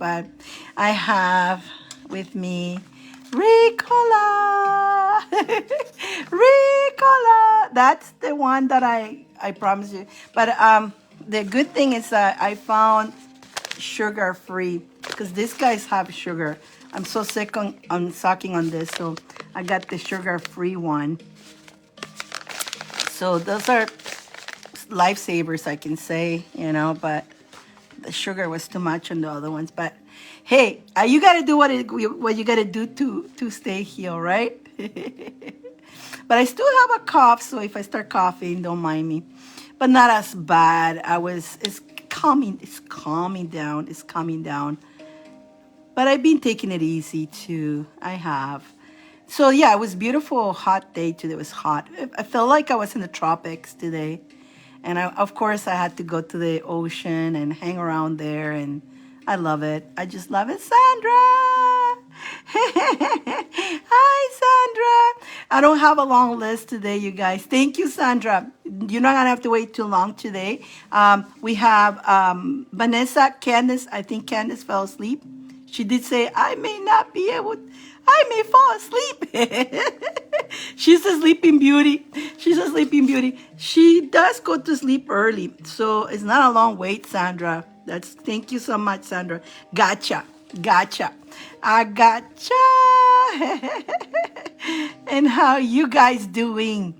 but I have with me Ricola. Ricola. That's the one that I promise you. But the good thing is that I found sugar free because these guys have sugar. I'm so sick on sucking on this, so I got the sugar free one. So those are lifesavers, I can say, but the sugar was too much on the other ones. But hey, you got to do what you got to do to stay healed, right? But I still have a cough, so if I start coughing, don't mind me. But not as bad. It's calming down. It's calming down. But I've been taking it easy too. I have. So yeah, it was beautiful, hot day today. It was hot. I felt like I was in the tropics today. And of course, I had to go to the ocean and hang around there. And I love it. I just love it. Sandra! Hi, Sandra. I don't have a long list today, you guys. Thank you, Sandra. You're not going to have to wait too long today. We have Vanessa, Candace. I think Candace fell asleep. She did say, I may fall asleep. She's a sleeping beauty. She's a sleeping beauty. She does go to sleep early. So it's not a long wait, Sandra. Thank you so much, Sandra. Gotcha. I gotcha. And how you guys doing?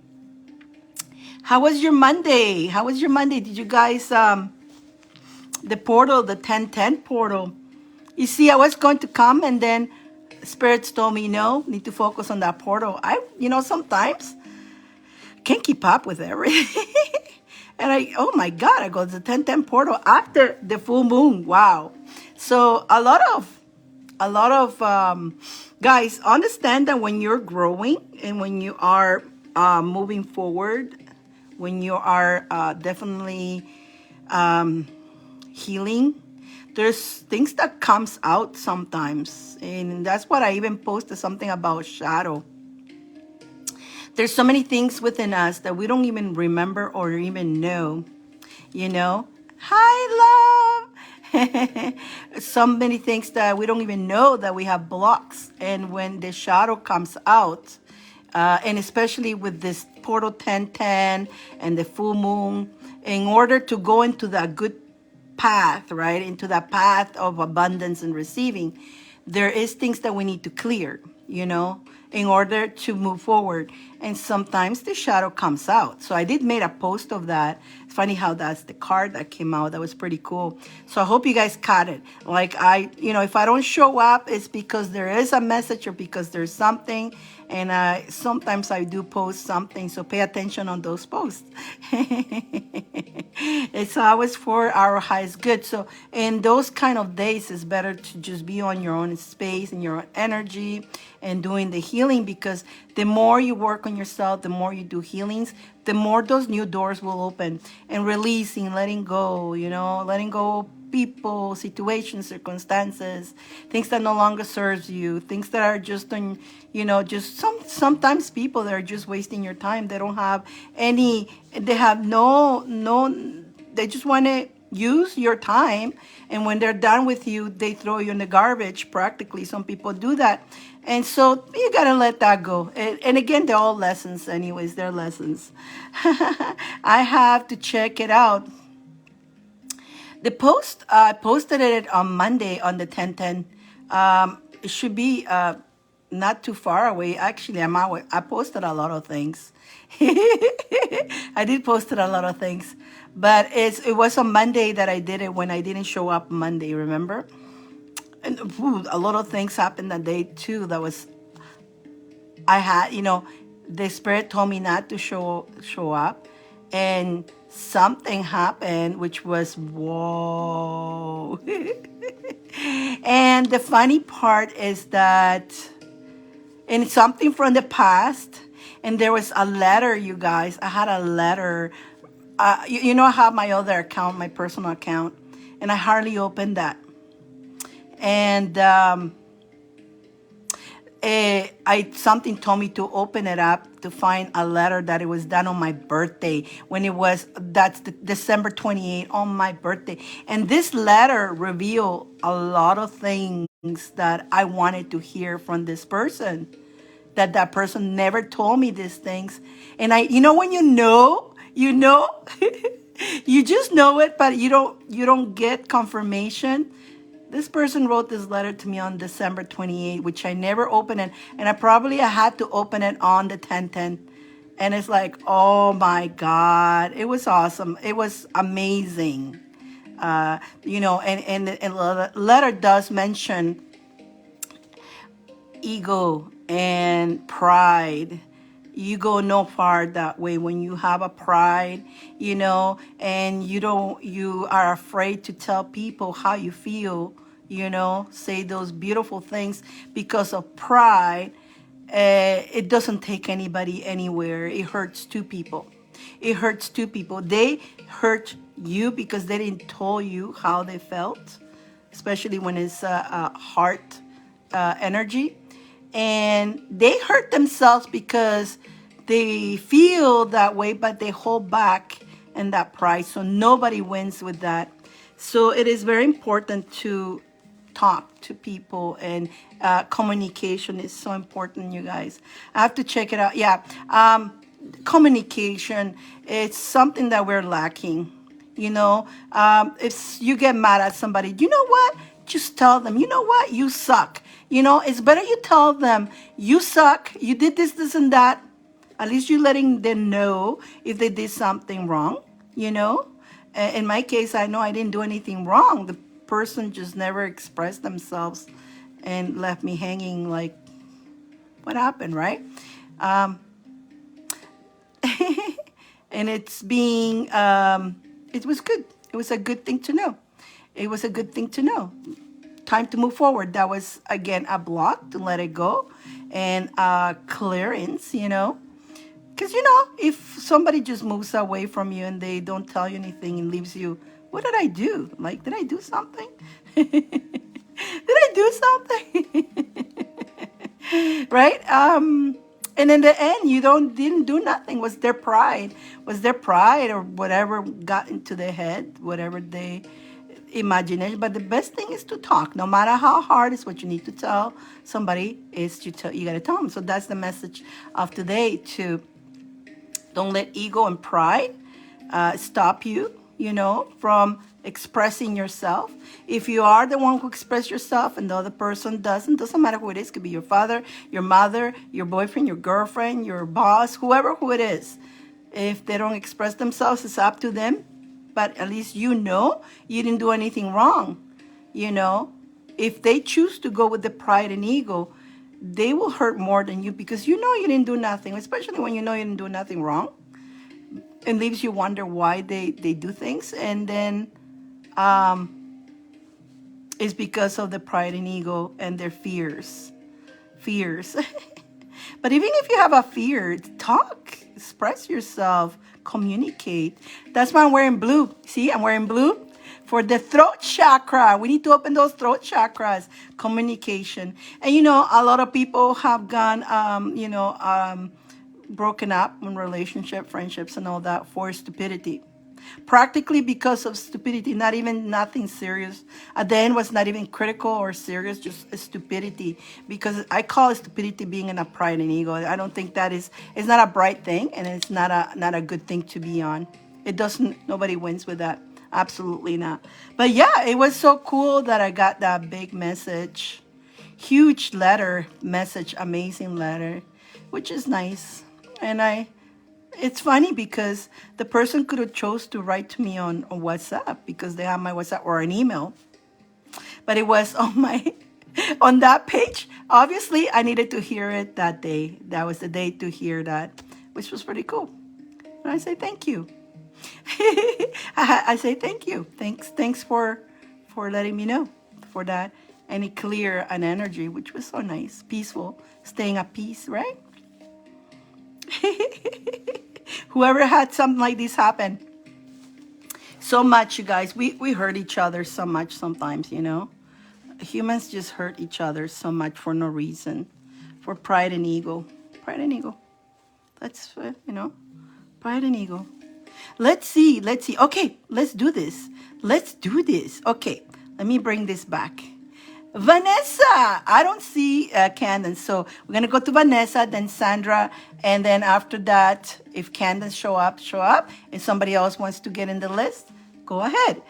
How was your Monday? Did you guys, the portal, the 1010 portal? You see, I was going to come and then spirits told me, no, need to focus on that portal. Sometimes can't keep up with everything. And oh my God, I go to the 1010 portal after the full moon. Wow. So a lot of guys understand that when you're growing and when you are moving forward, when you are definitely healing, there's things that comes out sometimes. And that's what I even posted something about shadow. There's so many things within us that we don't even remember or even know, Hi, love. So many things that we don't even know that we have blocks. And when the shadow comes out, and especially with this portal 1010 and the full moon, in order to go into that good path, right, into that path of abundance and receiving, there is things that we need to clear, in order to move forward. And sometimes the shadow comes out. So I did make a post of that. It's funny how that's the card that came out. That was pretty cool. So I hope you guys caught it. Like if I don't show up, it's because there is a message or because there's something. And sometimes I do post something. So pay attention on those posts. It's always for our highest good. So in those kind of days, it's better to just be on your own space and your own energy and doing the healing, because the more you work on yourself, the more you do healings, the more those new doors will open. And releasing, letting go, letting go people, situations, circumstances, things that no longer serves you, things that are just on, sometimes people that are just wasting your time. They don't have any, they have no, they just want to use your time. And when they're done with you, they throw you in the garbage. Practically, some people do that. And so you got to let that go. And again, they're all lessons anyways. They're lessons. I have to check it out. The post, I posted it on Monday on the 1010. It should be not too far away. Actually, I posted a lot of things. I did post a lot of things. But it was on Monday that I did it when I didn't show up Monday, remember? And a lot of things happened that day too. I had, the spirit told me not to show up. And something happened, which was, whoa. And the funny part is that, and it's something from the past, and there was a letter, you guys. I had a letter. I have my other account, my personal account, and I hardly opened that. And something told me to open it up to find a letter that it was done on my birthday when it was that's the December 28th on my birthday. And this letter revealed a lot of things that I wanted to hear from this person. That person never told me these things. And when you know, you just know it, but you don't get confirmation. This person wrote this letter to me on December 28th, which I never opened it. And I had to open it on the 10/10. And it's like, oh my God, it was awesome. It was amazing. And the letter does mention ego and pride. You go no far that way when you have a pride, and you are afraid to tell people how you feel, say those beautiful things because of pride. It doesn't take anybody anywhere. It hurts two people. It hurts two people. They hurt you because they didn't tell you how they felt, especially when it's a heart energy. And they hurt themselves because they feel that way, but they hold back in that pride. So nobody wins with that. So it is very important to talk to people, and communication is so important, you guys. I have to check it out. Yeah. Communication, it's something that we're lacking. If you get mad at somebody, you know what? Just tell them, you know what? You suck. It's better you tell them, you suck. You did this, this, and that. At least you're letting them know if they did something wrong, In my case, I know I didn't do anything wrong. The person just never expressed themselves and left me hanging like, what happened, right? And it was good. It was a good thing to know. It was a good thing to know. Time to move forward. That was, again, a block to let it go, and clearance, Because, if somebody just moves away from you and they don't tell you anything and leaves you, what did I do? Like, did I do something? Did I do something? Right? And in the end, didn't do nothing. Was their pride or whatever got into their head, whatever they imagination. But the best thing is to talk. No matter how hard it's what you need to tell somebody is you got to tell them. So that's the message of today. To don't let ego and pride stop you, from expressing yourself. If you are the one who expresses yourself and the other person doesn't matter who it is. It could be your father, your mother, your boyfriend, your girlfriend, your boss, who it is. If they don't express themselves, it's up to them. But at least you didn't do anything wrong. If they choose to go with the pride and ego, they will hurt more than you because you didn't do nothing, especially when you didn't do nothing wrong. It leaves you wonder why they do things. And then it's because of the pride and ego and their fears. But even if you have a fear, talk, express yourself, communicate. That's why I'm wearing blue. See, I'm wearing blue for the throat chakra. We need to open those throat chakras, communication. And, a lot of people have gone, broken up in relationship, friendships, and all that for stupidity. Practically because of stupidity, nothing serious. At the end was not even critical or serious, just stupidity. Because I call stupidity being in a pride and ego. I don't think it's not a bright thing, and it's not a good thing to be on. Nobody wins with that. Absolutely not. But yeah, it was so cool that I got that big message. Huge message, amazing letter, which is nice. And it's funny because the person could have chose to write to me on WhatsApp because they have my WhatsApp or an email. But it was on that page. Obviously, I needed to hear it that day. That was the day to hear that, which was pretty cool. And I say thank you. I say thank you. Thanks for letting me know for that. And it cleared an energy, which was so nice, peaceful, staying at peace, right? Whoever had something like this happen, so much, you guys, we hurt each other so much sometimes, Humans just hurt each other so much for no reason. for pride and ego. Pride and ego. That's, pride and ego. Let's see. Okay, let's do this. Okay, let me bring this back. Vanessa, I don't see Candace, so we're gonna go to Vanessa, then Sandra, and then after that, if Candace show up. If somebody else wants to get in the list, go ahead.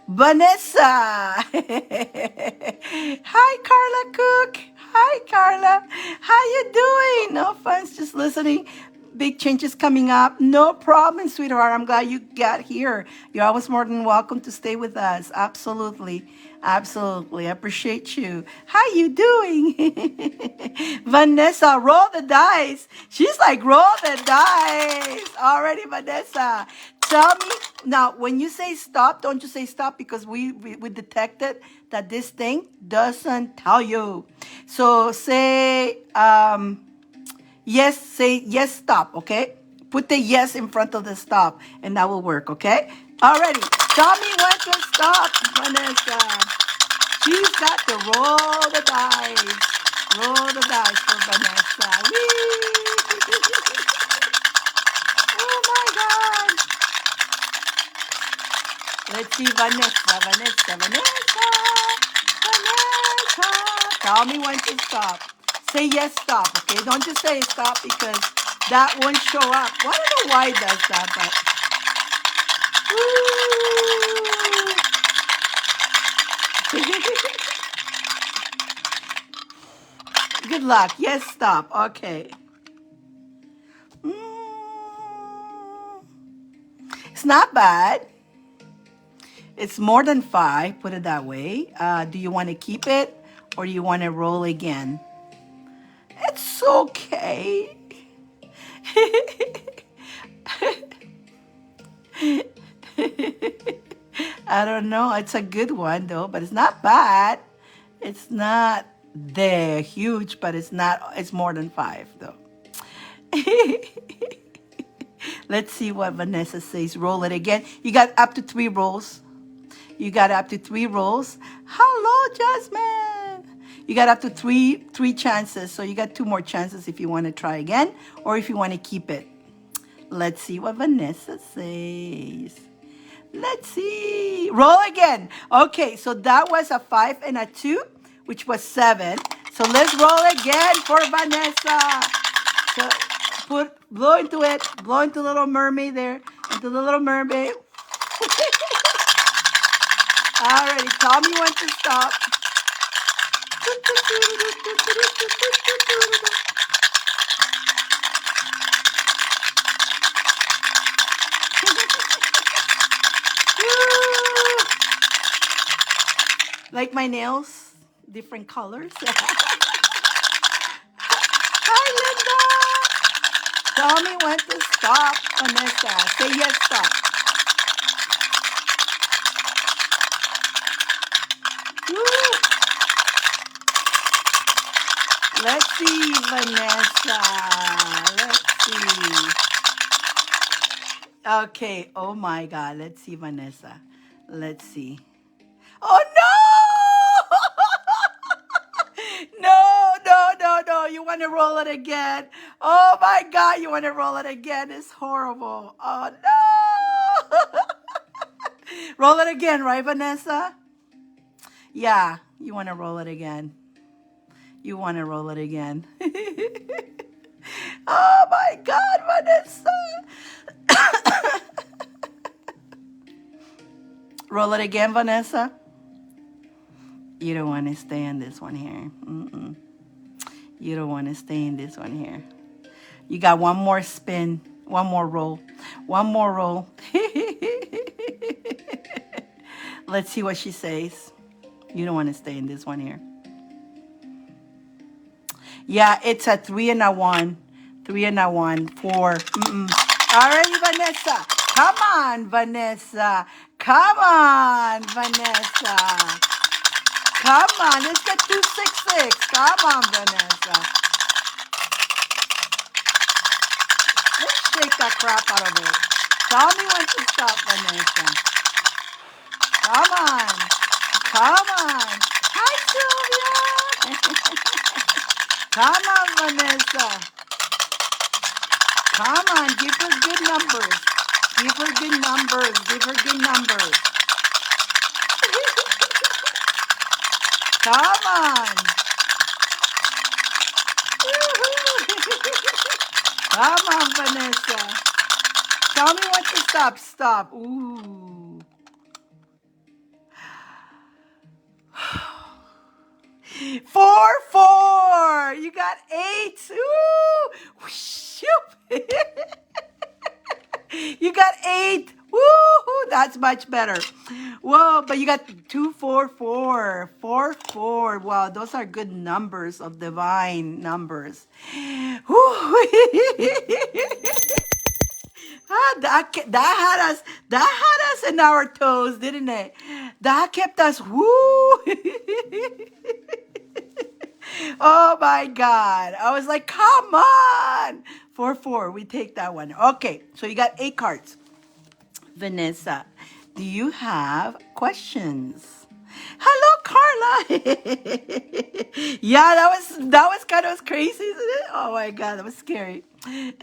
Vanessa. Hi, Carla Cook. Hi, Carla. How you doing? No fun's just listening. Big changes coming up. No problem, sweetheart. I'm glad you got here. You're always more than welcome to stay with us. Absolutely. Absolutely. I appreciate you. How you doing? Vanessa, roll the dice. She's like, roll the dice. Already, Vanessa. Tell me, now, when you say stop, don't just say stop because we detected that this thing doesn't tell you. So say, yes, say yes, stop, okay? Put the yes in front of the stop, and that will work, okay? Alrighty. Tell me when to stop, Vanessa. She's got to roll the dice. Roll the dice for Vanessa. Whee! Oh, my God. Let's see, Vanessa. Tell me when to stop. Say yes, stop, okay? Don't just say stop because that won't show up. Well, I don't know why it does that, but... Good luck. Yes, stop. Okay. It's not bad. It's more than 5, put it that way. Do you want to keep it or do you want to roll again? It's okay. I don't know. It's a good one though, but it's not bad. It's not there huge, but it's more than 5 though. Let's see what Vanessa says. Roll it again. You got up to 3 rolls. Hello, Jasmine. You got up to three chances. So you got 2 more chances if you want to try again or if you want to keep it. Let's see what Vanessa says. Let's see. Roll again. Okay, so that was a 5 and a 2, which was 7. So let's roll again for Vanessa. So blow into it. Blow into Little Mermaid there. Into the Little Mermaid. Alrighty, tell me when to stop. Like my nails, different colors. Hi, Linda. Tell me when to stop, Vanessa. Say yes, stop. Woo. Let's see, Vanessa. Let's see. Okay. Oh my God. Let's see, Vanessa. Let's see. Oh no! No. You want to roll it again? Oh my God. You want to roll it again? It's horrible. Oh no! Roll it again, right, Vanessa? Yeah. You want to roll it again. Oh my God, Vanessa. Roll it again, Vanessa. You don't want to stay in this one here. You don't want to stay in this one here. You got one more spin. One more roll. Let's see what she says. You don't want to stay in this one here. Yeah, it's a 3 and a 1. 3 and a 1. 4. All right, Vanessa. Come on, Vanessa. Come on. Let's get 266. Come on, Vanessa. Let's shake that crap out of it. Tell me when to stop, Vanessa. Come on. Hi, Sylvia. Come on, Vanessa. Come on, give her good numbers. Give her good numbers. Give her good numbers. Come on. Come on, Vanessa. Tell me what to stop. Stop. Ooh. 4, 4. You got 8. Ooh. Shoop. You got 8. Woo! That's much better. Whoa, but you got 2, 4, 4. 4, 4. Wow, those are good numbers of divine numbers. Woo. That had us in our toes, didn't it? That kept us woo. Oh my God. I was like, come on. 4, 4. We take that one. Okay, so you got 8 cards. Vanessa, do you have questions? Hello, Carla. Yeah, that was kind of crazy, isn't it? Oh my God, that was scary. Solomon,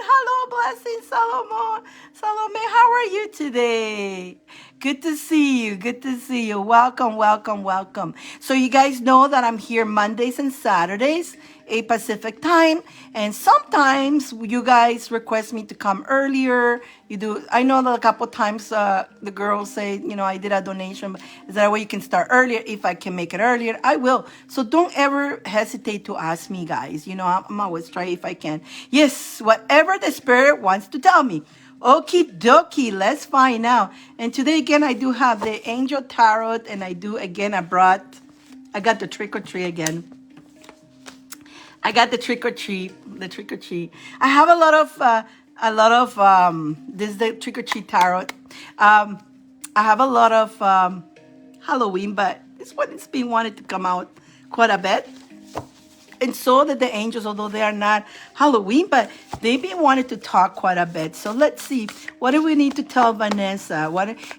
hello, blessing, Solomon. Salome, how are you today? Good to see you. Good to see you. Welcome, welcome, welcome. So you guys know that I'm here Mondays and Saturdays, 8 Pacific time. And sometimes you guys request me to come earlier. You do. I know that a couple times the girls say, I did a donation. Is that a way you can start earlier? If I can make it earlier, I will. So don't ever hesitate to ask me, guys. I'm always try if I can. Yes, whatever the spirit wants to tell me. Okie dokie, let's find out. And today again, I do have the Angel Tarot, and I got the trick or treat again. I got the trick or treat. I have a lot of this is the trick or treat tarot. I have a lot of Halloween, but this one has been wanted to come out quite a bit. And so that the angels, although they are not Halloween, but they've been wanting to talk quite a bit. So let's see. What do we need to tell Vanessa?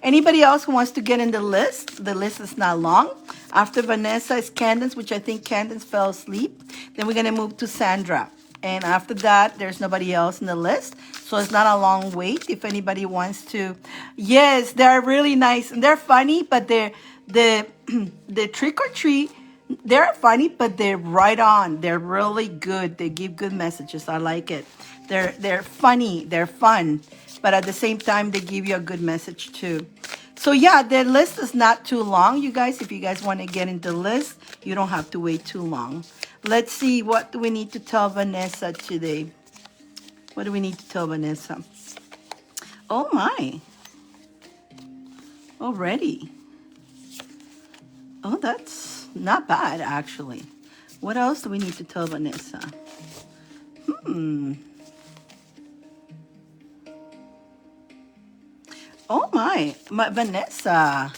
Anybody else who wants to get in the list? The list is not long. After Vanessa is Candace, which I think Candace fell asleep. Then we're going to move to Sandra. And after that, there's nobody else in the list. So it's not a long wait if anybody wants to. Yes, they're really nice. And they're funny, but the trick or treat, they're funny, but they're right on. They're really good. They give good messages. I like it. They're funny. They're fun. But at the same time, they give you a good message too. So yeah, the list is not too long, you guys. If you guys want to get into the list, you don't have to wait too long. Let's see, what do we need to tell Vanessa today? What do we need to tell Vanessa? Oh my. Already. Oh, that's not bad, actually. What else do we need to tell Vanessa? Oh my Vanessa.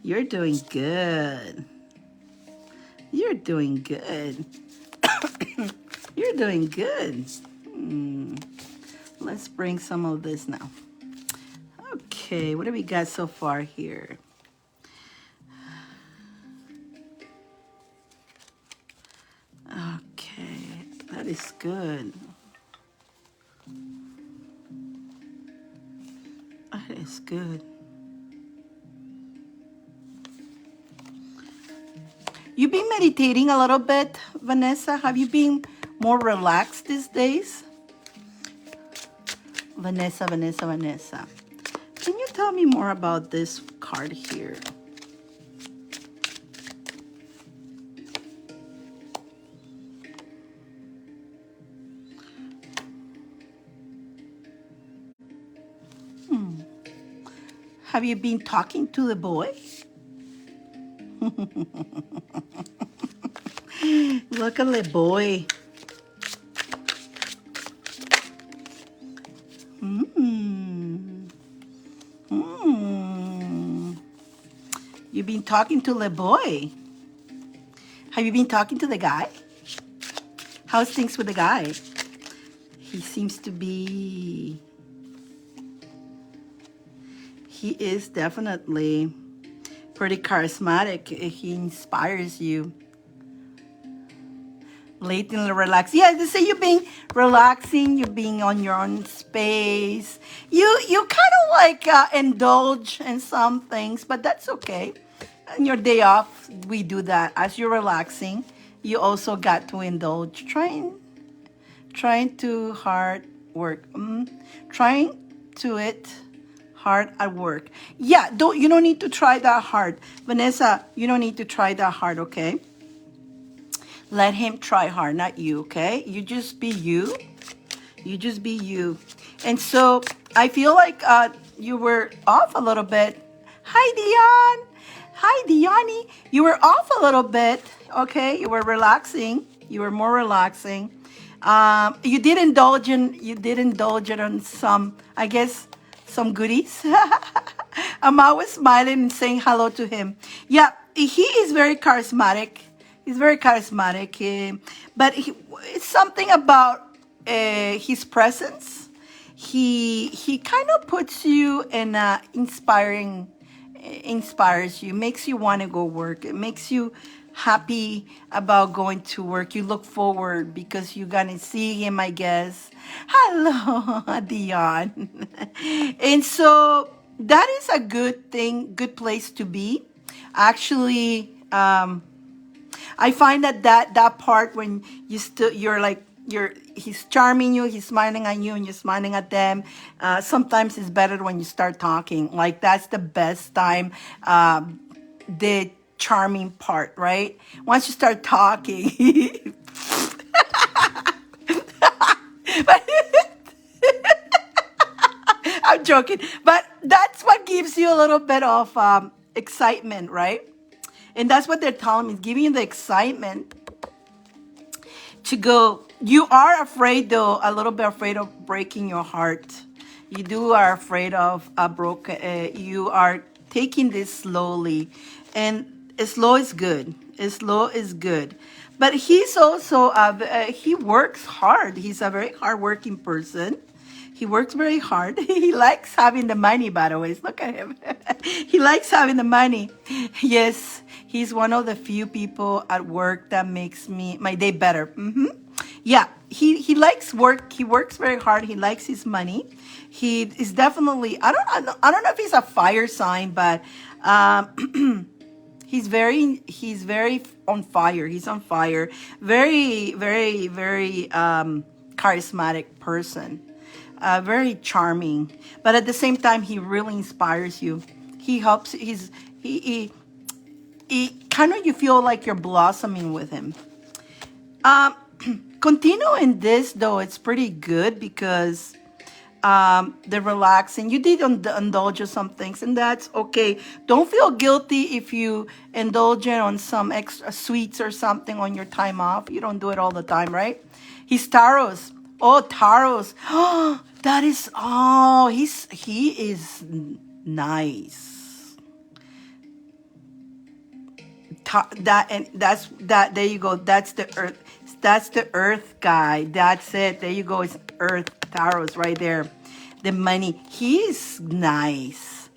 You're doing good. You're doing good. You're doing good. Let's bring some of this now. Okay, what do we got so far here? Okay, that is good. That is good. You've been meditating a little bit, Vanessa. Have you been more relaxed these days? Vanessa. Can you tell me more about this card here? Have you been talking to the boy? Look at the boy. You've been talking to the boy. Have you been talking to the guy? How's things with the guy? He seems to be... He is definitely pretty charismatic. He inspires you. Blatantly relax. Yeah, they say you're being relaxing, you're being on your own space. You kind of like indulge in some things, but that's okay. On your day off, we do that. As you're relaxing, you also got to indulge. Trying to hard work. Trying to it hard at work. Yeah, you don't need to try that hard. Vanessa, you don't need to try that hard, okay? Let him try hard, not you, okay? You just be you. You just be you. And so I feel like you were off a little bit. Hi, Dion. Hi, Diani. You were off a little bit, okay? You were relaxing. You were more relaxing. You did indulge it on some, I guess, some goodies. I'm always smiling and saying hello to him. Yeah, he is very charismatic. He's very charismatic, but it's something about his presence. He kind of puts you in inspires you, makes you want to go work. It makes you happy about going to work. You look forward because you're gonna see him, I guess. Hello, Dion. And so that is a good thing, good place to be. Actually, I find that part when you're like he's charming you, he's smiling at you, and you're smiling at them. Sometimes it's better when you start talking. Like that's the best time. The charming part, right? Once you start talking, but I'm joking. But that's what gives you a little bit of excitement, right? And that's what they're telling me, is giving you the excitement to go. You are afraid, though, a little bit afraid of breaking your heart. You do are afraid of a broken. You are taking this slowly, and slow is good. Slow is good, but he's also he works hard. He's a very hardworking person. He works very hard. He likes having the money, by the way. Look at him. He likes having the money. Yes, he's one of the few people at work that makes my day better. Yeah, he likes work. He works very hard. He likes his money. He is definitely, I don't know if he's a fire sign, but he's very on fire. He's on fire. Very, very, very charismatic person. Very charming, but at the same time, he really inspires you. He helps. He kind of, you feel like you're blossoming with him. Continue in this though. It's pretty good because the relaxing. You did indulge in some things, and that's okay. Don't feel guilty if you indulge in on some extra sweets or something on your time off. You don't do it all the time, right? He's taros. Oh, taros. Oh, that is. Oh, he is nice. That. There you go. That's the earth. That's the earth guy. That's it. There you go. It's earth taros right there. The money. He's nice.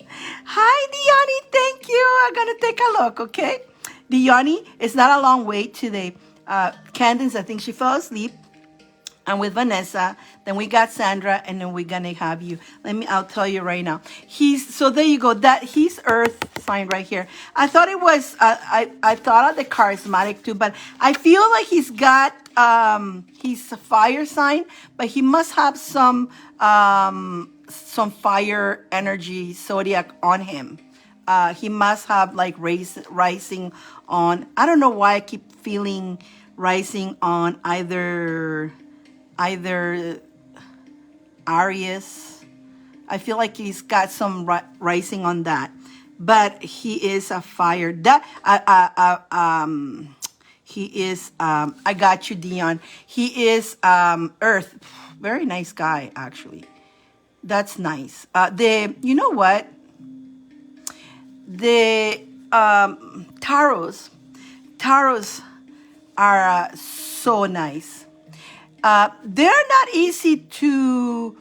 Hi, Diani. Thank you. I'm gonna take a look. Okay, Diani. It's not a long wait today. Candace, I think she fell asleep. And with Vanessa, then we got Sandra, and then we're gonna have you. I'll tell you right now. So there you go. He's Earth sign right here. I thought it was, I thought of the charismatic too, but I feel like he's got, he's a fire sign, but he must have some fire energy zodiac on him. He must have like rising on, I don't know why I keep feeling rising on either Aries. I feel like he's got some rising on that, but he is a fire. He is. I got you, Dion. He is Earth. Very nice guy, actually. That's nice. You know what? The taros are so nice. They're not easy to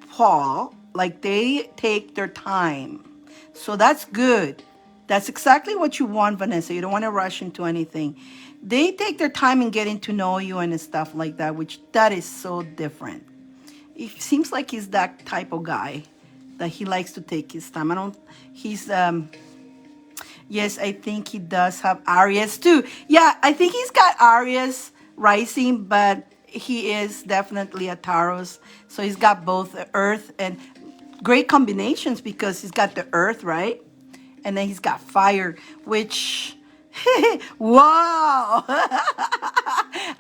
fall. Like they take their time, so that's good. That's exactly what you want, Vanessa. You don't want to rush into anything. They take their time in getting to know you and stuff like that, which that is so different. It seems like he's that type of guy that he likes to take his time. I don't, he's, yes, I think he does have Aries too. Yeah, I think he's got Aries rising, but he is definitely a Taurus. So he's got both the earth and great combinations because he's got the earth, right? And then he's got fire, which, wow.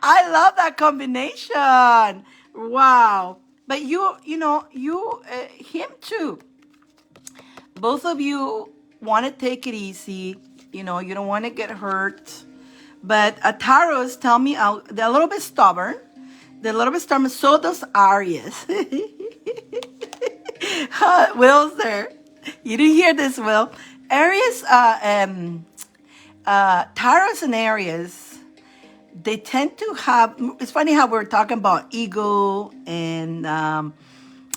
I love that combination. Wow. But him too. Both of you want to take it easy. You don't want to get hurt. But Taurus, tell me, they're a little bit stubborn. They're a little bit stubborn. So does Aries. Will's there. You didn't hear this, Will. Aries, Taurus and Aries, they tend to have, it's funny how we're talking about ego and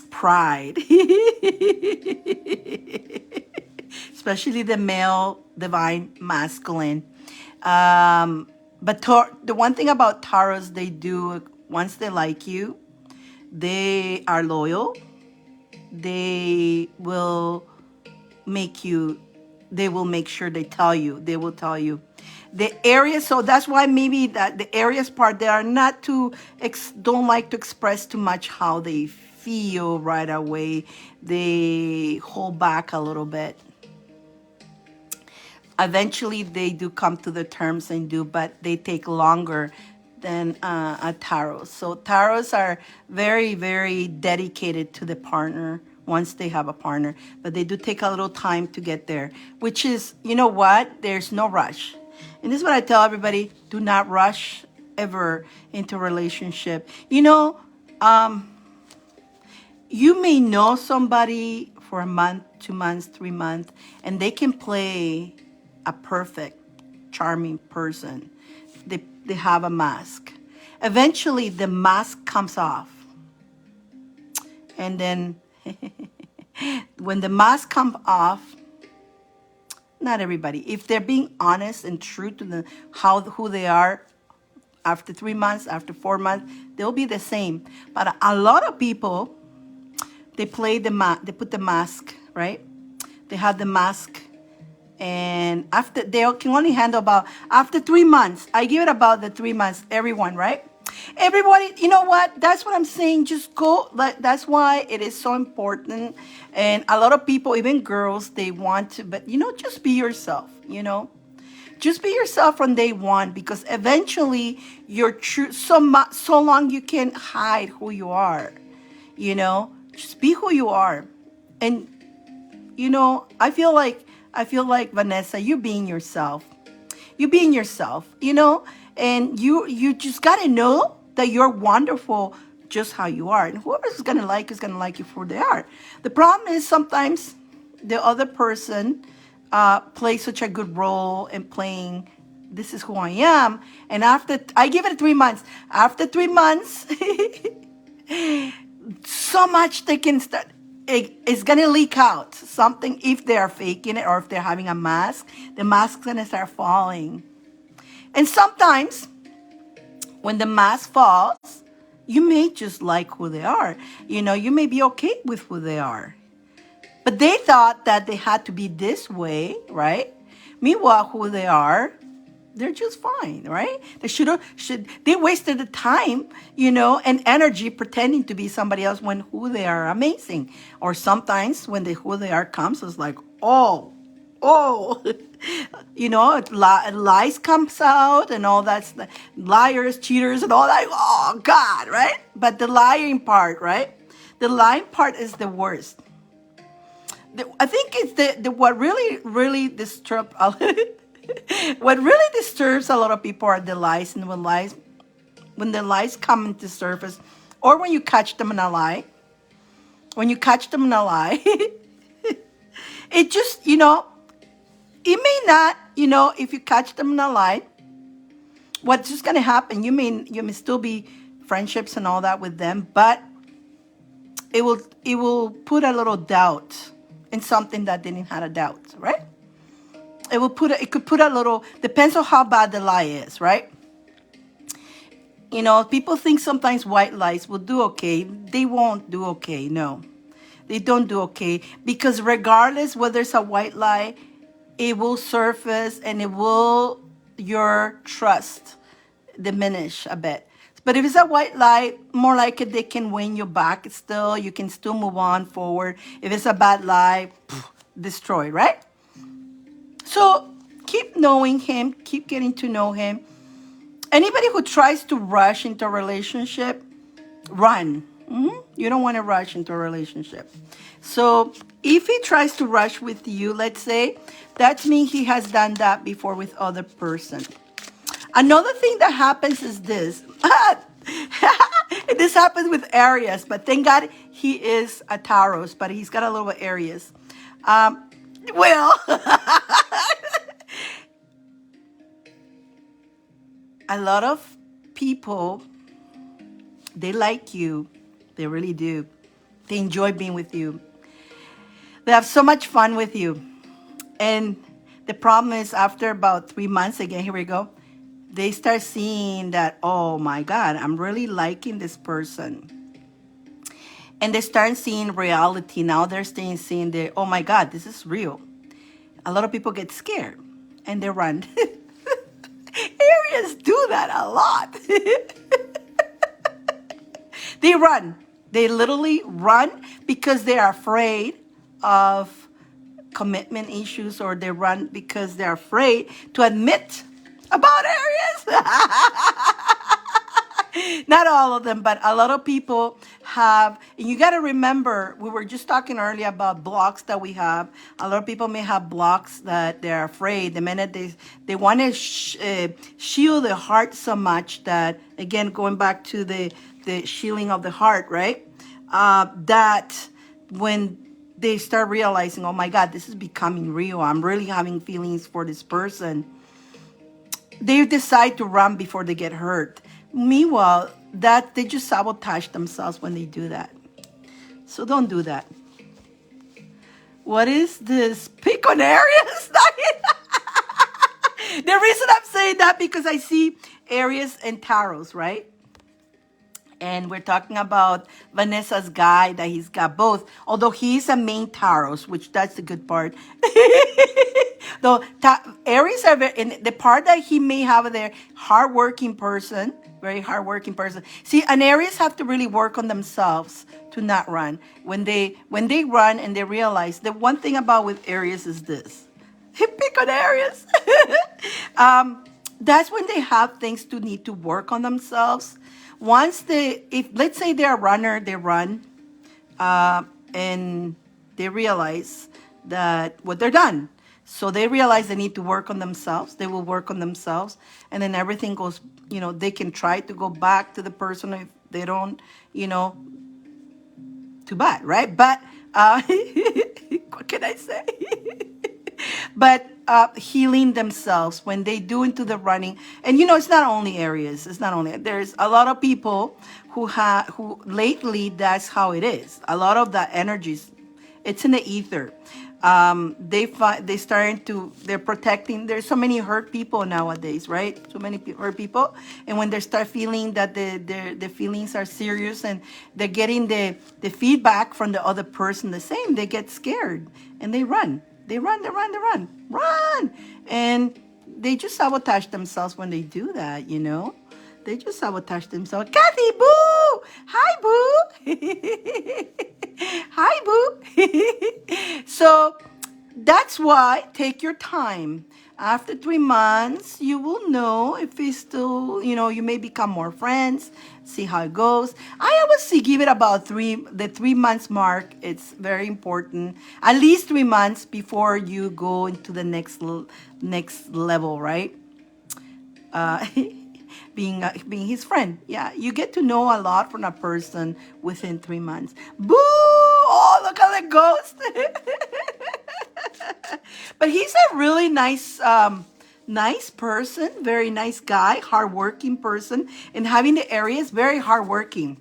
pride. Especially the male, divine, masculine. But the one thing about Taurus, they do, once they like you, they are loyal. They will make sure they will tell you. The Aries, so that's why maybe that the Aries part, they are not don't like to express too much how they feel right away. They hold back a little bit. Eventually, they do come to the terms but they take longer than a Taurus. So Taurus are very, very dedicated to the partner once they have a partner, but they do take a little time to get there, which is, you know what? There's no rush. And this is what I tell everybody, do not rush ever into a relationship. You may know somebody for a month, 2 months, 3 months, and they can play a perfect, charming person. They have a mask. Eventually, the mask comes off. And then when the mask comes off, not everybody, if they're being honest and true to who they are, after 3 months, after 4 months, they'll be the same. But a lot of people, they put the mask, right? They have the mask, and after they can only handle after 3 months. I give it about the 3 months. Everyone, right? Everybody, you know what? That's what I'm saying. Just go. That's why it is so important. And a lot of people, even girls, they want to, but just be yourself. Just be yourself from day one, because eventually you're true. So long you can't hide who you are. Just be who you are. And I feel like Vanessa, you being yourself. You being yourself, and you just gotta know that you're wonderful just how you are. And whoever's gonna like is gonna like you for who they are. The problem is sometimes the other person plays such a good role in playing, this is who I am. And after, I give it 3 months. After 3 months, so much they can start. It's going to leak out something. If they're faking it or if they're having a mask, the mask's going to start falling. And sometimes when the mask falls, you may just like who they are. You may be okay with who they are. But they thought that they had to be this way, right? Meanwhile, who they are, they're just fine, right? They wasted the time, and energy pretending to be somebody else when who they are amazing. Or sometimes when who they are comes, it's like, oh, lies comes out and all that, liars, cheaters, and all that. Oh God, right? But the lying part, right? The lying part is the worst. I think it's the what really disturbs. What really disturbs a lot of people are the lies. And when the lies come into surface, or when you catch them in a lie, it just, it may not, if you catch them in a lie, what's just going to happen, you may still be friendships and all that with them, but it will put a little doubt in something that didn't have a doubt, right? it could put a little, depends on how bad the lie is, right? People think sometimes white lies will do okay. They won't do okay. No, they don't do okay, because regardless whether it's a white lie, it will surface and it will your trust diminish a bit. But if it's a white lie, more like it, they can win you back still. You can still move on forward. If it's a bad lie, destroy, right? So keep knowing him, keep getting to know him. Anybody who tries to rush into a relationship, run. You don't want to rush into a relationship. So if he tries to rush with you, let's say, that means he has done that before with other person. Another thing that happens is this. This happens with Aries, but thank God he is a Taurus, but he's got a little Aries. Well, a lot of people, they like you. They really do. They enjoy being with you. They have so much fun with you. And the problem is, after about 3 months, again, here we go, they start seeing that, oh my God, I'm really liking this person. And they start seeing reality. Now they're seeing that, oh my God, this is real. A lot of people get scared and they run. Aries do that a lot. They run. They literally run because they're afraid of commitment issues, or they run because they're afraid to admit about Aries. Not all of them, but a lot of people have. And you got to remember, we were just talking earlier about blocks that we have. A lot of people may have blocks that they're afraid. The minute they want to shield the heart so much that, again, going back to the shielding of the heart, right? That when they start realizing, oh my God, this is becoming real, I'm really having feelings for this person, they decide to run before they get hurt. Meanwhile, that they just sabotage themselves when they do that. So don't do that. What is this? Pick on Aries? The reason I'm saying that, because I see Aries and Taurus, right? And we're talking about Vanessa's guy, that he's got both. Although he's a main Taurus, which that's the good part. Though Aries are in the part that he may have there, hardworking person, very hardworking person. See, an Aries have to really work on themselves to not run. When they run and they realize, the one thing about with Aries is this. Pick on Aries. That's when they have things to need to work on themselves. Once if let's say they're a runner, they run, and they realize that what they're done. So they realize they need to work on themselves. They will work on themselves, and then everything goes, they can try to go back to the person if they don't, too bad, right? But, what can I say? But healing themselves when they do into the running. And it's not only Aries. It's not only, there's a lot of people who lately, that's how it is. A lot of the energies, it's in the ether. They're protecting. There's so many hurt people nowadays, right? So many hurt people. And when they start feeling that the feelings are serious and they're getting the feedback from the other person the same, they get scared and they run. They run. And they just sabotage themselves when they do that, They just sabotage themselves. Kathy, boo! Hi, boo! Hi, boo! So that's why, take your time. After 3 months, you will know if it's still, you may become more friends, see how it goes. I always say give it about the 3 months mark. It's very important. At least 3 months before you go into the next level, right? Being his friend. Yeah, you get to know a lot from a person within 3 months. Boo! Oh, look at the ghost. But he's a really nice person, very nice guy, hardworking person, and having the Aries, very hardworking.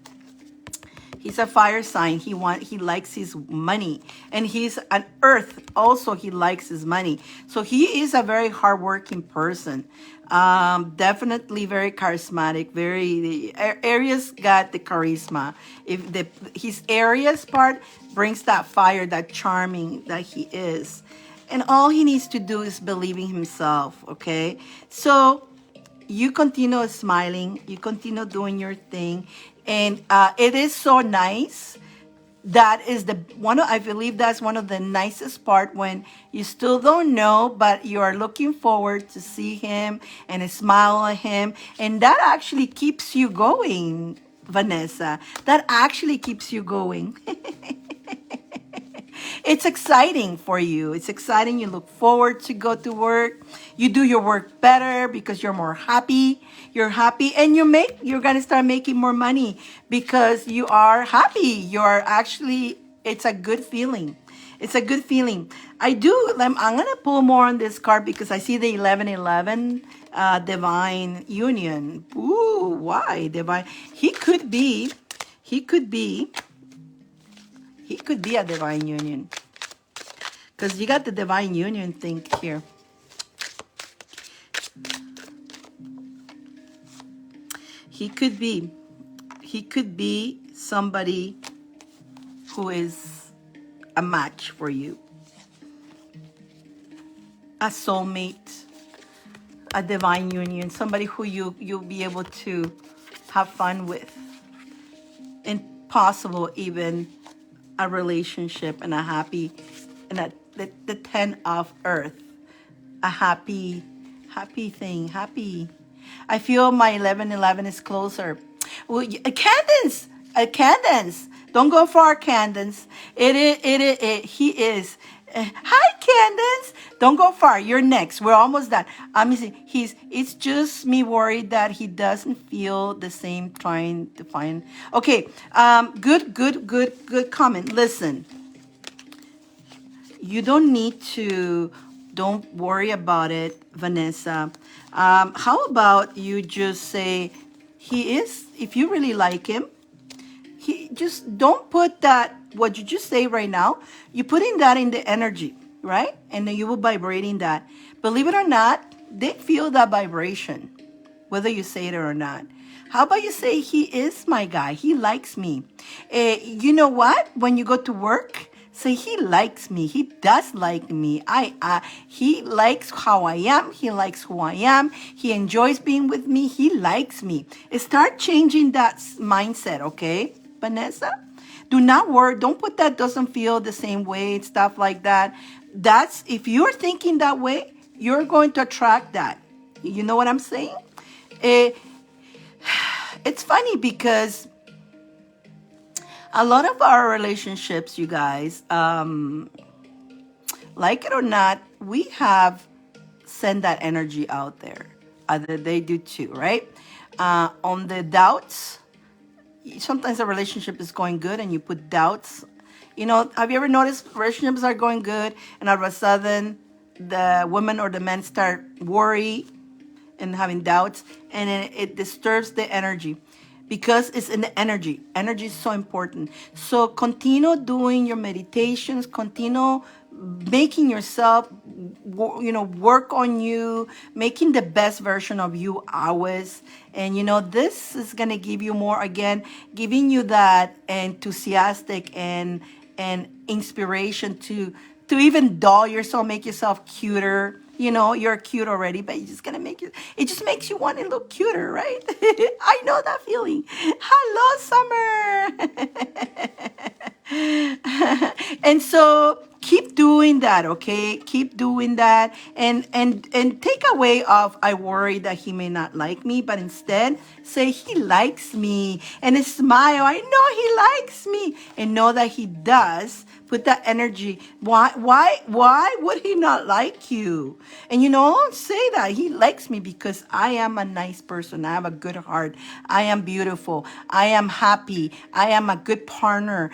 He's a fire sign. He likes his money, and he's an earth. Also, he likes his money. So he is a very hardworking person. Definitely very charismatic. Very Aries got the charisma. If the his Aries part brings that fire, that charming that he is, and all he needs to do is believe in himself. Okay, so you continue smiling, you continue doing your thing, and it is so nice. That is the one I believe that's one of the nicest part, when you still don't know but you are looking forward to see him and smile at him, and that actually keeps you going, Vanessa. That actually keeps you going. It's exciting for you. It's exciting. You look forward to go to work. You do your work better because you're more happy. You're happy, and you're going to start making more money because you are happy. You're actually, it's a good feeling. It's a good feeling. I'm going to pull more on this card because I see the 1111 divine union. Ooh, why divine? He could be he could be a divine union, because you got the divine union thing here. He could be somebody who is a match for you, a soulmate, a divine union, somebody who you'll be able to have fun with, and possible even a relationship, and a happy, and the 10 of earth, a happy thing, happy. I feel my 1111 is closer. Well, Candence, Candence, don't go far, Candence. He is. Hi, Candence. Don't go far. You're next. We're almost done. I'm missing. It's just me worried that he doesn't feel the same trying to find. Okay. Good comment. Listen. You don't worry about it, Vanessa. How about you just say, if you really like him, he just don't put that, what you just say right now, you putting that in the energy, right? And then you will vibrating that. Believe it or not, they feel that vibration, whether you say it or not. How about you say, he is my guy, he likes me. You know what? When you go to work, say, he likes me. He does like me. He likes how I am. He likes who I am. He enjoys being with me. He likes me. Start changing that mindset, okay, Vanessa? Do not worry. Don't put that doesn't feel the same way, stuff like that. If you're thinking that way, you're going to attract that. You know what I'm saying? It's funny because a lot of our relationships, you guys, like it or not, we have sent that energy out there. Either they do too, right? On the doubts, sometimes a relationship is going good and you put doubts. Have you ever noticed relationships are going good and all of a sudden the woman or the man start worry and having doubts, and it disturbs the energy because it's in the energy. Energy is so important. So continue doing your meditations, continue making yourself, work on you, making the best version of you always. And, this is going to give you more, again, giving you that enthusiastic and inspiration to even doll yourself, make yourself cuter. You're cute already, but you're just gonna it just makes you want to look cuter, right? I know that feeling. Hello, Summer. And so keep doing that, okay? Keep doing that, and take away of, I worry that he may not like me, but instead say, he likes me, and smile. I know he likes me, and know that he does. Put that energy. Why would he not like you? And say that he likes me because I am a nice person. I have a good heart. I am beautiful. I am happy. I am a good partner.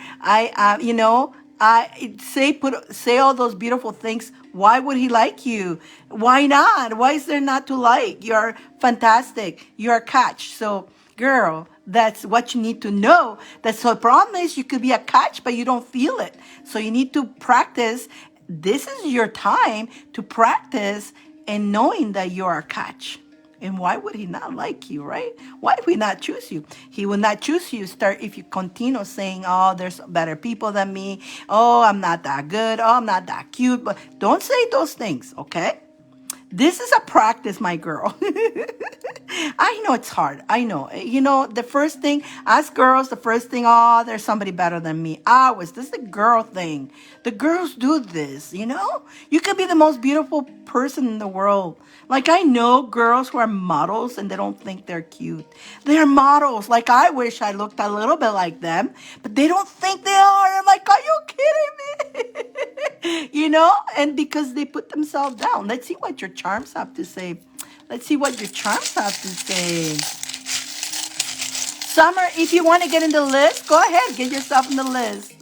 Say all those beautiful things. Why would he like you? Why not? Why is there not to like? You're fantastic. You're a catch. So Girl, that's what you need to know. That's the problem is you could be a catch, but you don't feel it. So you need to practice. This is your time to practice and knowing that you're a catch. And why would he not like you, right? Why would he not choose you? He will not choose you start if you continue saying, oh, there's better people than me. Oh, I'm not that good. Oh, I'm not that cute. But don't say those things, okay? This is a practice, my girl. I know it's hard. I know. You know, the first thing, as girls, the first thing, oh, there's somebody better than me. This is the girl thing. The girls do this, you know? You could be the most beautiful person in the world. Like, I know girls who are models and they don't think they're cute. They're models. Like, I wish I looked a little bit like them, but they don't think they are. I'm like, are you kidding me? You know? And because they put themselves down. Let's see what your charms have to say. Let's see what your charms have to say. Summer, if you want to get in the list, go ahead. Get yourself in the list.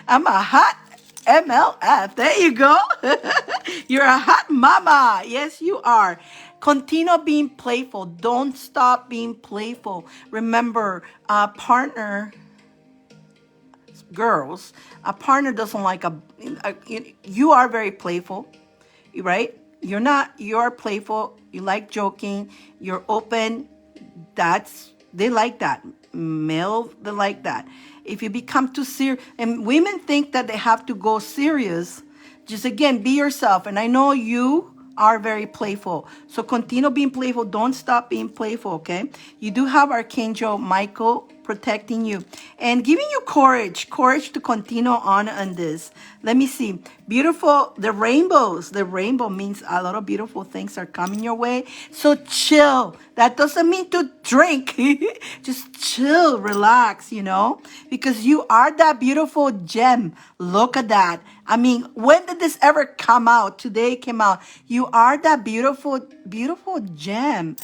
I'm a hot MLF. There you go. You're a hot mama. Yes, you are. Continue being playful. Don't stop being playful. Remember, a partner, girls, a partner doesn't like you are very playful, right? You're playful. You like joking. You're open. They like that. Male, they like that. If you become too serious, and women think that they have to go serious, just again, be yourself. And I know you are very playful. So continue being playful. Don't stop being playful, okay? You do have Archangel Michael protecting you and giving you courage to continue on this. Let me see. Beautiful, the rainbows. The rainbow means a lot of beautiful things are coming your way. So chill. That doesn't mean to drink. Just chill, relax, you know, because you are that beautiful gem. Look at that. I mean, when did this ever come out? Today it came out. You are that beautiful, beautiful gem.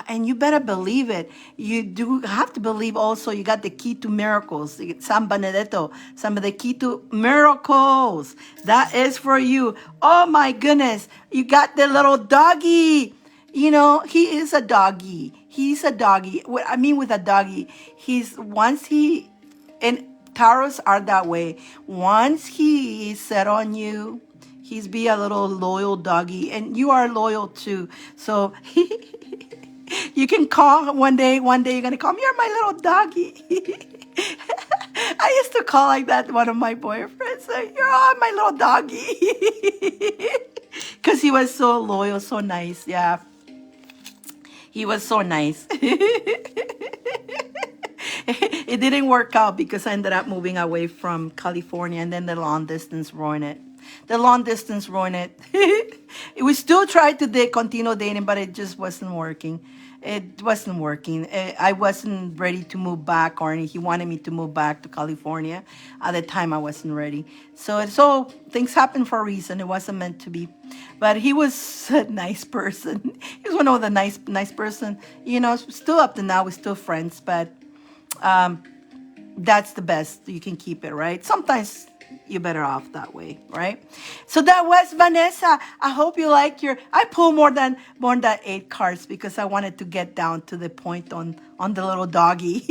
And you better believe it. You do have to believe also you got the key to miracles. San Benedetto, some of the key to miracles. That is for you. Oh my goodness. You got the little doggy. You know, he is a doggy. He's a doggy. What I mean with a doggy, and tarots are that way. Once he is set on you, he's be a little loyal doggy. And you are loyal too. So you can call one day you're going to call me, you're my little doggy. I used to call like that one of my boyfriends. You're my little doggy. Because he was so loyal, so nice. Yeah. He was so nice. It didn't work out because I ended up moving away from California, and then the long distance ruined it. We still tried to continue dating, but it just wasn't working. I wasn't ready to move back, or he wanted me to move back to California. At the time, I wasn't ready. So things happen for a reason. It wasn't meant to be. But he was a nice person. He was one of the nice person. You know, still up to now, we're still friends. But that's the best. You can keep it, right? Sometimes you're better off that way, right? So that was Vanessa. I hope you like I pulled more than 8 cards because I wanted to get down to the point on the little doggy.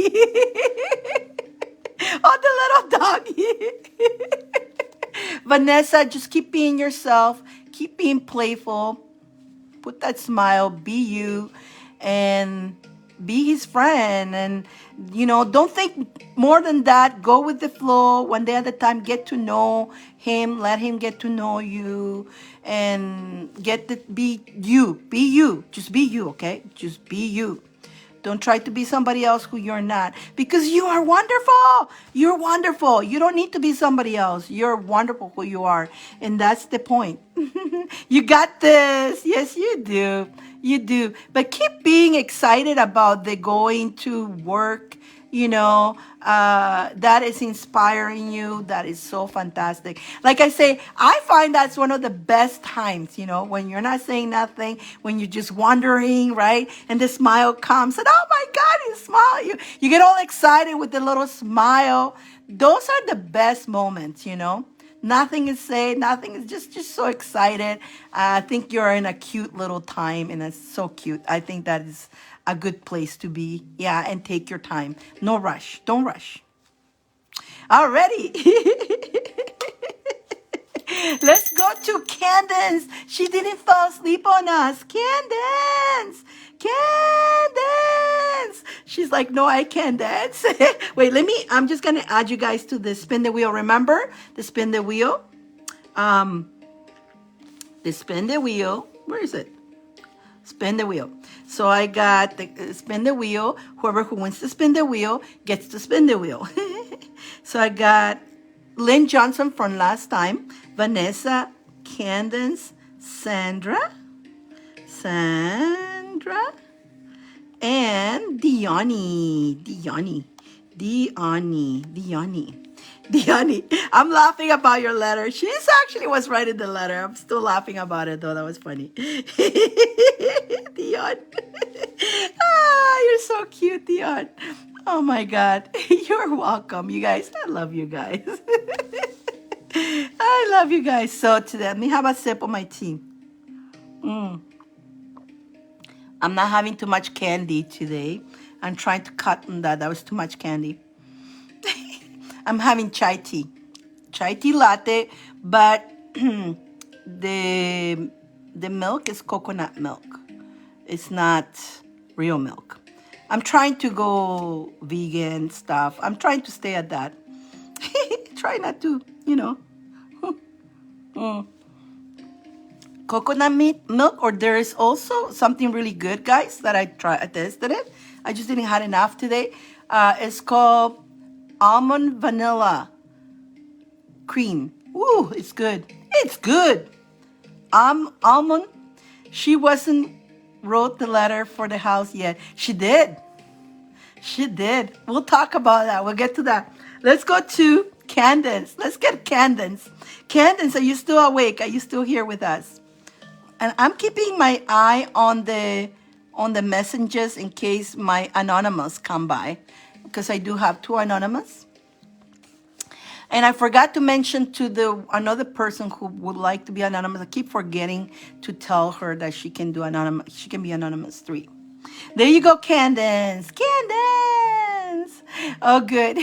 On the little doggy. Vanessa, just keep being yourself. Keep being playful. Put that smile. Be you. And be his friend. And, you know, don't think more than that. Go with the flow. One day at a time, get to know him. Let him get to know you. And be you. Be you. Just be you, okay? Just be you. Don't try to be somebody else who you're not. Because you are wonderful. You're wonderful. You don't need to be somebody else. You're wonderful who you are. And that's the point. You got this. Yes, you do. You do. But keep being excited about the going to work. You know, that is inspiring you. That is so fantastic. Like I say, I find that's one of the best times, you know, when you're not saying nothing, when you're just wondering, right? And the smile comes and, oh my God, you smile. You get all excited with the little smile. Those are the best moments, you know. Nothing is said. Nothing is just so excited. I think you're in a cute little time, and it's so cute. I think that is a good place to be. Yeah, and take your time. No rush. Don't rush. Already. Let's go to Candace. She didn't fall asleep on us. Candace. Candace. She's like, no, I can't dance. Wait, I'm just going to add you guys to the spin the wheel. Remember the spin the wheel? The spin the wheel. Where is it? Spin the wheel. So I got the spin the wheel. Whoever who wins to spin the wheel gets to spin the wheel. So I got Lynn Johnson from last time, Vanessa, Candace, Sandra, and Diani. I'm laughing about your letter. She's actually was writing the letter. I'm still laughing about it though. That was funny. Dion. You're so cute, Dion. Oh my God. You're welcome, you guys. I love you guys. I love you guys. So today, let me have a sip of my tea. I'm not having too much candy today. I'm trying to cut on that. That was too much candy. I'm having chai tea latte, but the milk is coconut milk. It's not real milk. I'm trying to go vegan stuff. I'm trying to stay at that. Try not to, coconut milk, or there is also something really good, guys, that I tested it. I just didn't have enough today. It's called almond vanilla cream. Ooh, it's good. It's good. Almond. She wasn't wrote the letter for the house yet. She did. We'll talk about that. We'll get to that. Let's go to Candace. Let's get Candace. Candace, are you still awake? Are you still here with us? And I'm keeping my eye on the messages in case my anonymous come by, because I do have 2 anonymous. And I forgot to mention to another person who would like to be anonymous. I keep forgetting to tell her that she can do anonymous. She can be anonymous 3. There you go, Candace. Candace. Oh, good.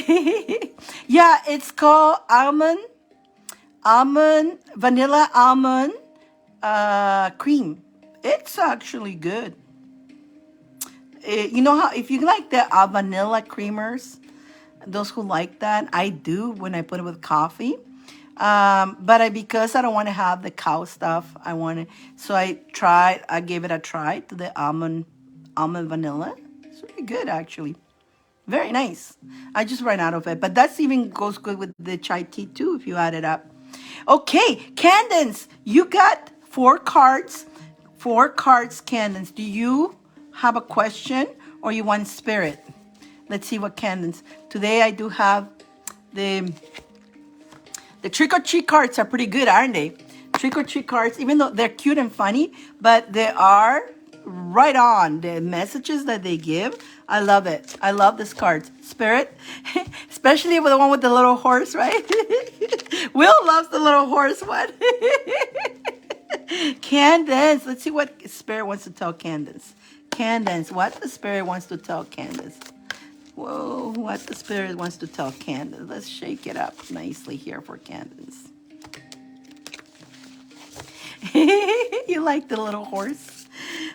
Yeah, it's called vanilla almond cream. It's actually good. You know how, if you like the vanilla creamers, those who like that, I do when I put it with coffee. But because I don't want to have the cow stuff, so I gave it a try to the almond vanilla. It's really good, actually. Very nice. I just ran out of it, but that's even goes good with the chai tea too if you add it up. Okay, Candace, you got 4 cards. 4 cards, Candace. Do you have a question or you want spirit? Let's see what Candace. Today I do have the trick or treat cards are pretty good, aren't they? Trick or treat cards, even though they're cute and funny, but they are right on. The messages that they give, I love it. I love this card. Spirit, especially with the one with the little horse, right? Will loves the little horse one. Candace, let's see what Spirit wants to tell Candace. Candace, what the Spirit wants to tell Candace. Whoa, what the Spirit wants to tell Candace. Let's shake it up nicely here for Candace. You like the little horse?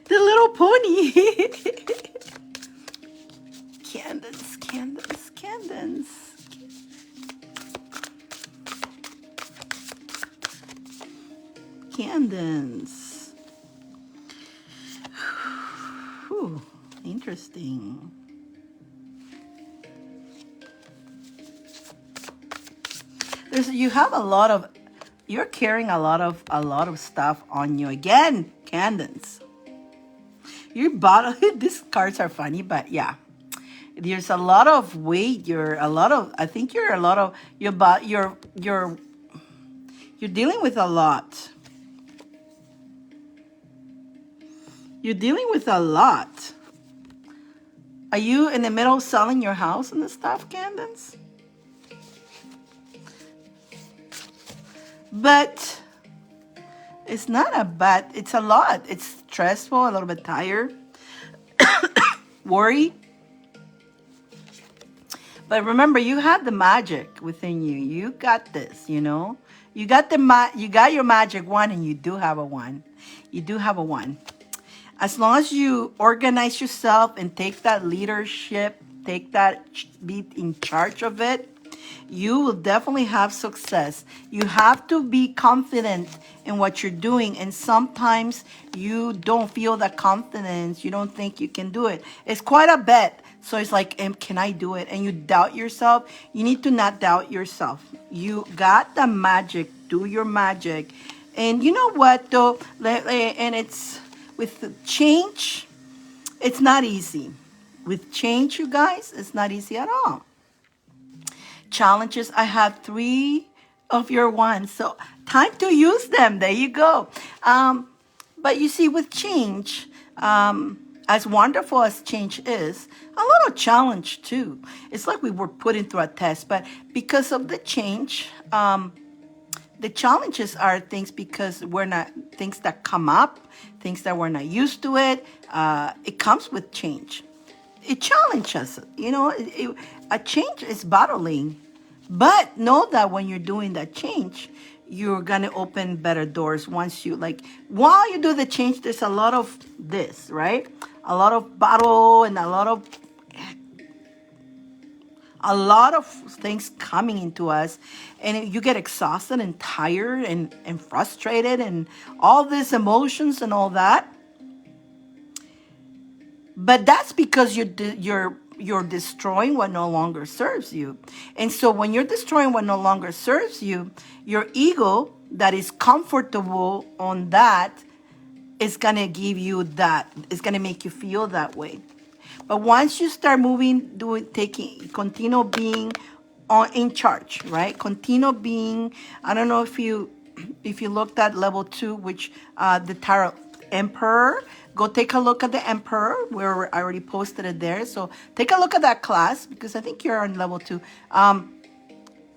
The little pony. Candace, Candace, Candace. Candace. Whew, interesting. You have a lot of, you're carrying a lot of stuff on you again, Candace. Your bottle. These cards are funny, but yeah, there's a lot of weight. You're dealing with a lot. You're dealing with a lot. Are you in the middle of selling your house and the stuff, Candace? But it's not a bad, it's a lot. It's stressful, a little bit tired, worried. But remember, you have the magic within you. You got this, you know. You got you got your magic one, and you do have a one. You do have a one. As long as you organize yourself and take that leadership, take that, be in charge of it, you will definitely have success. You have to be confident in what you're doing. And sometimes you don't feel that confidence. You don't think you can do it. It's quite a bet. So it's like, can I do it? And you doubt yourself. You need to not doubt yourself. You got the magic. Do your magic. And you know what, though? And it's with change, it's not easy. With change, you guys, it's not easy at all. Challenges, I have 3 of your ones, so time to use them. There you go. But you see, with change, as wonderful as change is, a little challenge too. It's like we were putting through a test, but because of the change, the challenges are things because we're not, things that come up, things that we're not used to it. It comes with change. It challenges us, you know. A change is battling, but know that when you're doing that change, you're gonna open better doors. Once you, like, while you do the change, there's a lot of this, right? A lot of battle and a lot of things coming into us, and you get exhausted and tired and frustrated and all these emotions and all that. But that's because you're destroying what no longer serves you. And so when you're destroying what no longer serves you, your ego that is comfortable on that is going to give you that. It's going to make you feel that way. But once you start moving, continue being in charge, right? Continue being, I don't know if you looked at level 2, which the Tarot Emperor, go take a look at the Emperor, where I already posted it there. So take a look at that class, because I think you're on level 2.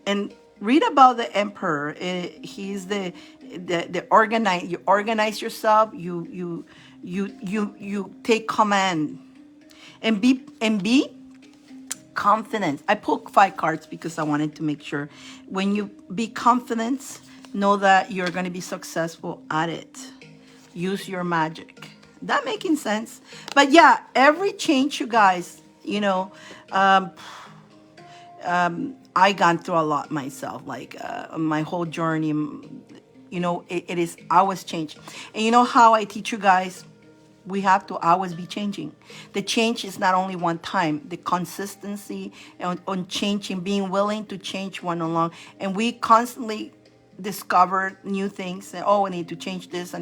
And read about the Emperor. He's the organize. You organize yourself. You take command, and be confident. I pulled 5 cards because I wanted to make sure. When you be confident, know that you're going to be successful at it. Use your magic. That making sense? But yeah, every change, you guys, you know, I gone through a lot myself, like my whole journey, you know, it is always change. And you know how I teach you guys? We have to always be changing. The change is not only one time. The consistency on changing, being willing to change one along. And we constantly discover new things. And, oh, I need to change this.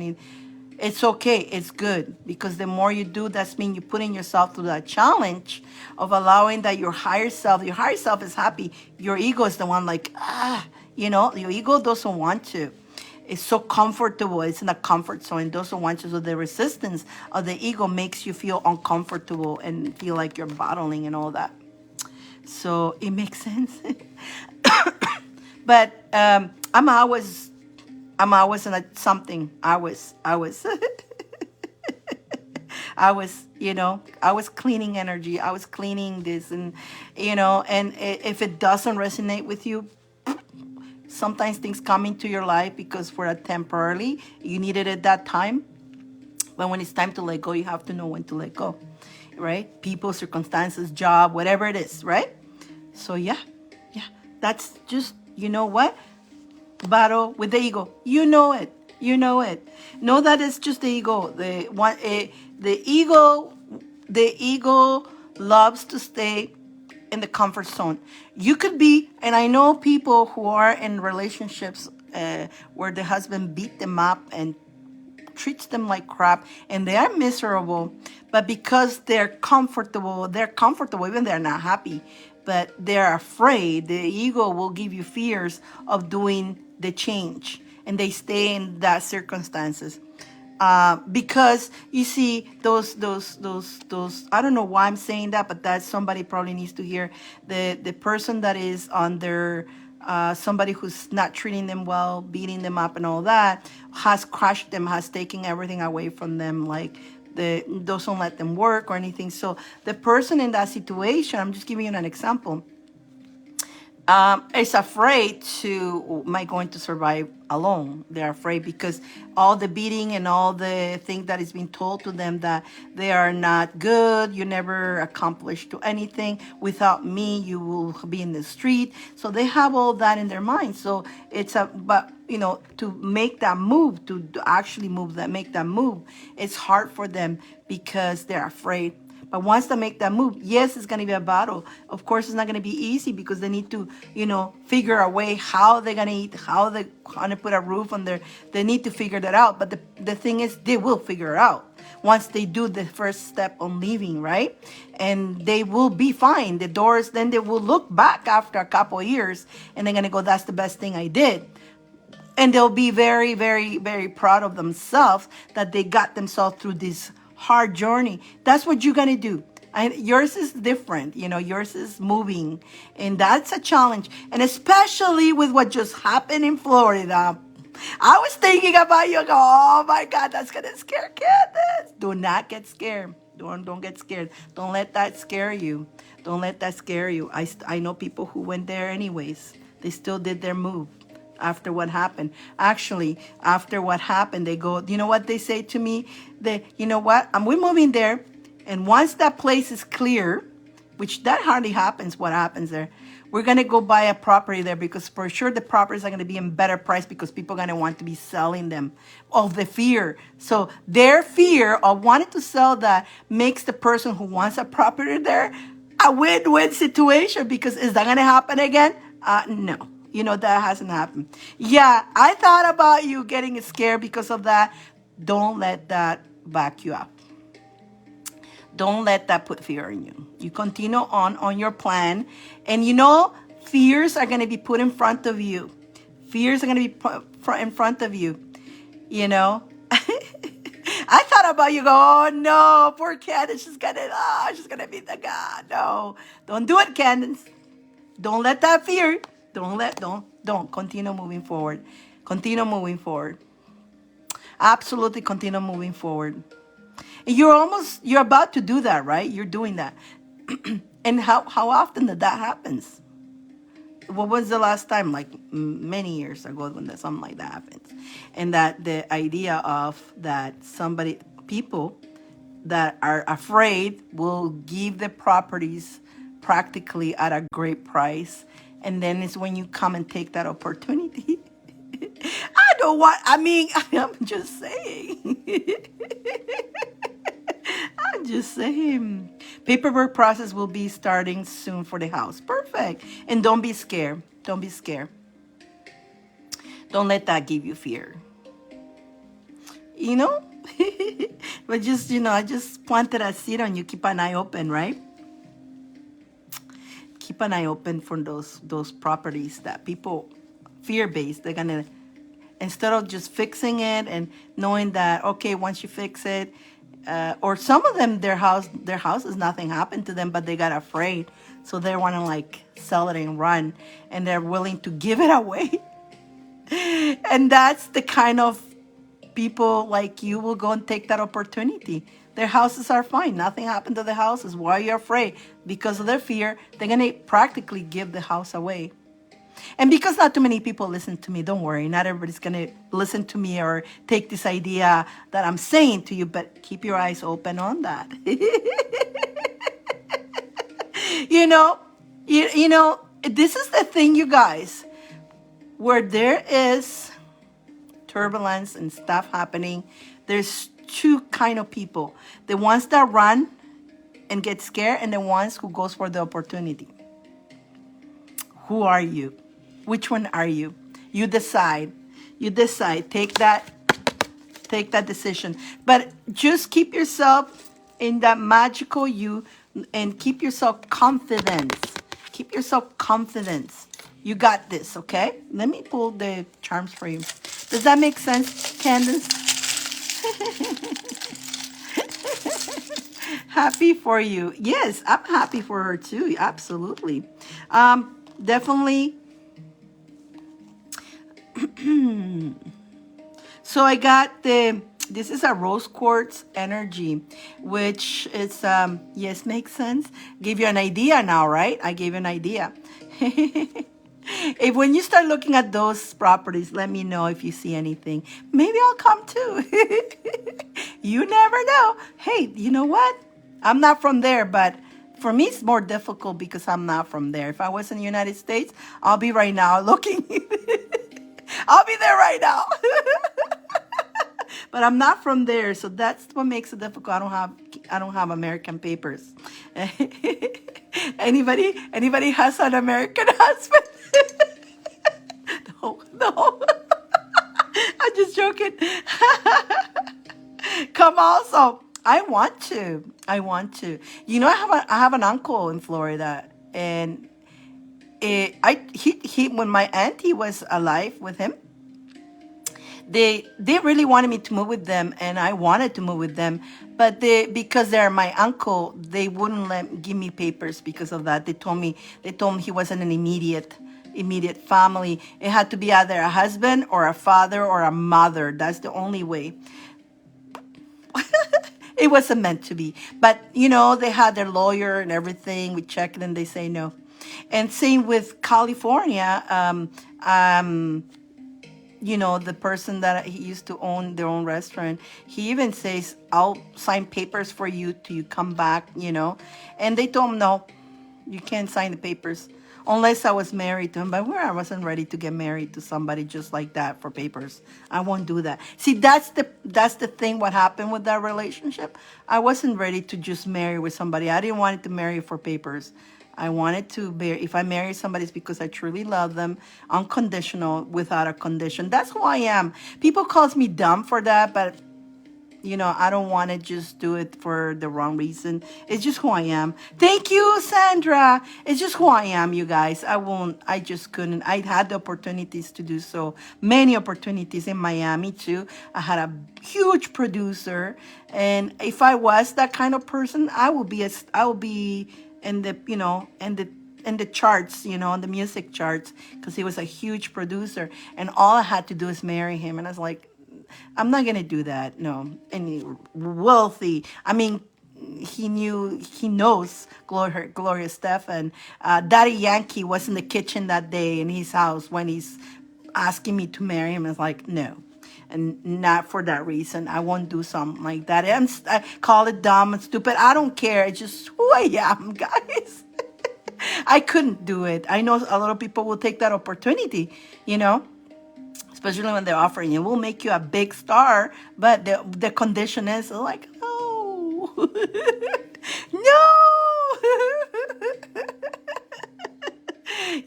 It's okay. It's good. Because the more you do, that's mean you're putting yourself through that challenge of allowing that your higher self is happy. Your ego is the one like, you know, your ego doesn't want to. It's so comfortable. It's in a comfort zone. It doesn't want you. So the resistance of the ego makes you feel uncomfortable and feel like you're battling and all that. So it makes sense. But I'm always in something. I was, you know, I was cleaning energy. I was cleaning this, and, you know, and if it doesn't resonate with you, sometimes things come into your life because for a temporarily, you needed it that time. But when it's time to let go, you have to know when to let go, right? People, circumstances, job, whatever it is, right? So yeah, that's just, you know what? Battle with the ego. You know it. Know that it's just the ego. The ego loves to stay in the comfort zone. You could be, and I know people who are in relationships where the husband beat them up and treats them like crap, and they are miserable, but because they're comfortable, even they're not happy, but they're afraid. The ego will give you fears of doing the change, and they stay in that circumstances. Because you see those I don't know why I'm saying that, but that somebody probably needs to hear. The person that is on their somebody who's not treating them well, beating them up and all that, has crushed them, has taken everything away from them, like doesn't let them work or anything. So the person in that situation, I'm just giving you an example, is afraid to, am I going to survive alone? They're afraid because all the beating and all the things that is being told to them that they are not good, you never accomplish to anything, without me you will be in the street. So they have all that in their mind. So it's but you know, to make that move, to actually move that, make that move, it's hard for them because they're afraid. But once they make that move, yes, it's going to be a battle. Of course, it's not going to be easy because they need to, you know, figure a way how they're going to eat, how they're going to put a roof on their, they need to figure that out. But the thing is, they will figure it out once they do the first step on leaving, right? And they will be fine. The doors, then they will look back after a couple of years and they're going to go, that's the best thing I did. And they'll be very, very, very proud of themselves that they got themselves through this hard journey. That's what you're gonna do. And yours is different, you know, yours is moving, and that's a challenge. And especially with what just happened in Florida, I was thinking about you. Go, oh my God, that's gonna scare Candace. Do not get scared. Don't get scared. Don't let that scare you. Don't let that scare you. I know people who went there anyways. They still did their move. After what happened, actually, after what happened, they go, you know what they say to me? You know what? We're moving there. And once that place is clear, which that hardly happens, what happens there, we're going to go buy a property there because for sure the properties are going to be in better price because people are going to want to be selling them of the fear. So their fear of wanting to sell that makes the person who wants a property there a win-win situation, because is that going to happen again? No. You know, that hasn't happened. Yeah, I thought about you getting scared because of that. Don't let that back you up. Don't let that put fear in you. You continue on your plan. And you know, fears are going to be put in front of you. Fears are going to be put in front of you. You know? I thought about you, go, oh no, poor Candace, she's going to be the God. No, don't do it, Candace. Don't let that fear. Don't continue moving forward. Continue moving forward. Absolutely continue moving forward. And you're about to do that, right? You're doing that. And how often that happens? What was the last time? Like many years ago when something like that happens. And that the idea of that people that are afraid will give the properties practically at a great price. And then it's when you come and take that opportunity. I'm just saying. I'm just saying. Paperwork process will be starting soon for the house. Perfect. And don't be scared. Don't be scared. Don't let that give you fear. You know? But just, you know, I just planted a seed on you. Keep an eye open, right? Keep an eye open for those properties that people fear-based. They're gonna, instead of just fixing it and knowing that, okay, once you fix it, or some of them, their houses, nothing happened to them, but they got afraid, so they want to like sell it and run, and they're willing to give it away. And that's the kind of people like you will go and take that opportunity. Their houses are fine. Nothing happened to the houses. Why are you afraid? Because of their fear, they're going to practically give the house away. And because not too many people listen to me, don't worry. Not everybody's going to listen to me or take this idea that I'm saying to you, but keep your eyes open on that. You know, this is the thing, you guys, where there is turbulence and stuff happening, there's two kind of people: the ones that run and get scared, and the ones who goes for the opportunity. Who are you? Which one are you? You decide. Take that decision. But just keep yourself in that magical you, and keep yourself confidence. Keep yourself confidence. You got this, okay? Let me pull the charms for you. Does that make sense, Candace? Happy for you. Yes, I'm happy for her too. Absolutely. Definitely So I got this is a rose quartz energy, which is, yes, makes sense. Give you an idea now, right? I gave you an idea. If when you start looking at those properties, let me know if you see anything. Maybe I'll come too. You never know. Hey, you know what? I'm not from there, but for me, it's more difficult because I'm not from there. If I was in the United States, I'll be right now looking. I'll be there right now. But I'm not from there, so that's what makes it difficult. I don't have American papers. Anybody has an American husband? No, no. I'm just joking. Come also. I want to. I want to. I have an uncle in Florida, and he when my auntie was alive with him, they really wanted me to move with them, and I wanted to move with them, but because they're my uncle, they wouldn't give me papers because of that. They told me he wasn't an immediate family. It had to be either a husband or a father or a mother. That's the only way. It wasn't meant to be. But they had their lawyer and everything. We check it and they say no. And same with California. The person that he used to own their own restaurant, he even says, I'll sign papers for you till you come back. And they told him, no, you can't sign the papers unless I was married to him. But I wasn't ready to get married to somebody just like that for papers. I won't do that. See, that's the thing. What happened with that relationship? I wasn't ready to just marry with somebody. I didn't want to marry for papers. I wanted to bear. If I marry somebody, it's because I truly love them, unconditional, without a condition. That's who I am. People calls me dumb for that, but I don't want to just do it for the wrong reason. It's just who I am. Thank you, Sandra. It's just who I am, you guys. I just couldn't. I had the opportunities to do so. Many opportunities in Miami, too. I had a huge producer. And if I was that kind of person, I would be in the charts, on the music charts, because he was a huge producer. And all I had to do is marry him. And I was like, I'm not gonna do that. No, and wealthy. I mean, he knows Gloria Stefan. Daddy Yankee was in the kitchen that day in his house when he's asking me to marry him. It's like, no, and not for that reason. I won't do something like that. I call it dumb and stupid. I don't care. It's just who I am, guys. I couldn't do it. I know a lot of people will take that opportunity, especially when they're offering it. We'll make you a big star, but the condition is like, no, no.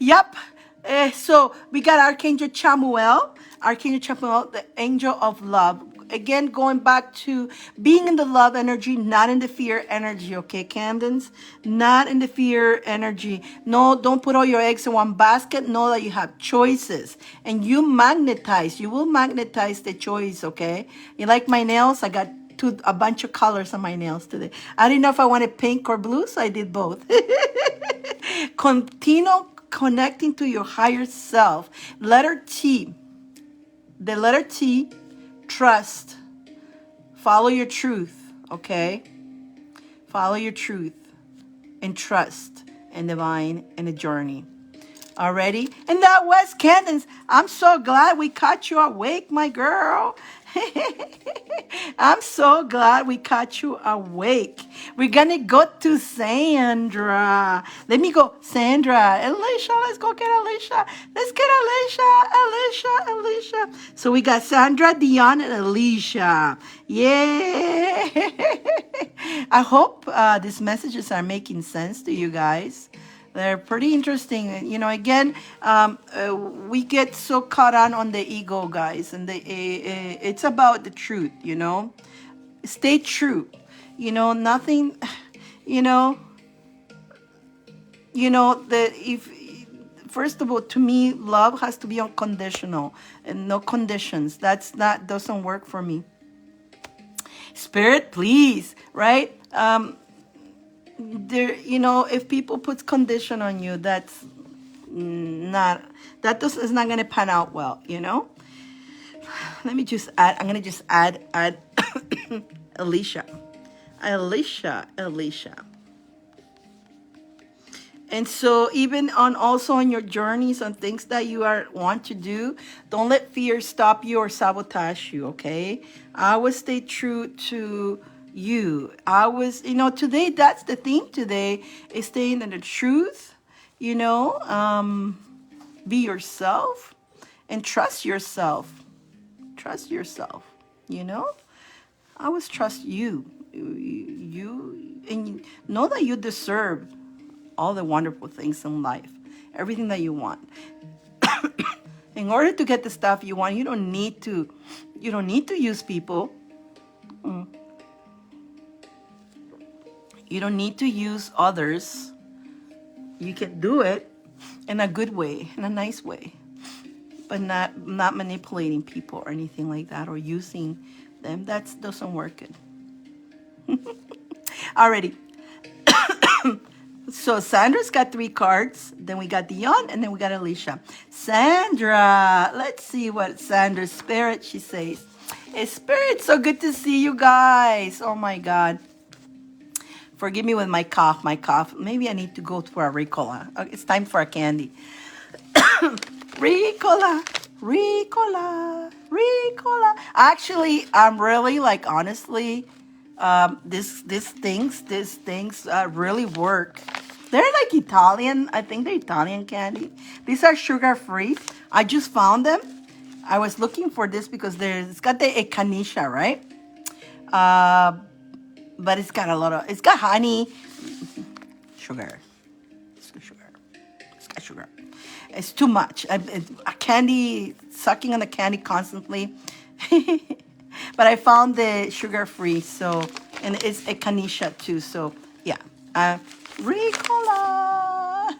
Yep. So we got Archangel Chamuel, the angel of love. Again, going back to being in the love energy, not in the fear energy, okay, Candence? Not in the fear energy. No, don't put all your eggs in one basket. Know that you have choices. And you will magnetize the choice, okay? You like my nails? I got a bunch of colors on my nails today. I didn't know if I wanted pink or blue, so I did both. Continue connecting to your higher self. Letter T. The letter T, trust. Follow your truth, okay? Follow your truth and trust and divine in the journey. Already? And that was Candence. I'm so glad we caught you awake, my girl. I'm so glad we caught you awake. We're going to go to Sandra. Let me go. Sandra, Alicia, let's go get Alicia. Let's get Alicia. So we got Sandra, Diane, and Alicia. Yeah. I hope these messages are making sense to you guys. They're pretty interesting. Again, we get so caught on the ego, guys, and it's about the truth, Stay true. Nothing, if first of all, to me, love has to be unconditional and no conditions. Doesn't work for me. Spirit, please, right? If people put condition on you, it's not going to pan out well, Let me just add, I'm gonna just add Alicia. Alicia. And so even on also on your journeys on things that you are want to do, don't let fear stop you or sabotage you, okay? Always stay true to you. Always, today that's the theme today is staying in the truth, you know, be yourself and trust yourself. Trust yourself, you know? Always trust you. You and know that you deserve all the wonderful things in life, everything that you want. In order to get the stuff you want, you don't need to use people. You don't need to use others. You can do it in a good way, in a nice way, but not manipulating people or anything like that or using them. That doesn't work good. Alrighty. So Sandra's got 3 cards. Then we got Dyane, and then we got Alicia. Sandra, let's see what Sandra's spirit she says. Hey, spirit, so good to see you guys. Oh my God. Forgive me with my cough. Maybe I need to go for a Ricola. It's time for a candy. Ricola. Actually, I'm really honestly, these things really work. They're like Italian. I think they're Italian candy. These are sugar free. I just found them. I was looking for this because it's got the echinacea, right? But it's got it's got honey, sugar. It's got sugar. It's too much. A candy, sucking on the candy constantly. But I found the sugar-free, and it's echinacea too, so yeah. Ricola.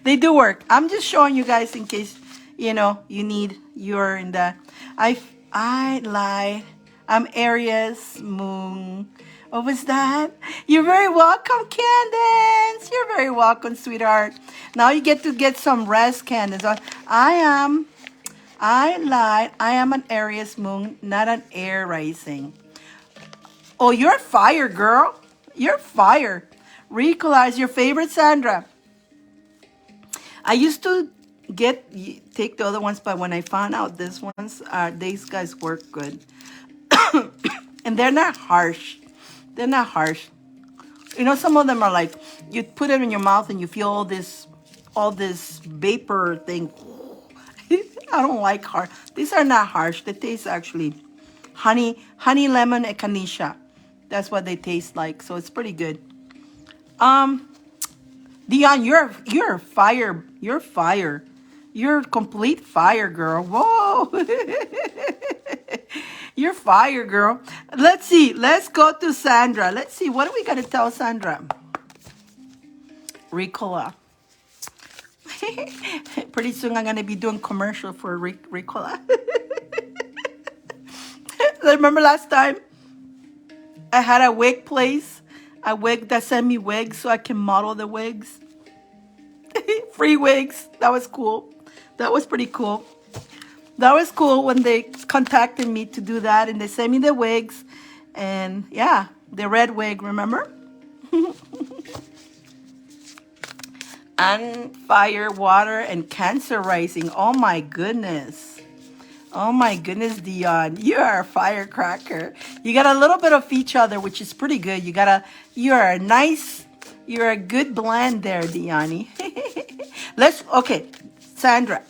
They do work. I'm just showing you guys in case, you're in the, I lied. I'm Aries moon. What was that? You're very welcome, Candace. You're very welcome, sweetheart. Now you get to get some rest, Candace. I lied. I am an Aries moon, not an air rising. Oh, you're fire, girl. You're fire. Ricola is your favorite, Sandra. I used to take the other ones, but when I found out these guys work good. And they're not harsh. They're not harsh. Some of them are like, you put it in your mouth and you feel all this vapor thing. I don't like harsh. These are not harsh. They taste actually honey, lemon, echinacea. That's what they taste like. So it's pretty good. Dyane, you're fire. You're fire. You're complete fire, girl. Whoa. You're fire, girl. Let's see. Let's go to Sandra. Let's see. What do we got to tell Sandra? Ricola. Pretty soon I'm going to be doing commercial for Ricola. Remember last time I had a wig place? A wig that sent me wigs so I can model the wigs. Free wigs. That was cool. That was pretty cool. That was cool when they contacted me to do that, and they sent me the wigs. And yeah, the red wig, remember? And fire, water, and Cancer rising. Oh my goodness. Oh my goodness, Dyane. You are a firecracker. You got a little bit of each other, which is pretty good. You're a good blend there, Dyane. Okay, Sandra,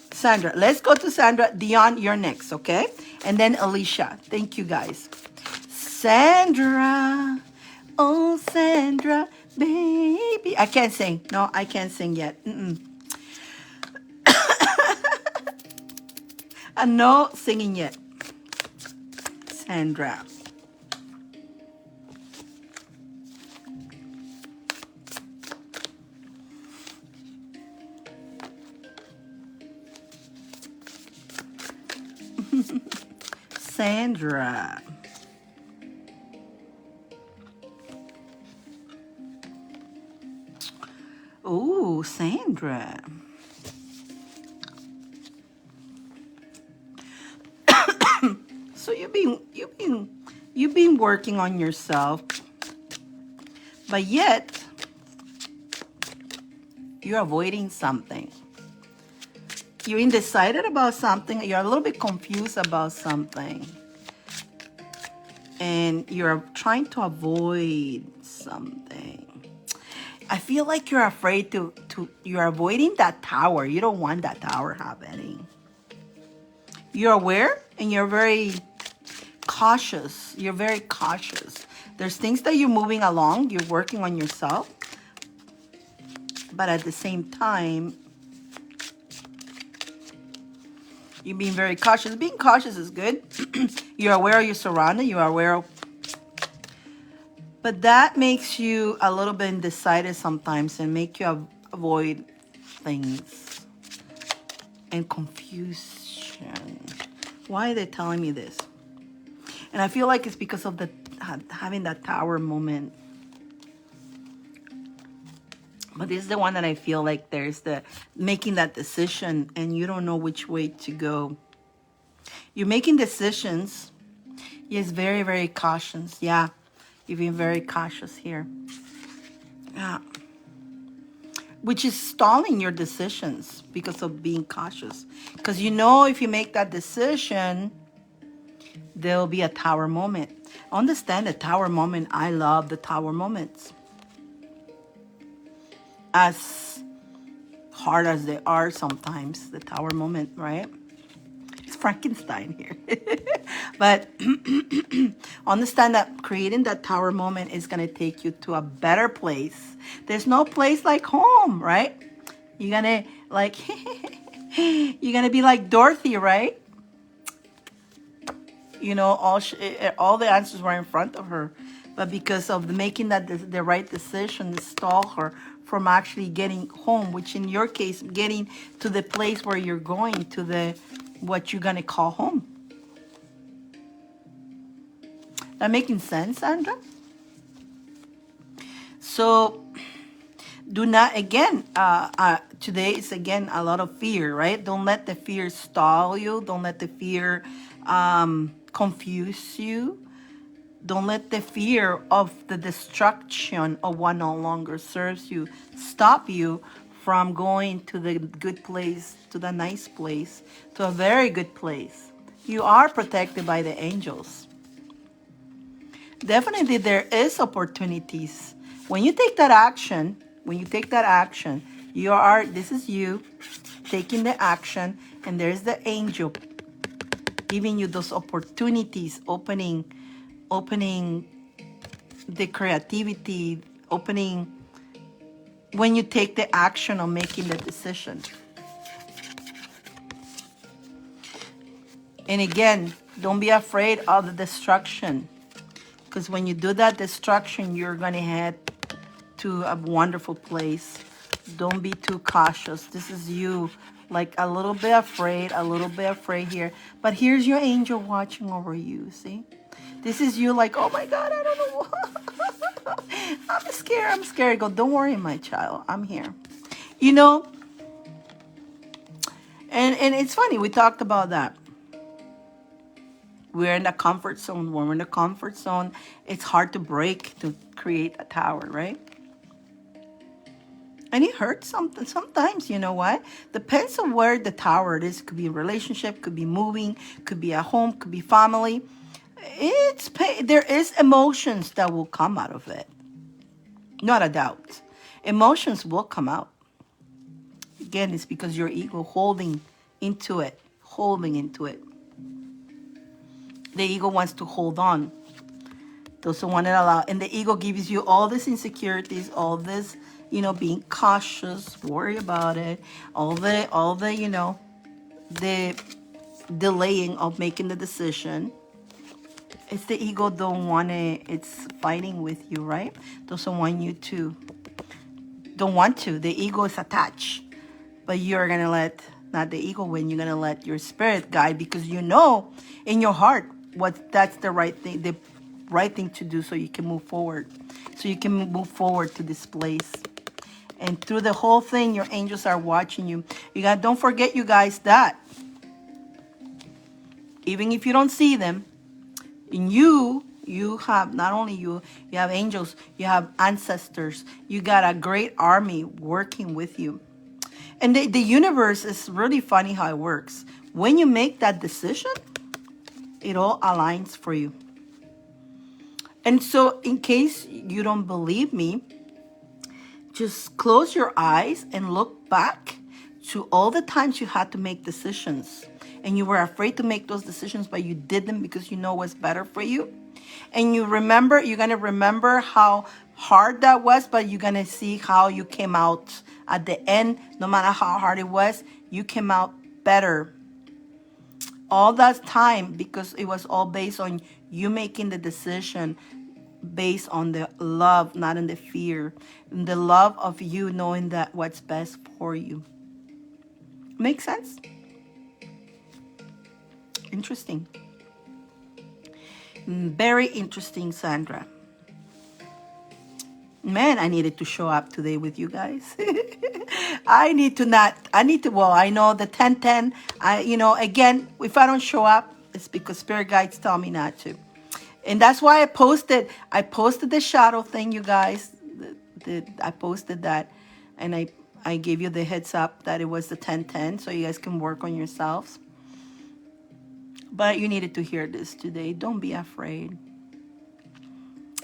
let's go to Sandra. Dyane, you're next, okay? And then Alicia. Thank you, guys. Sandra. Oh, Sandra, baby. I can't sing. No, I can't sing yet. No singing yet. Sandra. Sandra. Ooh, Sandra. you've been working on yourself, but yet you're avoiding something. You're undecided about something. You're a little bit confused about something. And you're trying to avoid something. I feel like you're afraid you're avoiding that tower. You don't want that tower happening. You're aware and you're very cautious. You're very cautious. There's things that you're moving along. You're working on yourself. But at the same time, you're being very cautious. Being cautious is good. You're aware of your surroundings. You are aware of... But that makes you a little bit undecided sometimes and make you avoid things. And confusion. Why are they telling me this? And I feel like it's because of having that tower moment. But this is the one that I feel like there's making that decision and you don't know which way to go. You're making decisions. Yes, very, very cautious. Yeah, you've been very cautious here. Yeah. Which is stalling your decisions because of being cautious. Because you know if you make that decision, there'll be a tower moment. Understand the tower moment. I love the tower moments. As hard as they are sometimes, the tower moment, right? It's Frankenstein here. But understand that creating that tower moment is going to take you to a better place. There's no place like home, right? You're going to like, you're going to be like Dorothy, right? You know, all the answers were in front of her. But because of making that the right decision, stall her from actually getting home, which in your case, getting to the place where you're going, to what you're going to call home. That making sense, Sandra? So do not, again, today is again a lot of fear, right? Don't let the fear stall you. Don't let the fear confuse you. Don't let the fear of the destruction of what no longer serves you stop you from going to the good place, to the nice place, to a very good place. You are protected by the angels. Definitely there is opportunities. When you take that action, this is you taking the action, and there's the angel giving you those opportunities, opening the creativity, opening when you take the action of making the decision. And again, don't be afraid of the destruction, because when you do that destruction, you're going to head to a wonderful place. Don't be too cautious. This is you, like a little bit afraid here. But here's your angel watching over you, see? This is you like, oh my God, I don't know. I'm scared. Go, don't worry, my child. I'm here. You know, and it's funny. We talked about that. We're in the comfort zone. When we're in the comfort zone, it's hard to break to create a tower, right? And it hurts something. Sometimes, you know what? Depends on where the tower is. Could be a relationship, could be moving, could be a home, could be family. There is emotions that will come out of it. Not a doubt. Emotions will come out. Again, it's because your ego holding into it. The ego wants to hold on. Doesn't want to allow. And the ego gives you all these insecurities, all this, being cautious, worry about it, all the, the delaying of making the decision. It's the ego it's fighting with you, right? Doesn't want you to, The ego is attached. But you're going to let, not the ego win, you're going to let your spirit guide, because you know in your heart that's the right thing to do, so you can move forward. So you can move forward to this place. And through the whole thing, your angels are watching you. Don't forget, you guys, that even if you don't see them, And you have, not only you have angels, you have ancestors, you got a great army working with you. And the universe is really funny how it works. When you make that decision, it all aligns for you. And so, in case you don't believe me, just close your eyes and look back to all the times you had to make decisions. And you were afraid to make those decisions, but you did them because you know what's better for you. And you're going to remember how hard that was, but you're going to see how you came out at the end. No matter how hard it was, you came out better. All that time, because it was all based on you making the decision based on the love, not in the fear. And the love of you knowing that what's best for you. Make sense? Interesting. Very interesting, Sandra. Man, I needed to show up today with you guys. I need to, well, I know the 1010, again, if I don't show up, it's because spirit guides tell me not to. And that's why I posted the shadow thing, you guys. I posted that, and I gave you the heads up that it was the 1010, so you guys can work on yourselves. But you needed to hear this today. Don't be afraid.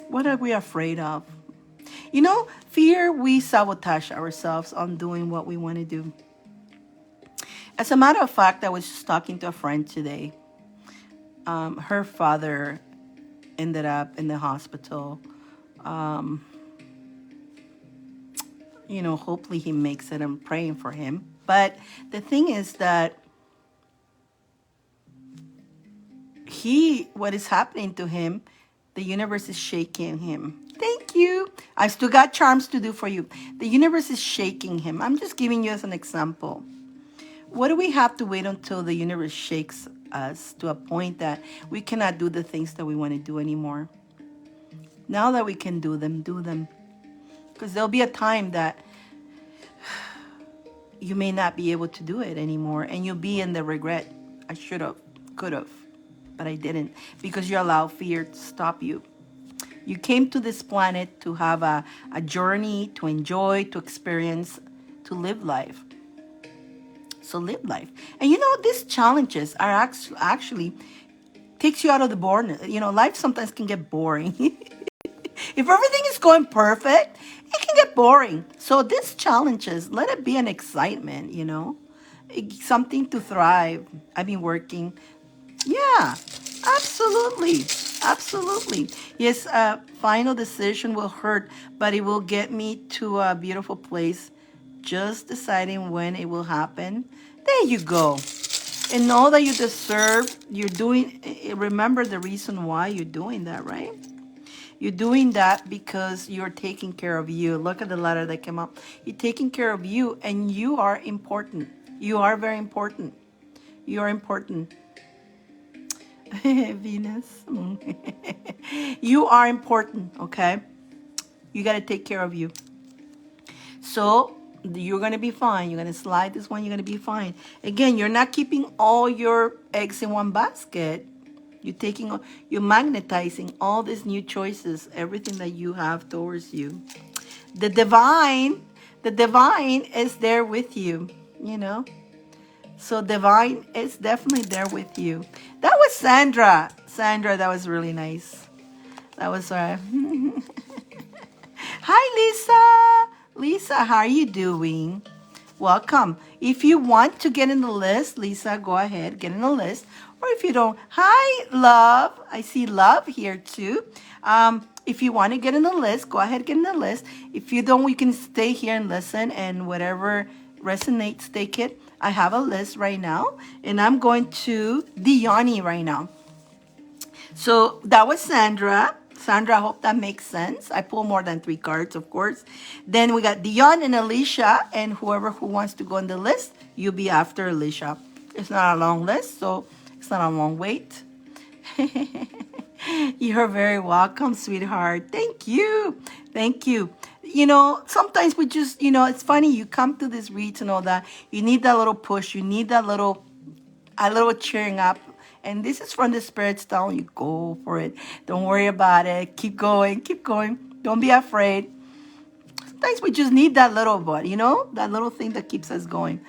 What are we afraid of? Fear, we sabotage ourselves on doing what we want to do. As a matter of fact, I was just talking to a friend today. Her father ended up in the hospital. Hopefully he makes it. I'm praying for him. But the thing is that what is happening to him, the universe is shaking him. Thank you. I still got charms to do for you. The universe is shaking him. I'm just giving you as an example. What do we have to wait until the universe shakes us to a point that we cannot do the things that we want to do anymore? Now that we can do them, do them. Because there'll be a time that you may not be able to do it anymore, and you'll be in the regret. I should have, could have, but I didn't, because you allow fear to stop you. You came to this planet to have a journey, to enjoy, to experience, to live life. So live life. And these challenges are actually takes you out of the boredom. Life sometimes can get boring. If everything is going perfect, it can get boring. So these challenges, let it be an excitement, something to thrive. I've been working. Yeah, absolutely. Absolutely. Yes, final decision will hurt, but it will get me to a beautiful place. Just deciding when it will happen. There you go. And know that you deserve, remember the reason why you're doing that, right? You're doing that because you're taking care of you. Look at the letter that came up. You're taking care of you, and you are important. You are very important. You are important. Venus. You are important, okay? You got to take care of you. So you're going to be fine. You're going to slide this one. You're going to be fine. Again, you're not keeping all your eggs in one basket. You're magnetizing all these new choices, everything that you have towards you. The divine is there with you, So divine is definitely there with you. That was Sandra. Sandra, that was really nice. That was Hi, Lisa. Lisa, how are you doing? Welcome. If you want to get in the list, Lisa, go ahead, get in the list. Or if you don't, hi, love. I see love here too. If you want to get in the list, go ahead, get in the list. If you don't, you can stay here and listen, and whatever resonates, take it. I have a list right now, and I'm going to Dyane right now. So that was Sandra. Sandra, I hope that makes sense. I pull more than 3 cards, of course. Then we got Dion and Alicia, and whoever who wants to go on the list, you'll be after Alicia. It's not a long list, so it's not a long wait. You're very welcome, sweetheart. Thank you. Thank you. Sometimes we just, it's funny. You come to this read to know that you need that little push. You need that a little cheering up And this is from the spirits telling you, go for it. Don't worry about it. Keep going. Keep going. Don't be afraid. Sometimes we just need that little bit, you know, that little thing that keeps us going.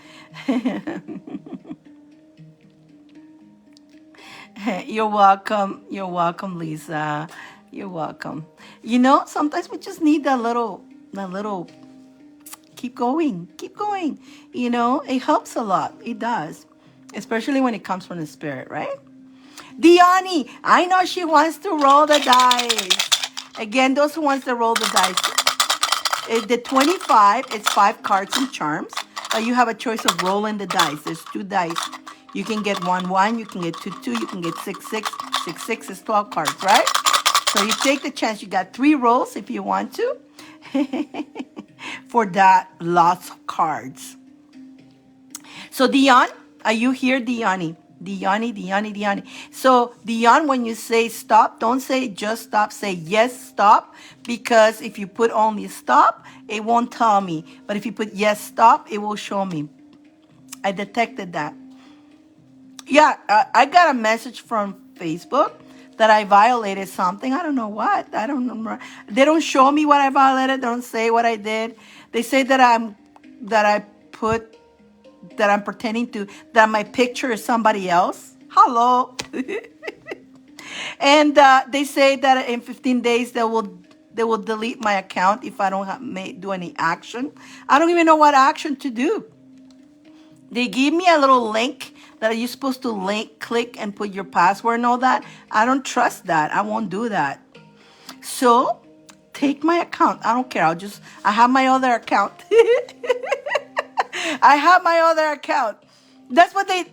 You're welcome. You're welcome, Lisa. You're welcome. You know, sometimes we just need that little, keep going, keep going. You know, it helps a lot. It does. Especially when it comes from the spirit, right? Diani, I know she wants to roll the dice. Again, those who wants to roll the dice. The 25, it's 5 cards and charms. You have a choice of rolling the dice. There's 2 dice. You can get 1, 1. You can get 2, 2. You can get 6, 6. 6, 6 is 12 cards, right? So you take the chance. You got 3 rolls if you want to. For that, lots of cards. So Dion, are you here, Diani? Diani. So Dion, when you say stop, don't say just stop, say yes, stop. Because if you put only stop, it won't tell me. But if you put yes, stop, it will show me. I detected that. Yeah, I got a message from Facebook that I violated something. I don't know what. I don't remember. They don't show me what I violated. They don't say what I did. They say that I'm pretending to, that my picture is somebody else. Hello. And they say that in 15 days they will delete my account if I don't do any action. I don't even know what action to do. They give me a little link that you're supposed to click and put your password and all that. I don't trust that. I won't do that. So take my account. I don't care. I have my other account. I have my other account. That's what they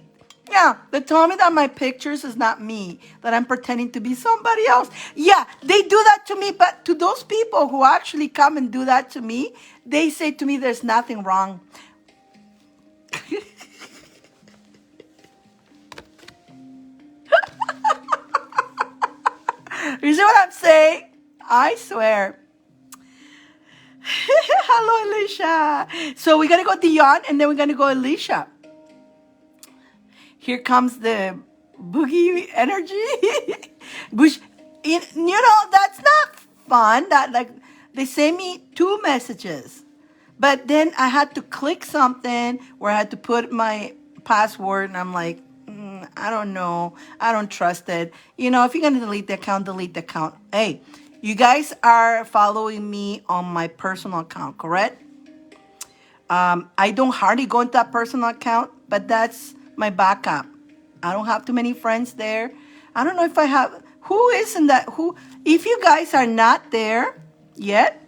told me that my pictures is not me, that I'm pretending to be somebody else. Yeah, they do that to me, but to those people who actually come and do that to me, they say to me there's nothing wrong. You see what I'm saying? I swear. Hello, Alicia. So we're going to go Dion, and then we're going to go Alicia. Here comes the boogie energy. You know, that's not fun. That, like, they send me 2 messages. But then I had to click something where I had to put my password, and I'm like, I don't know. I don't trust it. You know, if you're going to delete the account, delete the account. Hey, you guys are following me on my personal account, correct? I don't hardly go into that personal account, but that's my backup. I don't have too many friends there. I don't know if I have. Who is in that? If you guys are not there yet,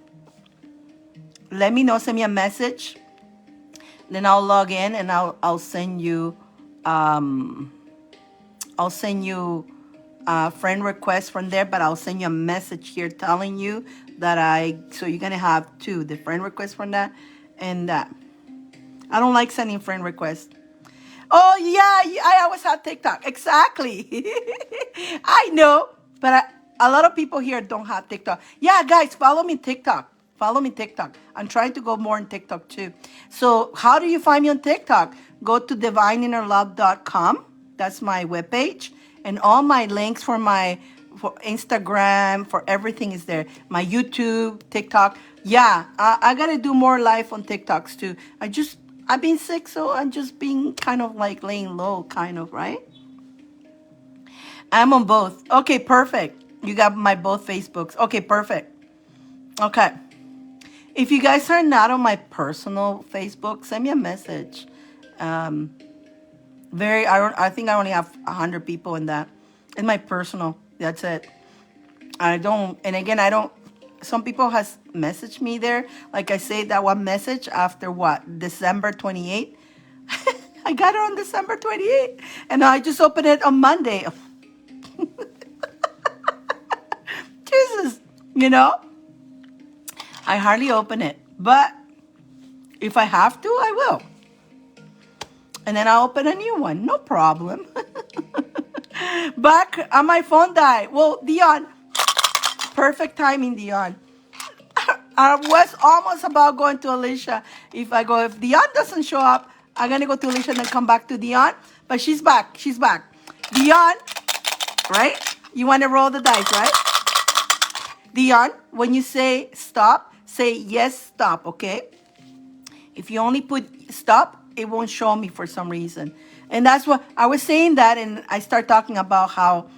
let me know. Send me a message. Then I'll log in and I'll send you. I'll send you a friend request from there, but I'll send you a message here telling you that so you're going to have 2, the friend request from that and that. I don't like sending friend requests. Oh, yeah, I always have TikTok. Exactly. I know, but a lot of people here don't have TikTok. Yeah, guys, follow me TikTok. Follow me TikTok. I'm trying to go more on TikTok too. So how do you find me on TikTok? Go to divineinnerlove.com. That's my webpage. And all my links for Instagram, for everything is there. My YouTube, TikTok. Yeah, I got to do more live on TikToks too. I've been sick, so I'm just being kind of like laying low, kind of, right? I'm on both. Okay, perfect. You got my both Facebooks. Okay, perfect. Okay. If you guys are not on my personal Facebook, send me a message. I think I only have 100 people in that. In my personal, that's it. Some people has messaged me there. Like I say, that one message after December 28th. I got it on December 28th. And I just opened it on Monday. Jesus, you know? I hardly open it. But if I have to, I will. And then I'll open a new one. No problem. Back on my phone died. Well, Dion. Perfect timing, Dion. I was almost about going to Alicia. If Dion doesn't show up, I'm going to go to Alicia and then come back to Dion. But she's back. She's back. Dion, right? You want to roll the dice, right? Dion, when you say stop, say yes, stop, okay? If you only put stop, it won't show me for some reason. And that's what I was saying that, and I start talking about how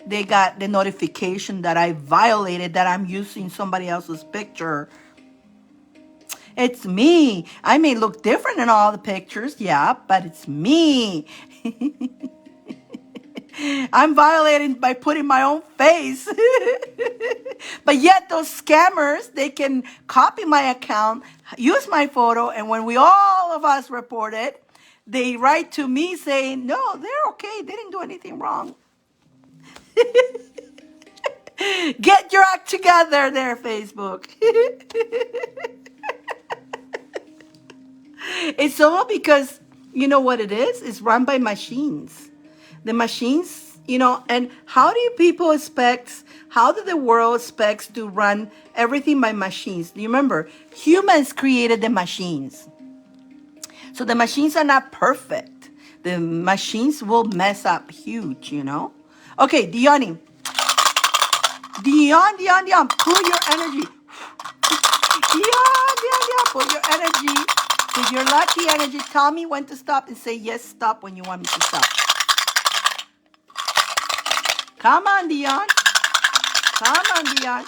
they got the notification that I violated, that I'm using somebody else's picture. It's me. I may look different in all the pictures, yeah, but it's me. I'm violating by putting my own face. But yet those scammers, they can copy my account, use my photo, and when we all of us report it, they write to me saying, no, they're okay. They didn't do anything wrong. Get your act together there, Facebook. It's all because, you know what it is? It's run by machines. The machines, and how do people expect, how do the world expect to run everything by machines? Do you remember? Humans created the machines. So the machines are not perfect. The machines will mess up huge. Okay, Dion, pull your energy. Dion, pull your energy. With your lucky energy, tell me when to stop and say yes, stop when you want me to stop. Come on, Dion. Come on, Dion.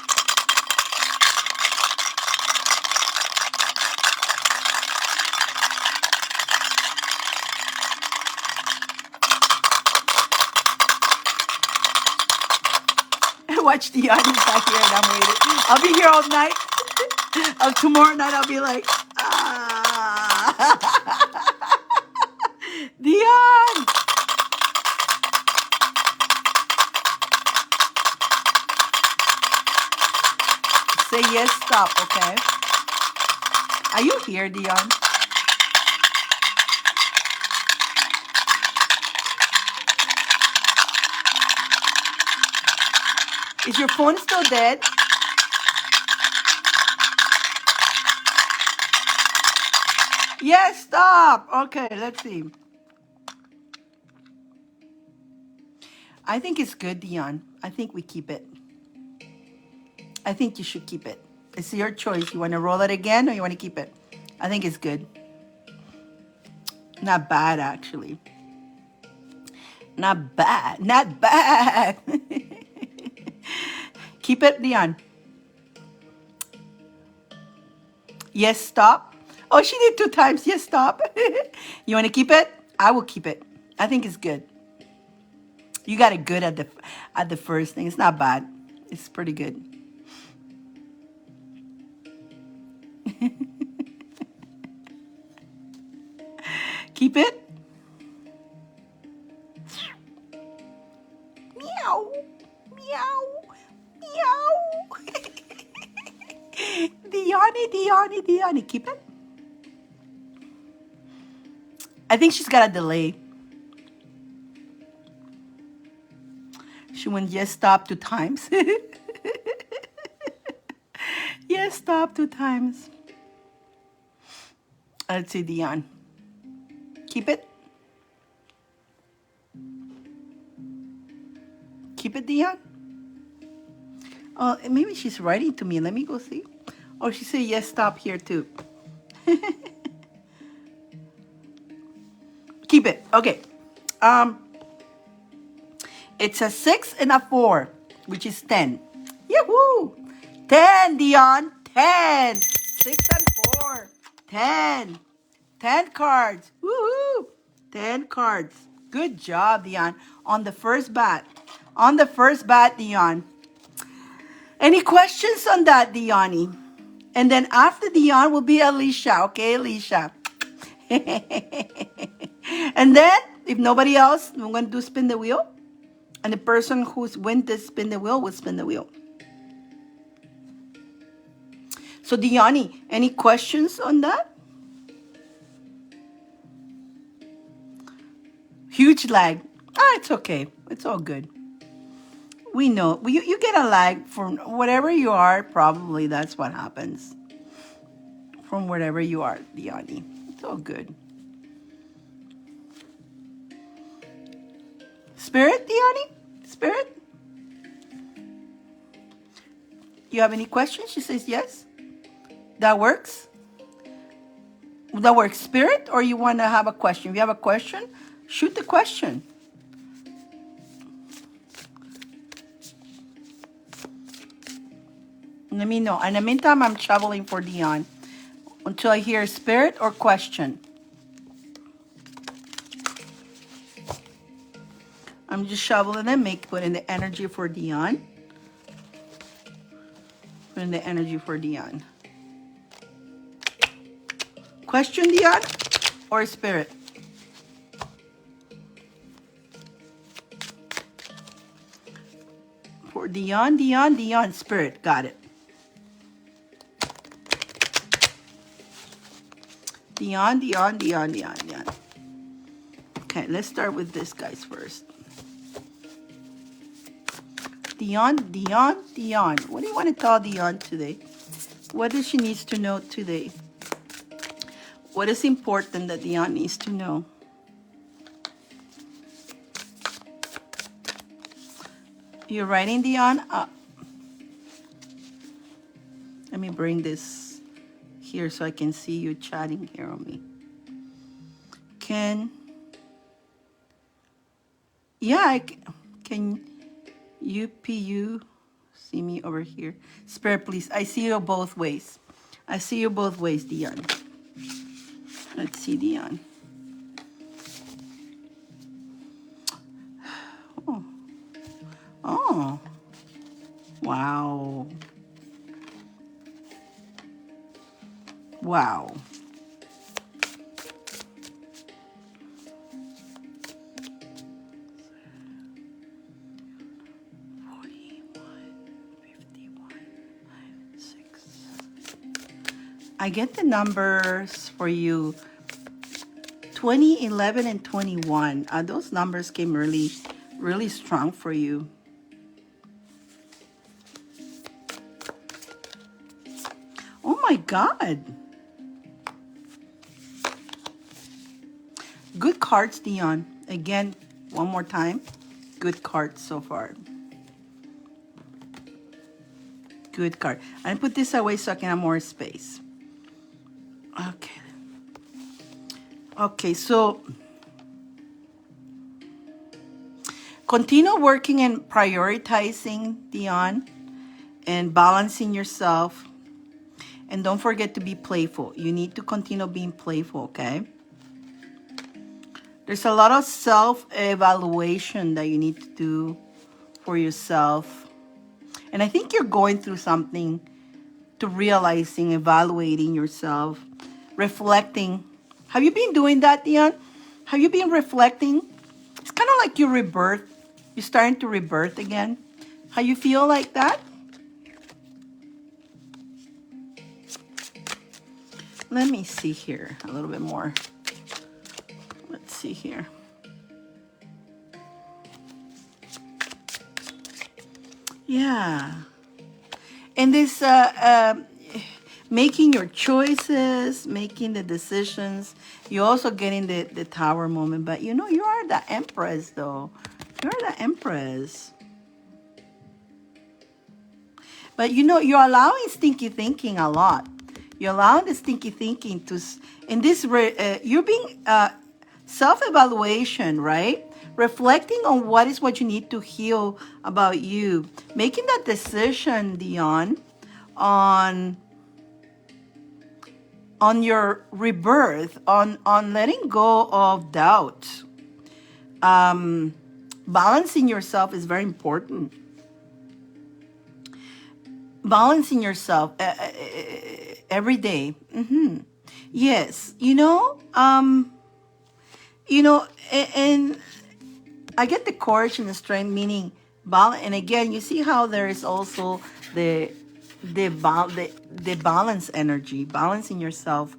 Watch Dion is back here and I'm waiting. I'll be here all night. Tomorrow night I'll be like, Dion. Say yes, stop, okay? Are you here, Dion? Is your phone still dead? Yes, stop. Okay, let's see. I think it's good, Dion. I think we keep it. I think you should keep it. It's your choice. You want to roll it again or you want to keep it? I think it's good. Not bad, actually. Not bad. Not bad. Keep it, Dion. Yes, stop. Oh, she did 2 times. Yes, stop. You want to keep it? I will keep it. I think it's good. You got it good at the first thing. It's not bad. It's pretty good. Keep it. Meow. Meow. Meow. Diani. Keep it. I think she's got a delay. She went yes, stop 2 times. Yes, stop 2 times. Let's see, Dion. Keep it. Keep it, Dion. Oh, maybe she's writing to me. Let me go see. Oh, she said yes, stop here too. Keep it. Okay. It's a 6 and a 4, which is 10. Yahoo! 10, Dion. 10. 6 and 4. 10. 10 cards. Woohoo! 10 cards. Good job, Dion. On the first bat. On the first bat, Dion. Any questions on that, Diani? And then after Dion will be Alicia. Okay, Alicia. And then, if nobody else, I'm going to do spin the wheel. And the person who's win this spin the wheel will spin the wheel. So, Diani, any questions on that? Huge lag. It's okay. It's all good. We know. You get a lag from whatever you are. Probably that's what happens. From wherever you are, Diani. It's all good. Spirit, Diane? Spirit? You have any questions? She says yes. That works? That works, Spirit? Or you want to have a question? If you have a question, shoot the question. Let me know. In the meantime, I'm traveling for Dion until I hear Spirit or question. I'm just shoveling and putting the energy for Dion. Putting the energy for Dion. Question, Dion, or Spirit? For Dion, Spirit. Got it. Dion. Okay, let's start with this guys first. Dion. What do you want to tell Dion today? What does she needs to know today? What is important that Dion needs to know? You're writing, Dion? Let me bring this here so I can see you chatting here on me. Can you see me over here? Spirit, please. I see you both ways. I see you both ways, Dion. Let's see, Dion. Oh. Wow. Wow. I get the numbers for you. 20, 11, and 21. Those numbers came really strong for you. Oh my God. Good cards, Dion. Again, one more time. Good cards so far. Good card. I put this away so I can have more space. Okay. Okay, so continue working and prioritizing, Dion, and balancing yourself. And don't forget to be playful. You need to continue being playful, okay? There's a lot of self-evaluation that you need to do for yourself. And I think you're going through something to realizing, evaluating yourself, reflecting. Have you been doing that, Dion? Have you been reflecting? It's kind of like you rebirth. You're starting to rebirth again. How you feel like that? Let me see here a little bit more. Let's see here. Yeah. And this making your choices, making the decisions. You're also getting the tower moment. But you know, you are the empress, though. You're the empress. But you know, you're allowing stinky thinking a lot. You're allowing the stinky thinking to, in this, you're being self-evaluation, right? Reflecting on what you need to heal about you. Making that decision, Dion, on your rebirth, on letting go of doubt. Balancing yourself is very important. Balancing yourself every day. Yes, and I get the courage and the strength, meaning balance. And again, you see how there is also the balance energy, balancing yourself.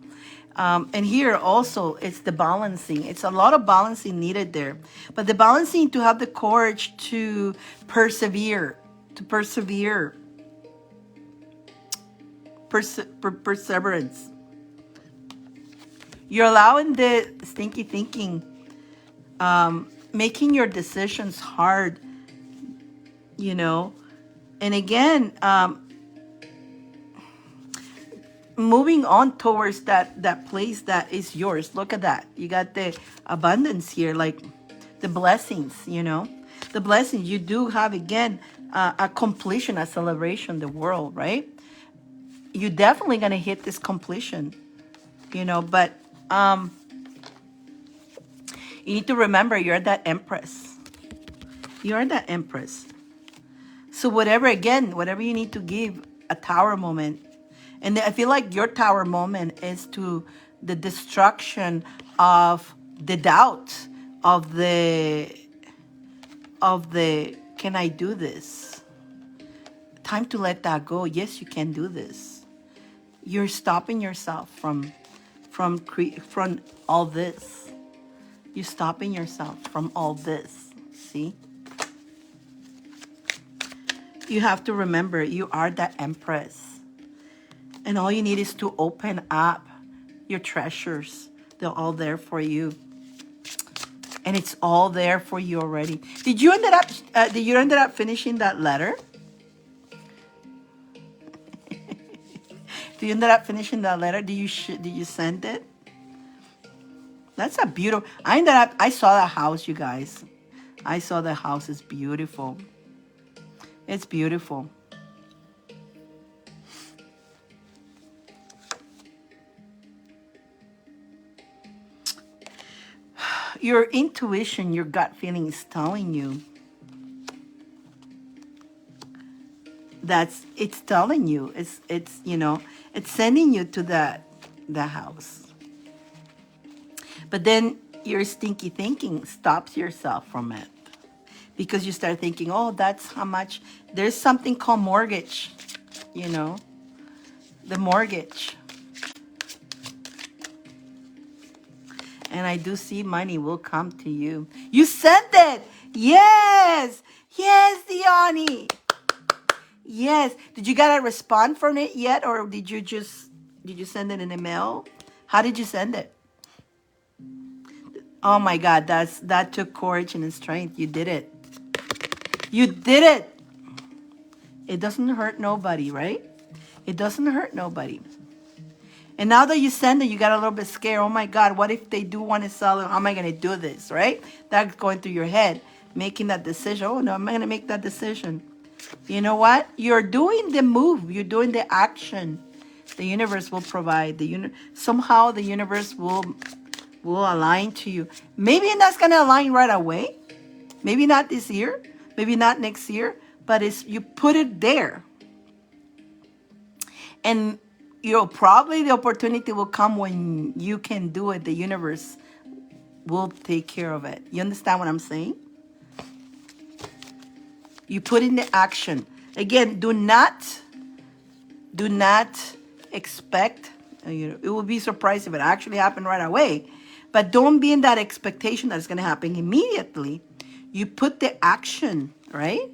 And here also, it's the balancing. It's a lot of balancing needed there. But the balancing, to have the courage to persevere, perseverance. You're allowing the stinky thinking making your decisions hard, you know. And again, moving on towards that place that is yours. Look at that. You got the abundance here, like the blessings, you know. The blessings you do have, again, a completion, a celebration, the world, right? You're definitely going to hit this completion, you know. But you need to remember, you're that empress. You're that empress. So whatever, again, whatever you need to give, a tower moment. And I feel like your tower moment is to the destruction of the doubt of the can I do this? Time to let that go. Yes, you can do this. You're stopping yourself from all this. You're stopping yourself from all this. See? You have to remember, you are that empress. And all you need is to open up your treasures. They're all there for you. And it's all there for you already. Did you end up finishing that letter? Did you end up finishing that letter? Did you send it? That's a beautiful. I saw the house, you guys. I saw the house. It's beautiful. It's beautiful. Your intuition, your gut feeling is telling you it's telling you, it's you know, it's sending you to the house. But then your stinky thinking stops yourself from it, because you start thinking, oh, that's how much. There's something called mortgage, you know, the mortgage. And I do see money will come to you. You sent it. Yes. Yes, Dyane. Yes. Did you get a response from it yet? Or did you send it in a mail? How did you send it? Oh my God, that took courage and strength. You did it. You did it. It doesn't hurt nobody, right? It doesn't hurt nobody. And now that you send it, you got a little bit scared. Oh my God, what if they do want to sell it? How am I going to do this, right? That's going through your head, making that decision. Oh no, I'm going to make that decision. You know what? You're doing the move. You're doing the action. The universe will provide. Somehow the universe will align to you. Maybe it's not going to align right away. Maybe not this year. Maybe not next year. But you put it there. And probably the opportunity will come when you can do it. The universe will take care of it. You understand what I'm saying? You put in the action. Again, do not expect. It will be surprised if it actually happened right away. But don't be in that expectation that it's going to happen immediately. You put the action, right?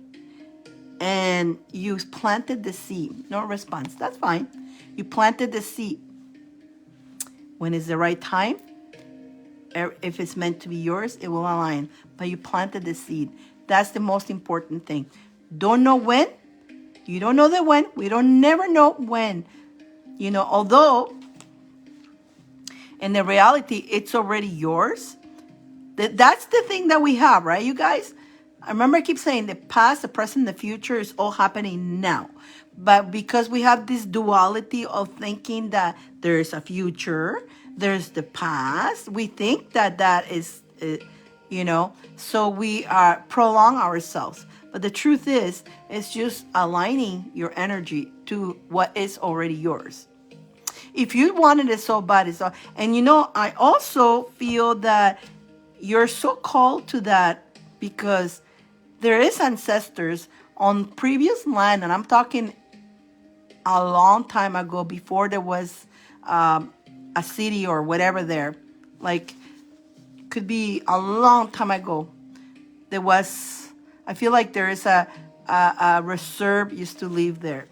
And you planted the seed. No response. That's fine. You planted the seed. When it's the right time, if it's meant to be yours, it will align. But you planted the seed. That's the most important thing. Don't know when. You don't know the when. We don't never know when. Although in the reality, it's already yours. That's the thing that we have, right, you guys? I remember I keep saying the past, the present, the future is all happening now. But because we have this duality of thinking that there's a future, there's the past, we think that is, so we prolong ourselves. But the truth is, it's just aligning your energy to what is already yours. If you wanted it so bad, and I also feel that you're so called to that because there is ancestors on previous land, and I'm talking a long time ago, before there was a city or whatever there. Like, could be a long time ago. There was, I feel like there is a reserve used to live there.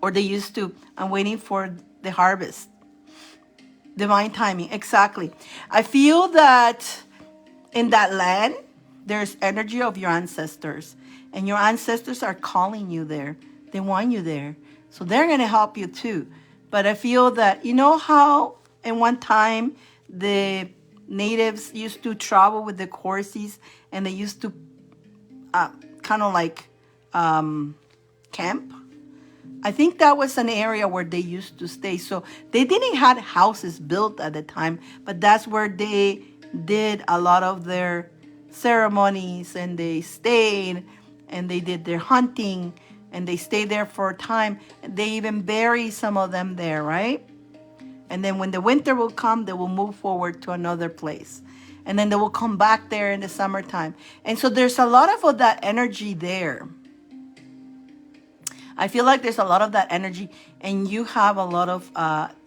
Or they used to, I'm waiting for the harvest. Divine timing, exactly. I feel that in that land, there's energy of your ancestors, and your ancestors are calling you there. They want you there. So they're going to help you too. But I feel that, you know how in one time the natives used to travel with the horses, and they used to kind of like camp? I think that was an area where they used to stay. So they didn't have houses built at the time, but that's where they did a lot of their ceremonies, and they stayed and they did their hunting, and they stayed there for a time. They even bury some of them there, right? And then when the winter will come, they will move forward to another place. And then they will come back there in the summertime. And so there's a lot of that energy there. I feel like there's a lot of that energy, and you have a lot of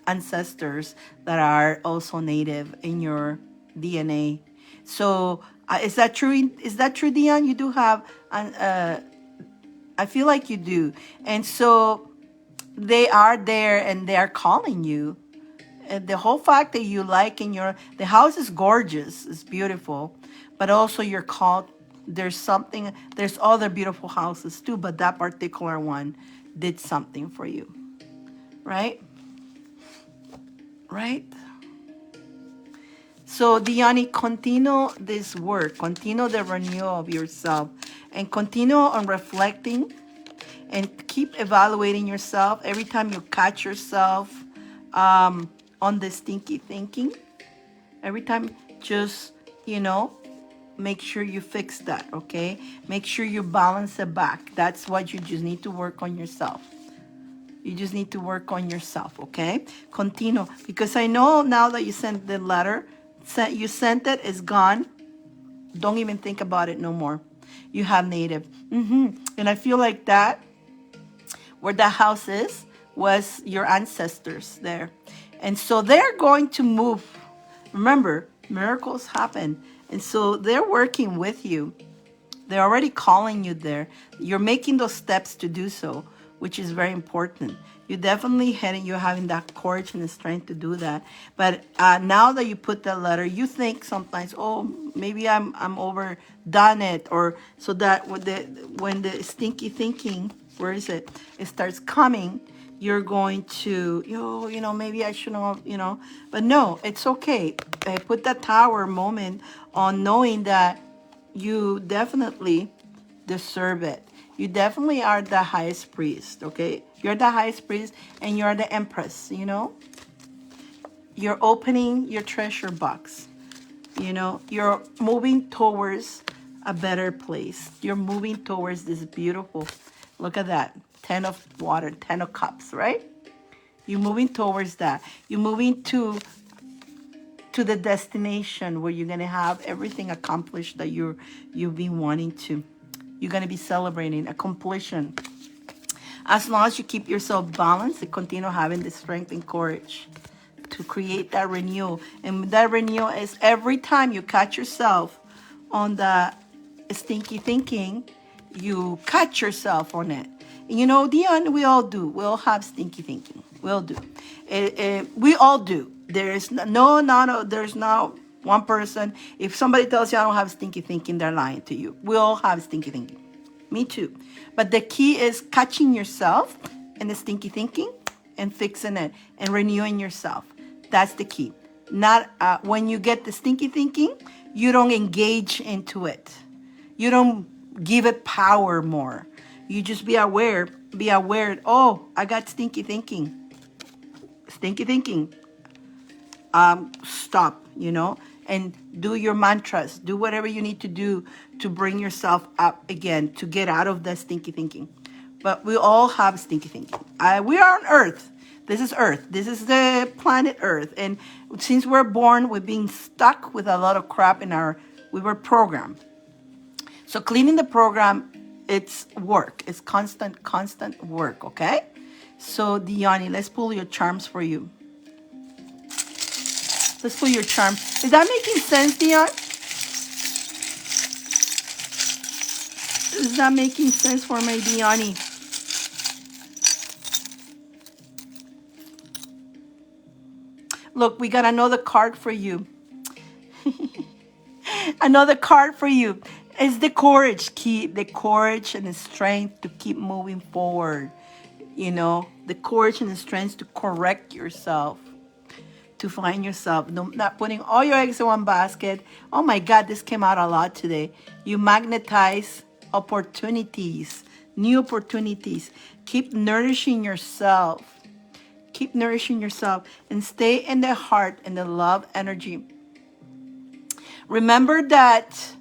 ancestors that are also native in your DNA. So is that true? Is that true, Dion? You do have, I feel like you do. And so they are there, and they are calling you. And the whole fact that you like the house is gorgeous, it's beautiful, but also you're called. There's other beautiful houses too, but that particular one did something for you, right? Right? So, Diani, continue this work, continue the renewal of yourself, and continue on reflecting, and keep evaluating yourself every time you catch yourself on the stinky thinking. Every time, just, make sure you fix that, okay? Make sure you balance it back. That's what you just need to work on yourself. You just need to work on yourself, okay? Continue. Because I know now that you sent the letter, you sent it, it's gone. Don't even think about it no more. You have native. And I feel like that, where that house is, was your ancestors there. And so they're going to move. Remember, miracles happen. And so they're working with you. They're already calling you there. You're making those steps to do so, which is very important. You're having that courage and the strength to do that. But now that you put that letter, you think sometimes, oh, maybe I'm overdone it, or so that when the stinky thinking, where is it? It starts coming. You're going to, maybe I shouldn't have, but no, it's okay. Put that tower moment on knowing that you definitely deserve it. You definitely are the highest priest, okay? You're the highest priest, and you're the empress, You're opening your treasure box, You're moving towards a better place. You're moving towards this beautiful, look at that, 10 of water, 10 of cups, right? You're moving towards that. You're moving to the destination where you're going to have everything accomplished that you've been wanting to. You're going to be celebrating a completion. As long as you keep yourself balanced and continue having the strength and courage to create that renewal. And that renewal is every time you catch yourself on the stinky thinking, you catch yourself on it. And Dion, we all do. We all have stinky thinking. We all do. We all do. There's not one person. If somebody tells you I don't have stinky thinking, they're lying to you. We all have stinky thinking. Me too. But the key is catching yourself in the stinky thinking and fixing it and renewing yourself. That's the key. Not when you get the stinky thinking, you don't engage into it. You don't give it power more. You just be aware. Be aware. Oh, I got stinky thinking. Stinky thinking. Stop, and do your mantras. Do whatever you need to do to bring yourself up again, to get out of that stinky thinking. But we all have stinky thinking. We are on Earth. This is Earth. This is the planet Earth. And since we're born, we're being stuck with a lot of crap we were programmed. So cleaning the program, it's work. It's constant work, okay? So, Diani, let's pull your charms for you. Let's pull your charm. Is that making sense, Dion? Is that making sense for my Diani? Look, we got another card for you. Another card for you is the courage. Keep the courage and the strength to keep moving forward. You know, the courage and the strength to correct yourself, to find yourself, not putting all your eggs in one basket. Oh my God, this came out a lot today. You magnetize opportunities, new opportunities. Keep nourishing yourself. Keep nourishing yourself and stay in the heart and the love energy. Remember that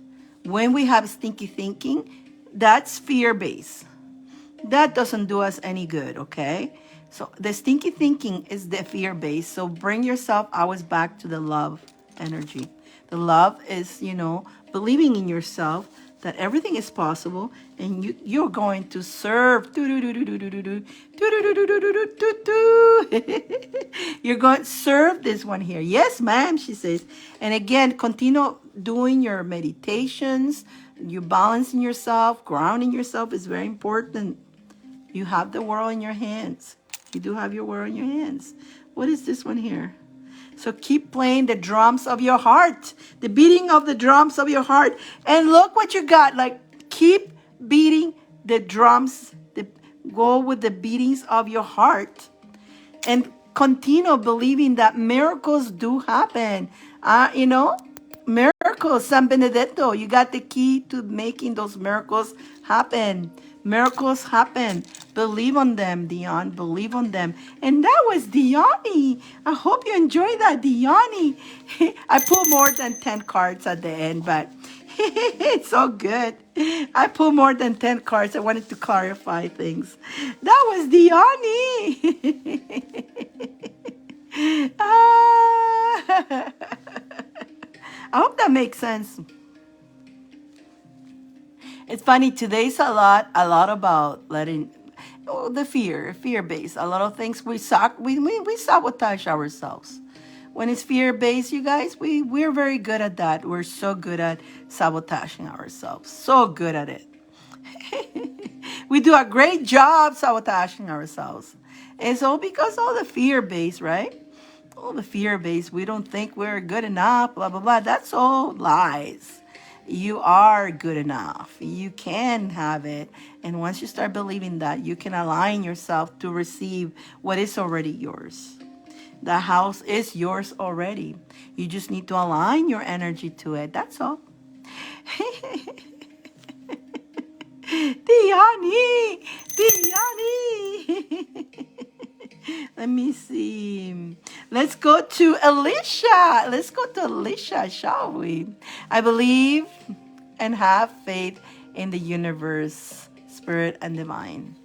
when we have stinky thinking, that's fear-based. That doesn't do us any good, okay? So the stinky thinking is the fear-based. So bring yourself always back to the love energy. The love is, believing in yourself that everything is possible and you're going to serve. You're going to serve this one here. Yes, ma'am, she says. And again, continue doing your meditations. You balancing yourself, grounding yourself is very important. You have the world in your hands. You do have your world in your hands. What is this one here? So keep playing the drums of your heart, the beating of the drums of your heart. And look what you got. Like, keep beating the drums. Go with the beatings of your heart. And continue believing that miracles do happen. Miracles, San Benedetto. You got the key to making those miracles happen. Miracles happen. Believe on them, Dion. Believe on them. And that was Diane. I hope you enjoyed that, Diane. I pulled more than 10 cards at the end, but it's so good. I pulled more than 10 cards. I wanted to clarify things. That was Diane. I hope that makes sense. It's funny, today's a lot about letting the fear-based. A lot of things we sabotage ourselves. When it's fear-based, you guys, we're very good at that. We're so good at sabotaging ourselves. So good at it. We do a great job sabotaging ourselves. It's all because all the fear-based, right? All the fear-based. We don't think we're good enough, blah, blah, blah. That's all lies. You are good enough. You can have it. And once you start believing that, you can align yourself to receive what is already yours. The house is yours already. You just need to align your energy to it. That's all. Diane! Let me see. Let's go to Alicia. Let's go to Alicia, shall we? I believe and have faith in the universe, spirit, and divine.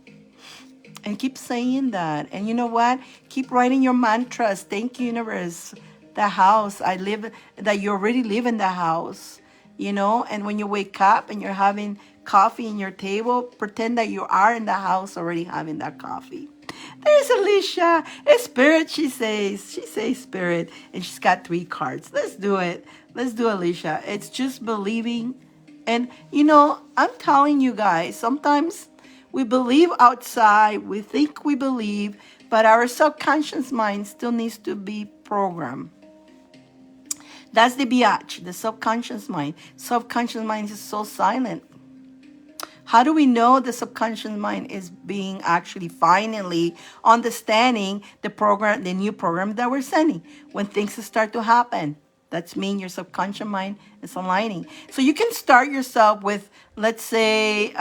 And keep saying that. And you know what? Keep writing your mantras. Thank you, universe. The house. That you already live in the house. And when you wake up and you're having coffee in your table, pretend that you are in the house already having that coffee. There's Alicia. It's spirit, she says. She says spirit. And she's got 3 cards. Let's do it. Let's do Alicia. It's just believing. And, I'm telling you guys, sometimes we believe outside. We think we believe. But our subconscious mind still needs to be programmed. That's the biatch, the subconscious mind. Subconscious mind is so silent. How do we know the subconscious mind is being actually finally understanding the program, the new program that we're sending? When things start to happen, that's mean your subconscious mind is aligning. So you can start yourself with, let's say,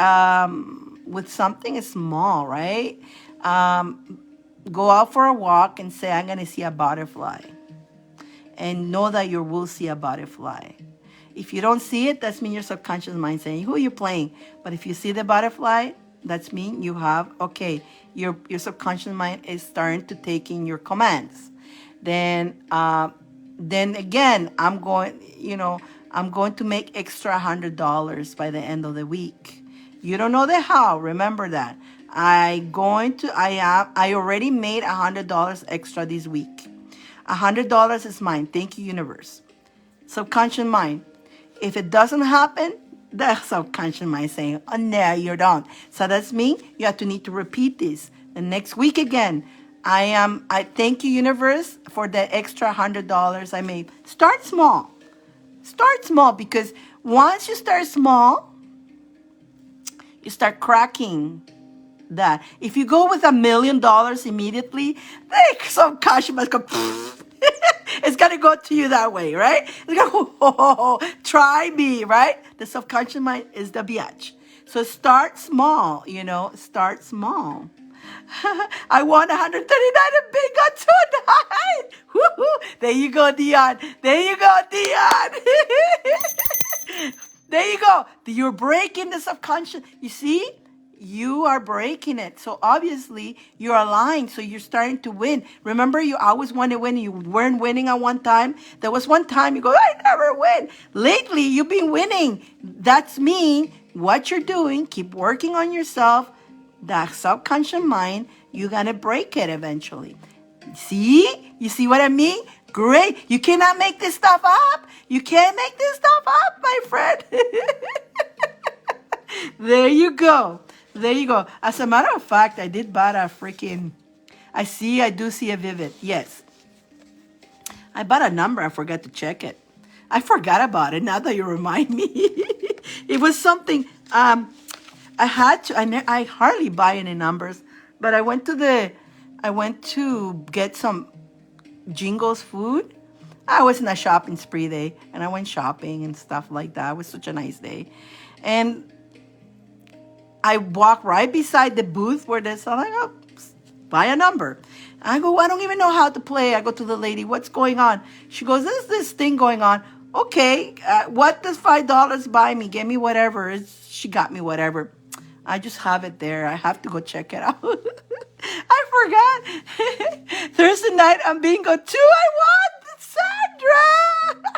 with something small, right? Go out for a walk and say, I'm going to see a butterfly. And know that you will see a butterfly. If you don't see it, that's mean your subconscious mind saying, who are you playing? But if you see the butterfly, that's mean you have, okay, your subconscious mind is starting to take in your commands. Then again, I'm going to make extra $100 by the end of the week. You don't know the how, remember that. I already made $100 extra this week. $100 is mine. Thank you, universe. Subconscious mind. If it doesn't happen, the subconscious mind saying, oh, no, you don't. So that's me. You have to need to repeat this. The next week again, I thank you, universe, for the extra $100 I made. Start small. Start small, because once you start small, you start cracking that. If you go with $1 million immediately, like some cash must go. It's gonna go to you that way, right? It's gonna go, oh, try me, right? The subconscious mind is the biatch. So start small, start small. I won 139 and bingo tonight. Woo-hoo. There you go, Dion. There you go, Dion. There you go. You're breaking the subconscious. You see? You are breaking it. So obviously you're aligned. So you're starting to win. Remember, you always want to win. You weren't winning at one time. There was one time you go, I never win. Lately, you've been winning. That's mean what you're doing. Keep working on yourself. That subconscious mind, you're going to break it eventually. See? You see what I mean? Great. You cannot make this stuff up. You can't make this stuff up, my friend. There you go. There you go. As a matter of fact, I did buy a freaking... I do see a vivid. Yes. I bought a number. I forgot to check it. I forgot about it now that you remind me. It was something... I had to... I hardly buy any numbers. But I went to get some Jingles food. I was in a shopping spree day. And I went shopping and stuff like that. It was such a nice day. And... I walk right beside the booth where they're selling up, buy a number. I go, I don't even know how to play. I go to the lady, what's going on? She goes, there's this thing going on. Okay, what does $5 buy me? Get me whatever. She got me whatever. I just have it there. I have to go check it out. I forgot. Thursday night on bingo 2, I won, Sandra.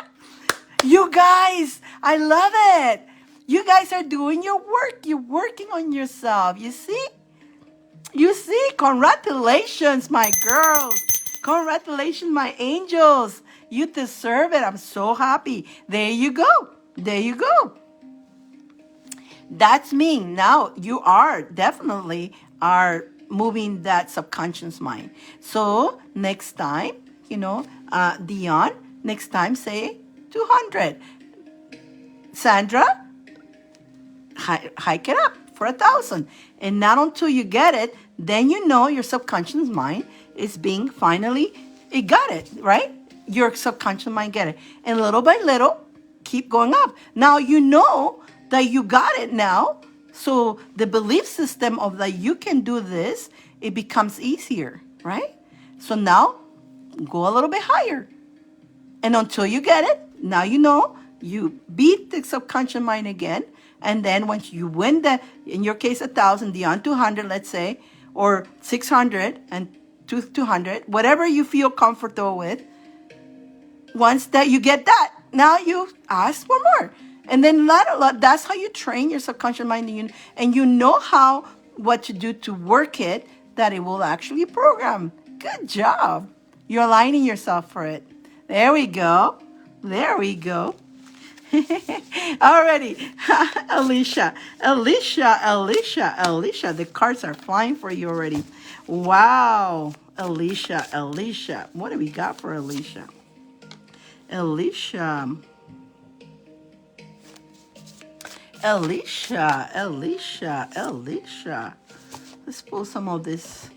You guys, I love it. You guys are doing your work. You're working on yourself. You see? You see? Congratulations, my girls. Congratulations, my angels. You deserve it. I'm so happy. There you go. There you go. That's me. Now you are definitely are moving that subconscious mind. So next time, Dion, next time say 200. Sandra, hike it up for 1,000. And not until you get it, then your subconscious mind is being finally, it got it, right? Your subconscious mind get it. And little by little, keep going up. Now you know that you got it now. So the belief system of that you can do this, it becomes easier, right? So now go a little bit higher. And until you get it, now you beat the subconscious mind again. And then once you win in your case, 1,000, Dion 200, let's say, or 600 and 200, whatever you feel comfortable with. Once that you get that, now you ask for more. And then that's how you train your subconscious mind. And you know what to do to work it, that it will actually program. Good job. You're aligning yourself for it. There we go. There we go. Already, Alicia, the cards are flying for you already. Wow, Alicia, what do we got for Alicia? Alicia, let's pull some of this.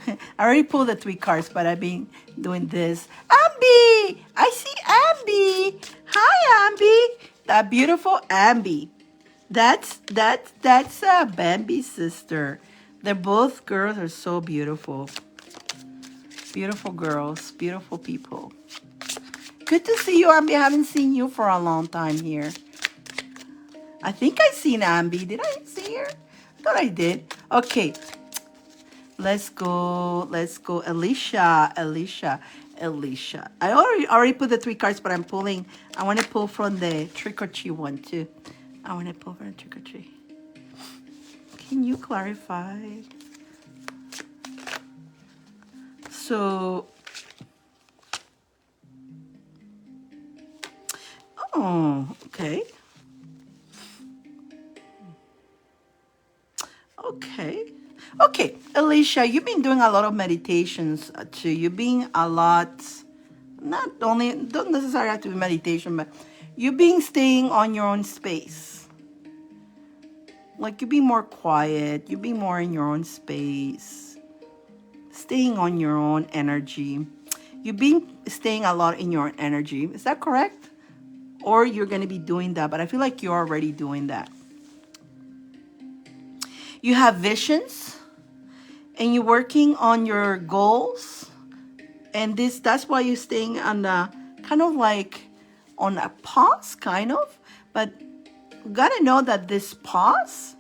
I already pulled the 3 cards, but I've been doing this. Ambi! I see Ambi. Hi, Ambi. That beautiful Ambi. That's Bambi's sister. They're both girls are so beautiful. Beautiful girls, beautiful people. Good to see you, Ambi. I haven't seen you for a long time here. I think I seen Ambi. Did I see her? I thought I did. Okay. Let's go, Alicia. I already put the 3 cards, but I want to pull from the trick or treat one too. I want to pull from the trick or treat. Can you clarify? So, okay. Okay, Alicia, you've been doing a lot of meditations too. You've been a lot not only, don't necessarily have to be meditation, but you being staying on your own space. Like you be more quiet, you be more in your own space, staying on your own energy. You be staying a lot in your own energy. Is that correct? Or you're going to be doing that, but I feel like you're already doing that. You have visions and you're working on your goals, and that's why you're staying on the kind of like on a pause, kind of. But you gotta know that this pause,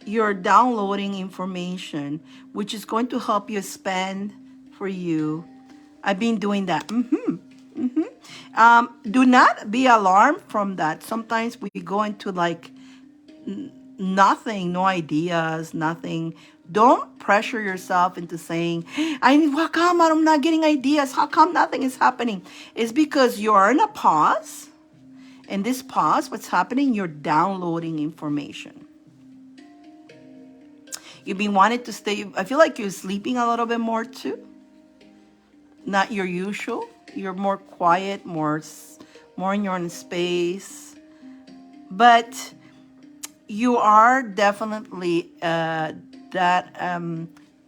you're downloading information which is going to help you expand for you. I've been doing that. Do not be alarmed from that. Sometimes we go into like nothing, no ideas, nothing. Don't pressure yourself into saying, how come I'm not getting ideas? How come nothing is happening? It's because you're in a pause. And this pause, what's happening? You're downloading information. You've been wanting to stay. I feel like you're sleeping a little bit more too. Not your usual. You're more quiet, more in your own space. But you are definitely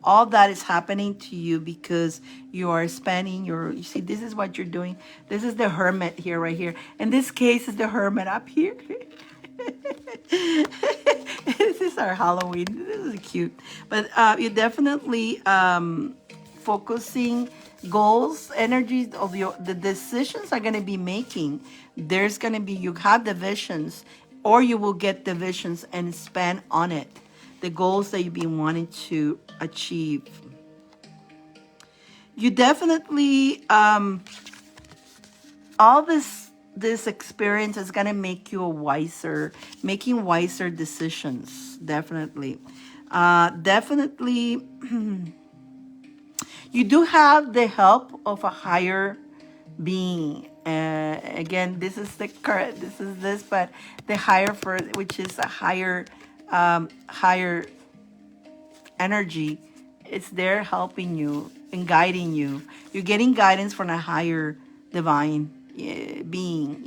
all that is happening to you because you are spending you see, this is what you're doing. This is the hermit here, right here. In this case, is the hermit up here. This is our Halloween. This is cute. But you're definitely focusing goals, energies of the decisions are going to be making. There's going to be, you have the visions, or you will get the visions and spend on it. The goals that you've been wanting to achieve. You definitely, all this experience is going to make you making wiser decisions. Definitely. Definitely, you do have the help of a higher being. Again, this is the current, but the higher which is a higher energy. It's there helping you and guiding you. You're getting guidance from a higher divine being,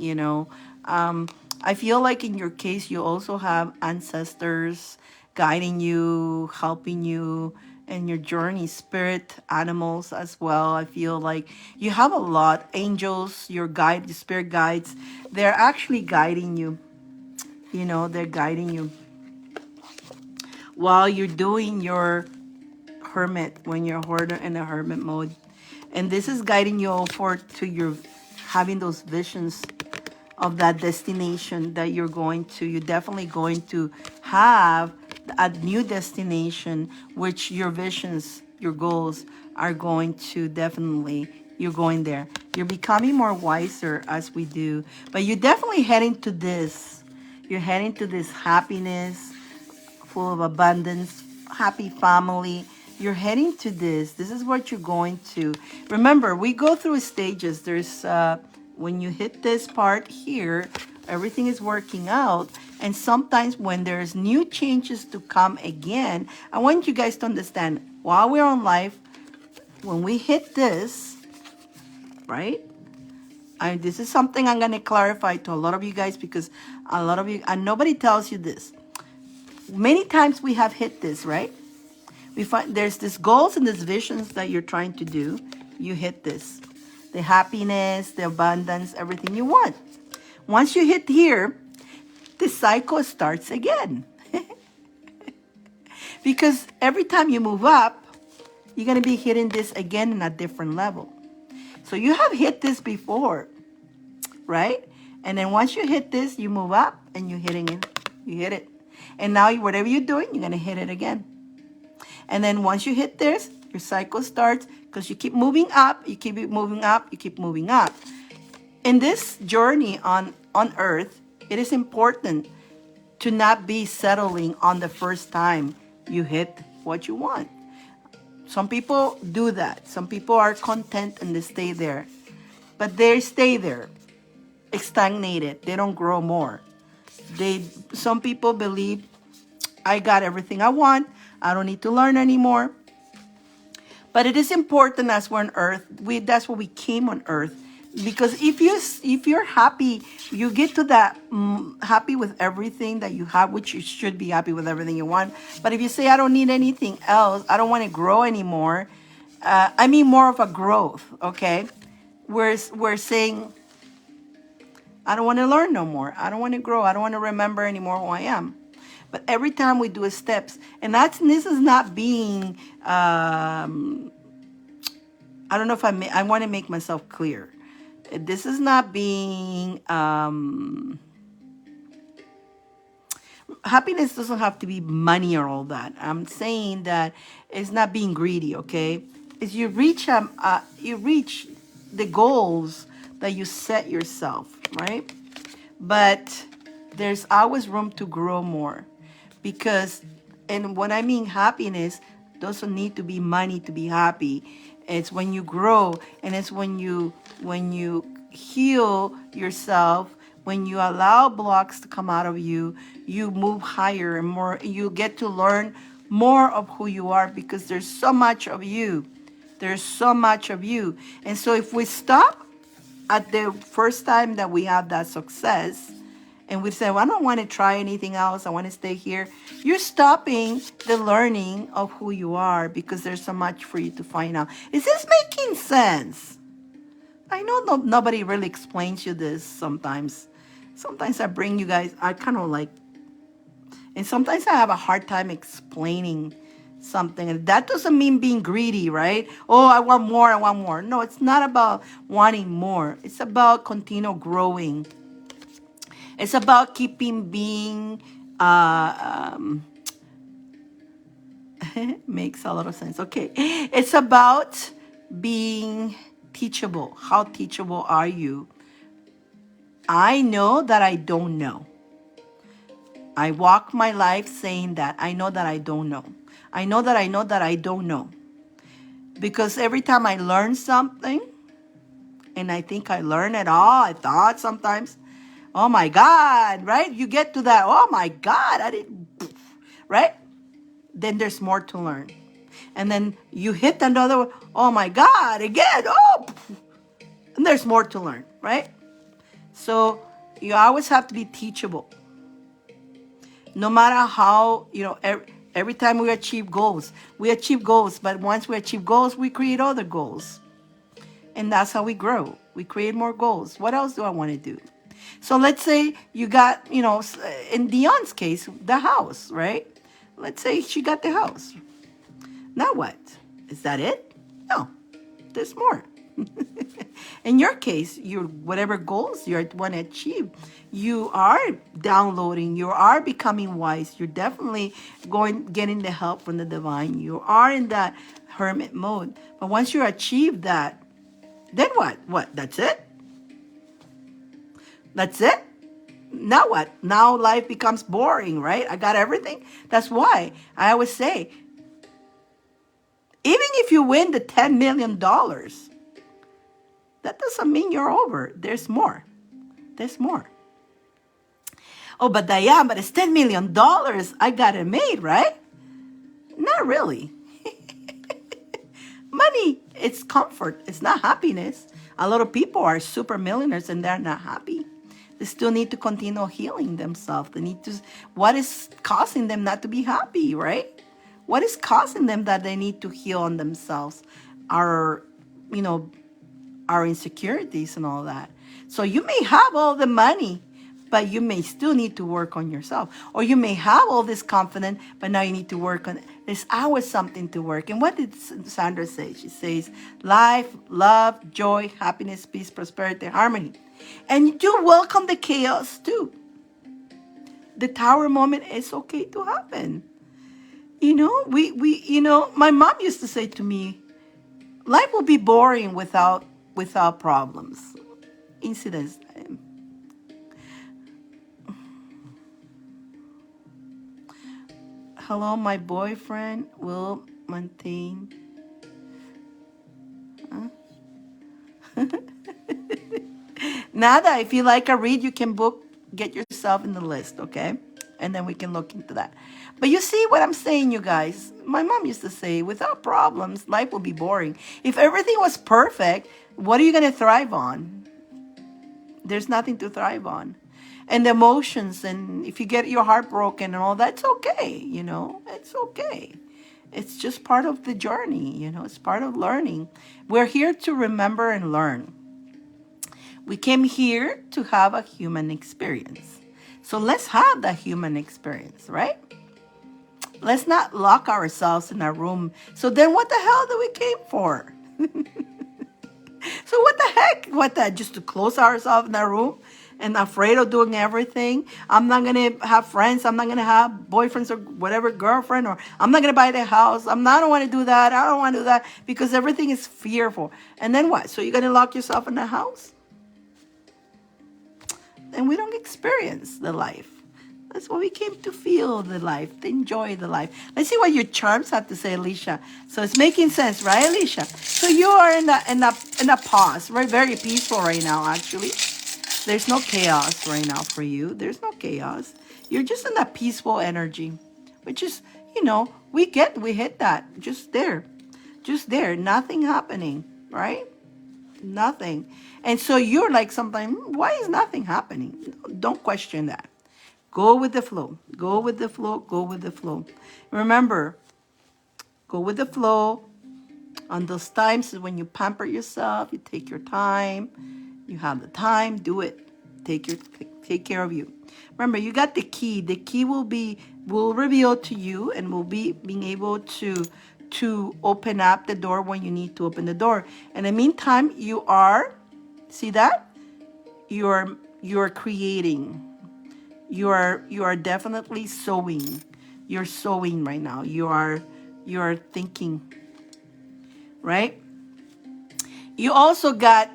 I feel like in your case, you also have ancestors guiding you, helping you in your journey, spirit animals as well. I feel like you have a lot. Angels, your spirit guides, they're actually guiding you. They're guiding you while you're doing your hermit, when you're in a hermit mode. And this is guiding you to your having those visions of that destination that you're definitely going to have a new destination, which your visions, your goals are going to definitely, you're going there. You're becoming more wiser as we do, but you're definitely heading to this. You're heading to this happiness, full of abundance, happy family. You're heading to this. This is what you're going to. Remember, we go through stages. There's, when you hit this part here, everything is working out. And sometimes when there's new changes to come again, I want you guys to understand, while we're on life, when we hit this, right? This is something I'm going to clarify to a lot of you guys, because a lot of you, and nobody tells you this. Many times we have hit this, right? We find there's this goals and these visions that you're trying to do. You hit this. The happiness, the abundance, everything you want. Once you hit here, the cycle starts again. Because every time you move up, you're going to be hitting this again in a different level. So you have hit this before, right? And then once you hit this, you move up and you're hitting it. You hit it. And now whatever you're doing, you're going to hit it again. And then once you hit this, your cycle starts, because you keep moving up, you keep moving up, you keep moving up. In this journey on earth, it is important to not be settling on the first time you hit what you want. Some people do that. Some people are content and they stay there. But they stay there, stagnated. They don't grow more. Some people believe, I got everything I want. I don't need to learn anymore. But it is important as we're on earth. That's what we came on earth. Because if you're happy, you get to that happy with everything that you have, which you should be happy with everything you want. But if you say I don't need anything else, I don't want to grow anymore. I mean more of a growth, okay? We're saying I don't want to learn no more. I don't want to grow. I don't want to remember anymore who I am. But every time we do steps, and this is not being. I don't know if I want to make myself clear. This is not being. Happiness doesn't have to be money or all that. I'm saying that it's not being greedy. Okay, is you reach the goals that you set yourself, right? But there's always room to grow more, because, and when I mean happiness, doesn't need to be money to be happy. It's when you grow, and it's when you heal yourself, when you allow blocks to come out of you, you move higher and more. You get to learn more of who you are, because there's so much of you. There's so much of you. And so if we stop at the first time that we have that success, and we say, well, I don't want to try anything else, I want to stay here, you're stopping the learning of who you are, because there's so much for you to find out. Is this making sense? I know nobody really explains you this sometimes. Sometimes I bring you guys, I kind of like, and sometimes I have a hard time explaining something. And that doesn't mean being greedy, right? Oh, I want more, I want more. No, it's not about wanting more. It's about continue growing. It's about keeping being, makes a lot of sense. Okay. It's about being teachable. How teachable are you? I know that I don't know. I walk my life saying that I know that I don't know. I know that I know that I don't know. Because every time I learn something, and I think I learn it all, I thought sometimes, oh my God, right? You get to that, oh my God, I didn't, right? Then there's more to learn. And then you hit another one, oh my God, again, oh, and there's more to learn, right? So you always have to be teachable. No matter how, every time we achieve goals, but once we achieve goals, we create other goals. And that's how we grow. We create more goals. What else do I want to do? So let's say you got, in Dionne's case, the house, right? Let's say she got the house. Now what? Is that it? No, there's more. In your case, whatever goals you want to achieve, you are downloading, you are becoming wise, you're definitely getting the help from the divine. You are in that hermit mode. But once you achieve that, then what? What? That's it? That's it? Now what? Now life becomes boring, right? I got everything. That's why I always say, even if you win the $10 million, that doesn't mean you're over. There's more. There's more. Oh, but Diane, but it's $10 million. I got it made, right? Not really. Money, it's comfort. It's not happiness. A lot of people are super millionaires and they're not happy. They still need to continue healing themselves. What is causing them not to be happy, right? What is causing them that they need to heal on themselves? Our insecurities and all that. So you may have all the money, but you may still need to work on yourself. Or you may have all this confidence, but now you need to work on it. There's always something to work. And what did Sandra say? She says, life, love, joy, happiness, peace, prosperity, harmony. And you welcome the chaos too. The tower moment is okay to happen. My mom used to say to me, life will be boring without problems, incidents. Hello, my boyfriend will maintain. Nada, if you like a read, you can get yourself in the list, okay? and then we can look into that. But you see what I'm saying, you guys? My mom used to say, without problems, life will be boring. If everything was perfect, what are you going to thrive on? There's nothing to thrive on. And the emotions, and if you get your heart broken and all that's okay, it's okay. It's just part of the journey, it's part of learning. We're here to remember and learn. We came here to have a human experience. So let's have that human experience, right? Let's not lock ourselves in a room. So then what the hell do we came for? So what the heck? What that? Just to close ourselves in a room and afraid of doing everything? I'm not going to have friends. I'm not going to have boyfriends or whatever, girlfriend, or I'm not going to buy the house. I don't want to do that. I don't want to do that because everything is fearful. And then what? So you're going to lock yourself in the house? And we don't experience the life. That's what we came to feel the life, to enjoy the life. Let's see what your charms have to say, Alicia. So it's making sense, right, Alicia? So you are in a pause. We're very peaceful right now, actually. There's no chaos right now for you. There's no chaos. You're just in that peaceful energy, which is, we hit that just there, nothing happening, right? Nothing. And so you're like sometimes, why is nothing happening? Don't question that. Go with the flow. Go with the flow. Go with the flow. Remember, go with the flow. On those times is when you pamper yourself, you take your time. You have the time, do it. Take care of you. Remember, you got the key. The key will reveal to you and will be being able to open up the door when you need to open the door. In the meantime, you are, see that? You're creating. You are definitely sowing. You're sowing right now. You are thinking, right? You also got,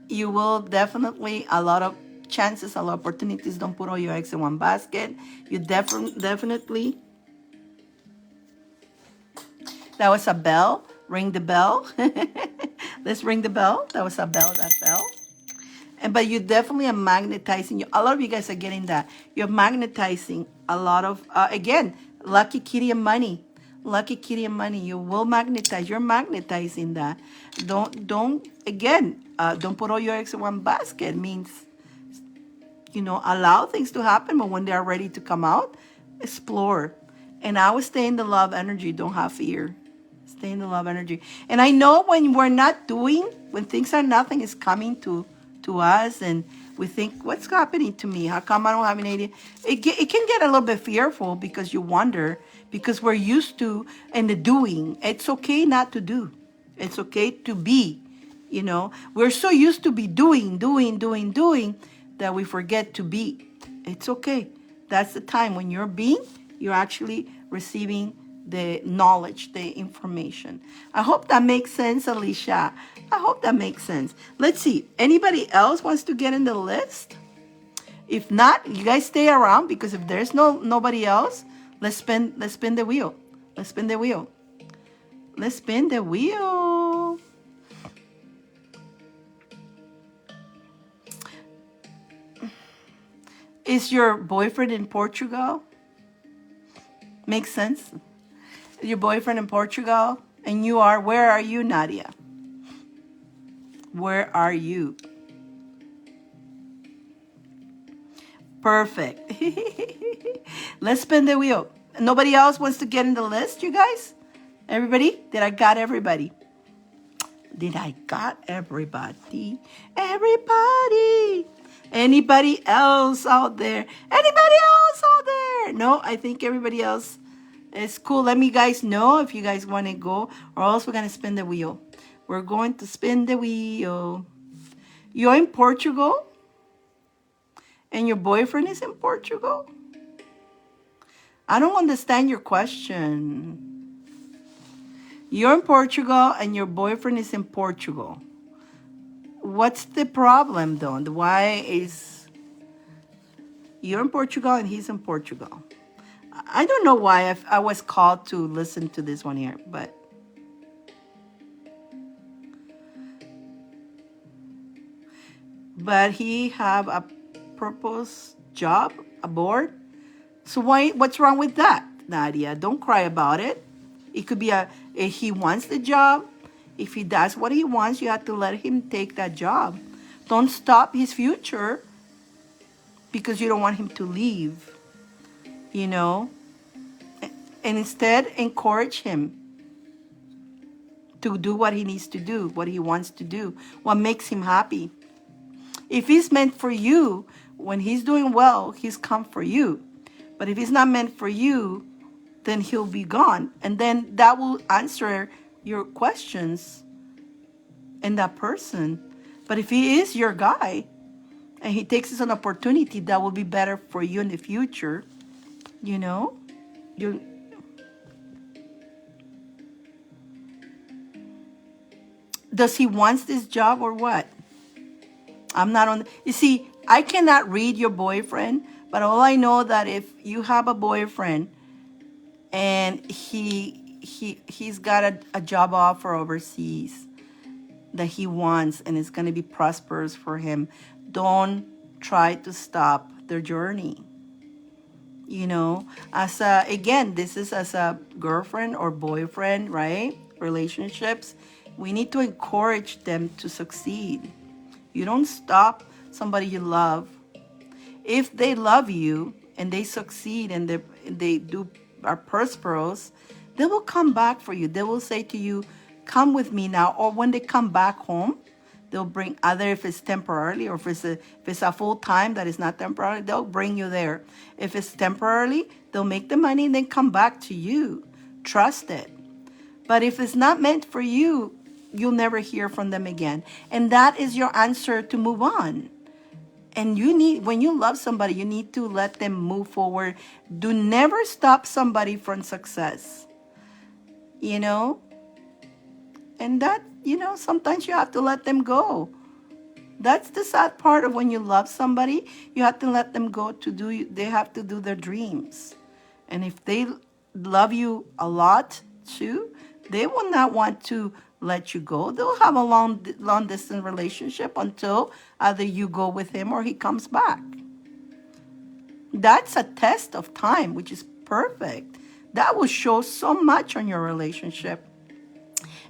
you will definitely, a lot of chances, a lot of opportunities. Don't put all your eggs in one basket. You definitely, that was a bell. Ring the bell. Let's ring the bell. That was a bell that fell. But you definitely are magnetizing. A lot of you guys are getting that. You're magnetizing a lot of, again, lucky kitty and money. Lucky kitty and money. You will magnetize. You're magnetizing that. Don't put all your eggs in one basket. Means, allow things to happen, but when they are ready to come out, explore. And I would stay in the love energy. Don't have fear. Stay in the love energy. And I know when we're not doing, when things are nothing is coming to us, and we think, what's happening to me? How come I don't have an idea? It can get a little bit fearful because you wonder, because we're used to and the doing. It's okay not to do. It's okay to be. We're so used to be doing that we forget to be. It's okay. That's the time when you're being, you're actually receiving the knowledge, the information. I hope that makes sense, Alicia. I hope that makes sense. Let's see. Anybody else wants to get in the list? If not, you guys stay around, because if there's nobody else, let's spin the wheel. Let's spin the wheel. Let's spin the wheel. Is your boyfriend in Portugal? Makes sense? Your boyfriend in Portugal, and you are, where are you, Nadia? Where are you? Perfect. Let's spin the wheel. Nobody else wants to get in the list, you guys? Everybody? Did I got everybody? Did I got everybody? Everybody. Anybody else out there? Anybody else out there? No, I think everybody else is cool. Let me guys know if you guys want to go, or else we're going to spin the wheel. We're going to spin the wheel. You're in Portugal? And your boyfriend is in Portugal? I don't understand your question. You're in Portugal and your boyfriend is in Portugal. What's the problem, though? Why is you're in Portugal and he's in Portugal? I don't know why I was called to listen to this one here, but he have a purpose job aboard. So what's wrong with that, Nadia? Don't cry about it. It could be if he wants the job. If he does what he wants, you have to let him take that job. Don't stop his future because you don't want him to leave, you know? And instead, encourage him to do what he needs to do, what he wants to do, what makes him happy. If he's meant for you, when he's doing well, he's come for you. But if he's not meant for you, then he'll be gone. And then that will answer your questions in that person. But if he is your guy and he takes as an opportunity that will be better for you in the future, you know, you does he wants this job or what? I'm not on. You see, I cannot read your boyfriend, but all I know that if you have a boyfriend and he's got a job offer overseas that he wants and it's going to be prosperous for him, don't try to stop their journey. You know, again, this is as a girlfriend or boyfriend, right? Relationships, we need to encourage them to succeed. You don't stop somebody you love. If they love you and they succeed and they are prosperous, they will come back for you. They will say to you, come with me now. Or when they come back home, they'll bring either if it's temporarily or if it's a full time that is not temporary, they'll bring you there. If it's temporarily, they'll make the money and then come back to you. Trust it. But if it's not meant for you, you'll never hear from them again. And that is your answer to move on. And when you love somebody, you need to let them move forward. Do never stop somebody from success. You know? And that, sometimes you have to let them go. That's the sad part of when you love somebody. You have to let them go they have to do their dreams. And if they love you a lot too, they will not want to let you go. They'll have a long distance relationship until either you go with him or he comes back. That's a test of time, which is perfect. That will show so much on your relationship.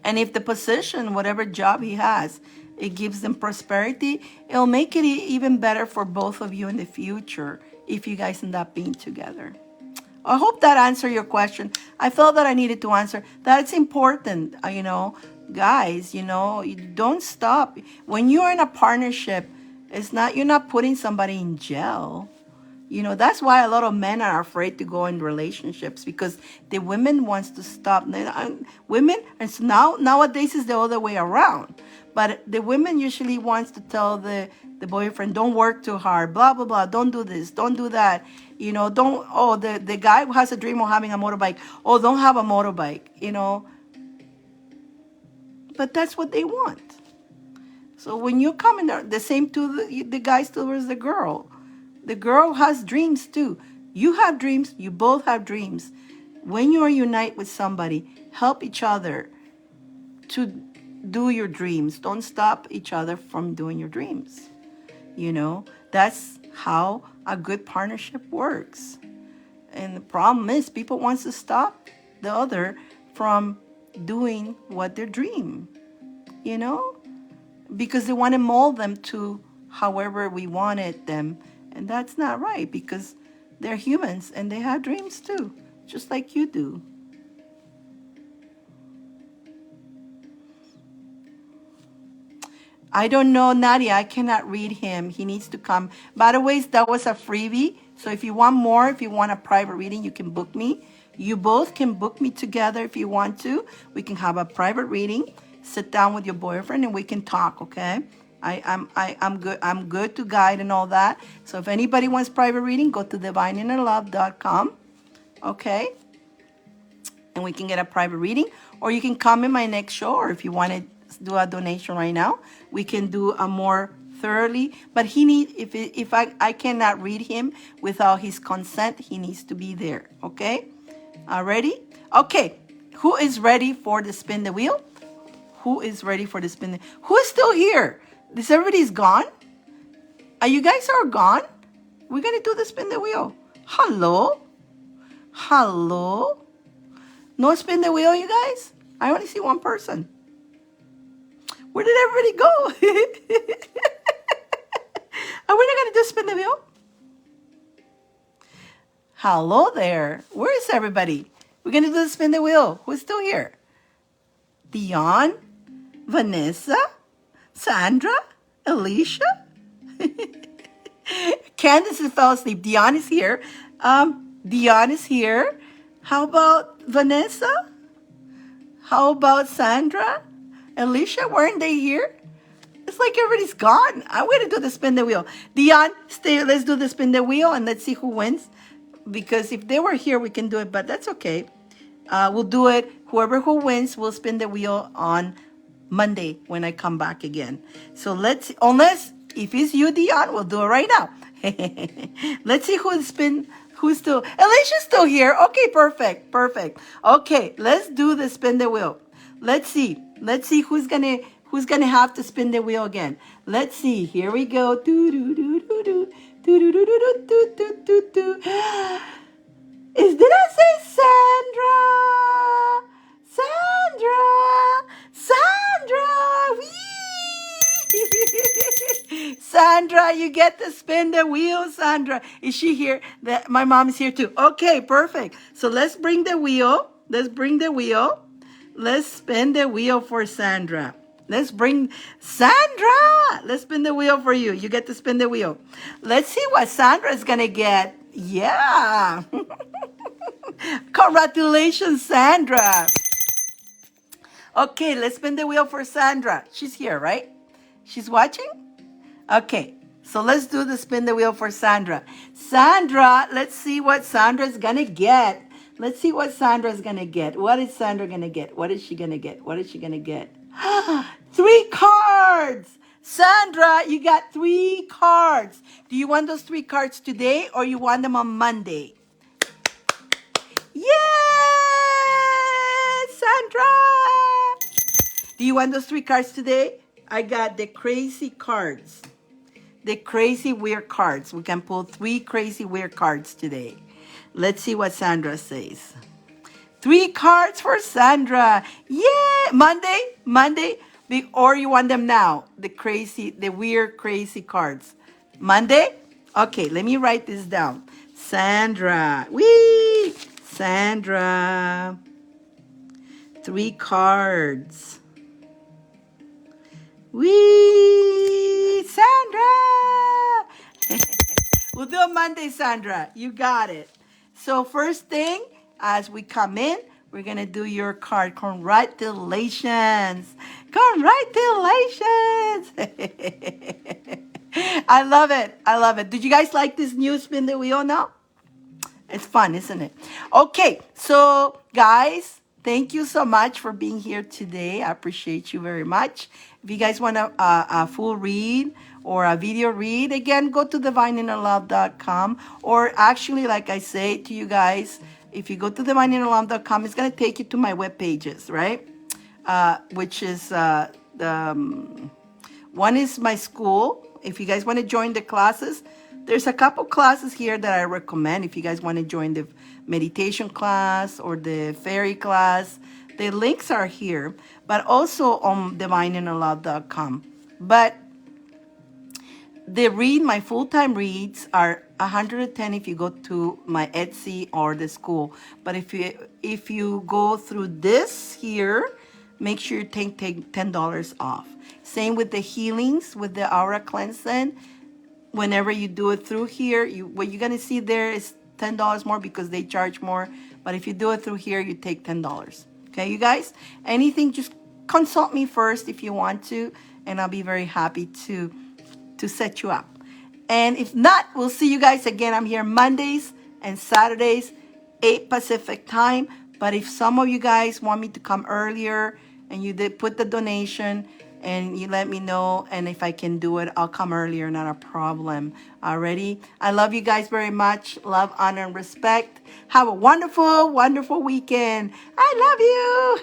And if the position, whatever job he has, it gives them prosperity, it'll make it even better for both of you in the future if you guys end up being together. I hope that answered your question. I felt that I needed to answer. That's important, guys, you don't stop. When you're in a partnership, you're not putting somebody in jail. That's why a lot of men are afraid to go in relationships because the women wants to stop. Women, and so nowadays is the other way around. But the women usually wants to tell the boyfriend, don't work too hard, blah, blah, blah. Don't do this, don't do that. The guy who has a dream of having a motorbike, don't have a motorbike, But that's what they want. So when you come in there, the same to the guys towards the girl. The girl has dreams too. You have dreams. You both have dreams. When you are unite with somebody, help each other to do your dreams. Don't stop each other from doing your dreams. That's how a good partnership works. And the problem is people want to stop the other from doing what their dream, because they want to mold them to however we wanted them. And that's not right because they're humans and they have dreams too, just like you do. I don't know, Nadia. I cannot read him. He needs to come. By the way, that was a freebie. So if you want more, if you want a private reading, you can book me. You both can book me together if you want to. We can have a private reading. Sit down with your boyfriend and we can talk, okay? I'm good. I'm good to guide and all that. So if anybody wants private reading, go to DivineInnerLove.com, okay? And we can get a private reading. Or you can come in my next show, or if you want to do a donation right now, we can do a more thoroughly. But if I cannot read him without his consent, he needs to be there, okay? Ready? Okay. Who is ready for the spin the wheel? Who is ready for the spin? Who is still here? Everybody's gone? Are you guys gone? We're going to do the spin the wheel. Hello? Hello? No spin the wheel, you guys? I only see one person. Where did everybody go? Are we not going to do spin the wheel? Hello there. Where is everybody? We're going to do the spin the wheel. Who's still here? Dion? Vanessa? Sandra? Alicia? Candace fell asleep. Dion is here. Dion is here. How about Vanessa? How about Sandra? Alicia, weren't they here? It's like everybody's gone. I'm going to do the spin the wheel. Dion, stay. Let's do the spin the wheel and let's see who wins. Because if they were here, we can do it, but that's okay. We'll do it. Who wins will spin the wheel on Monday when I come back again. So let's, unless if it's you, Dion, we'll do it right now. Let's see who's still, Alicia's still here. Okay, perfect. Okay, let's do the spin the wheel. Let's see who's gonna have to spin the wheel again. Let's see. Here we go. Do do do do do do do do do do do do do. Did I say Sandra? Whee! Sandra, you get to spin the wheel, Sandra. Is she here? My mom is here too. Okay, perfect. So let's bring the wheel. Let's spin the wheel for Sandra. Let's bring Sandra. Let's spin the wheel for you. You get to spin the wheel. Let's see what Sandra is going to get. Yeah. Congratulations, Sandra. Okay, let's spin the wheel for Sandra. She's here, right? She's watching? Okay, so let's do the spin the wheel for Sandra. Sandra, let's see what Sandra's going to get. Let's see what Sandra's going to get. What is Sandra going to get? What is she going to get? 3 cards. Sandra, you got 3 cards. Do you want those 3 cards today or you want them on Monday? Yay, Sandra. Do you want those 3 cards today? I got the crazy cards. The crazy weird cards. We can pull 3 crazy weird cards today. Let's see what Sandra says. 3 cards for Sandra. Yeah. Monday. Or you want them now? The weird, crazy cards. Monday? Okay, let me write this down. Sandra. Whee! Sandra. 3 cards. Whee! Sandra! We'll do it Monday, Sandra. You got it. So first thing, as we come in, we're going to do your card. Congratulations. I love it. Did you guys like this new spin the wheel now? It's fun, isn't it? Okay, so guys, thank you so much for being here today. I appreciate you very much. If you guys want a full read or a video read, again, go to divineinnerlove.com. Or actually, like I say to you guys, if you go to divineinnerlove.com, it's going to take you to my web pages, right? Which is one is my school. If you guys want to join the classes, there's a couple classes here that I recommend. If you guys want to join the meditation class or the fairy class, the links are here, but also on divineinnerlove.com. But my full-time reads are 110 if you go to my Etsy or the school. But if you go through this here, make sure you take $10 off. Same with the healings, with the aura cleansing. Whenever you do it through here, what you're gonna see there is $10 more because they charge more. But if you do it through here, you take $10. Okay, you guys? Anything, just consult me first if you want to, and I'll be very happy to set you up. And if not, we'll see you guys again. I'm here Mondays and Saturdays, 8 Pacific time. But if some of you guys want me to come earlier and you did put the donation and you let me know, and if I can do it, I'll come earlier, not a problem. Alrighty? I love you guys very much. Love, honor, and respect. Have a wonderful, wonderful weekend. I love you.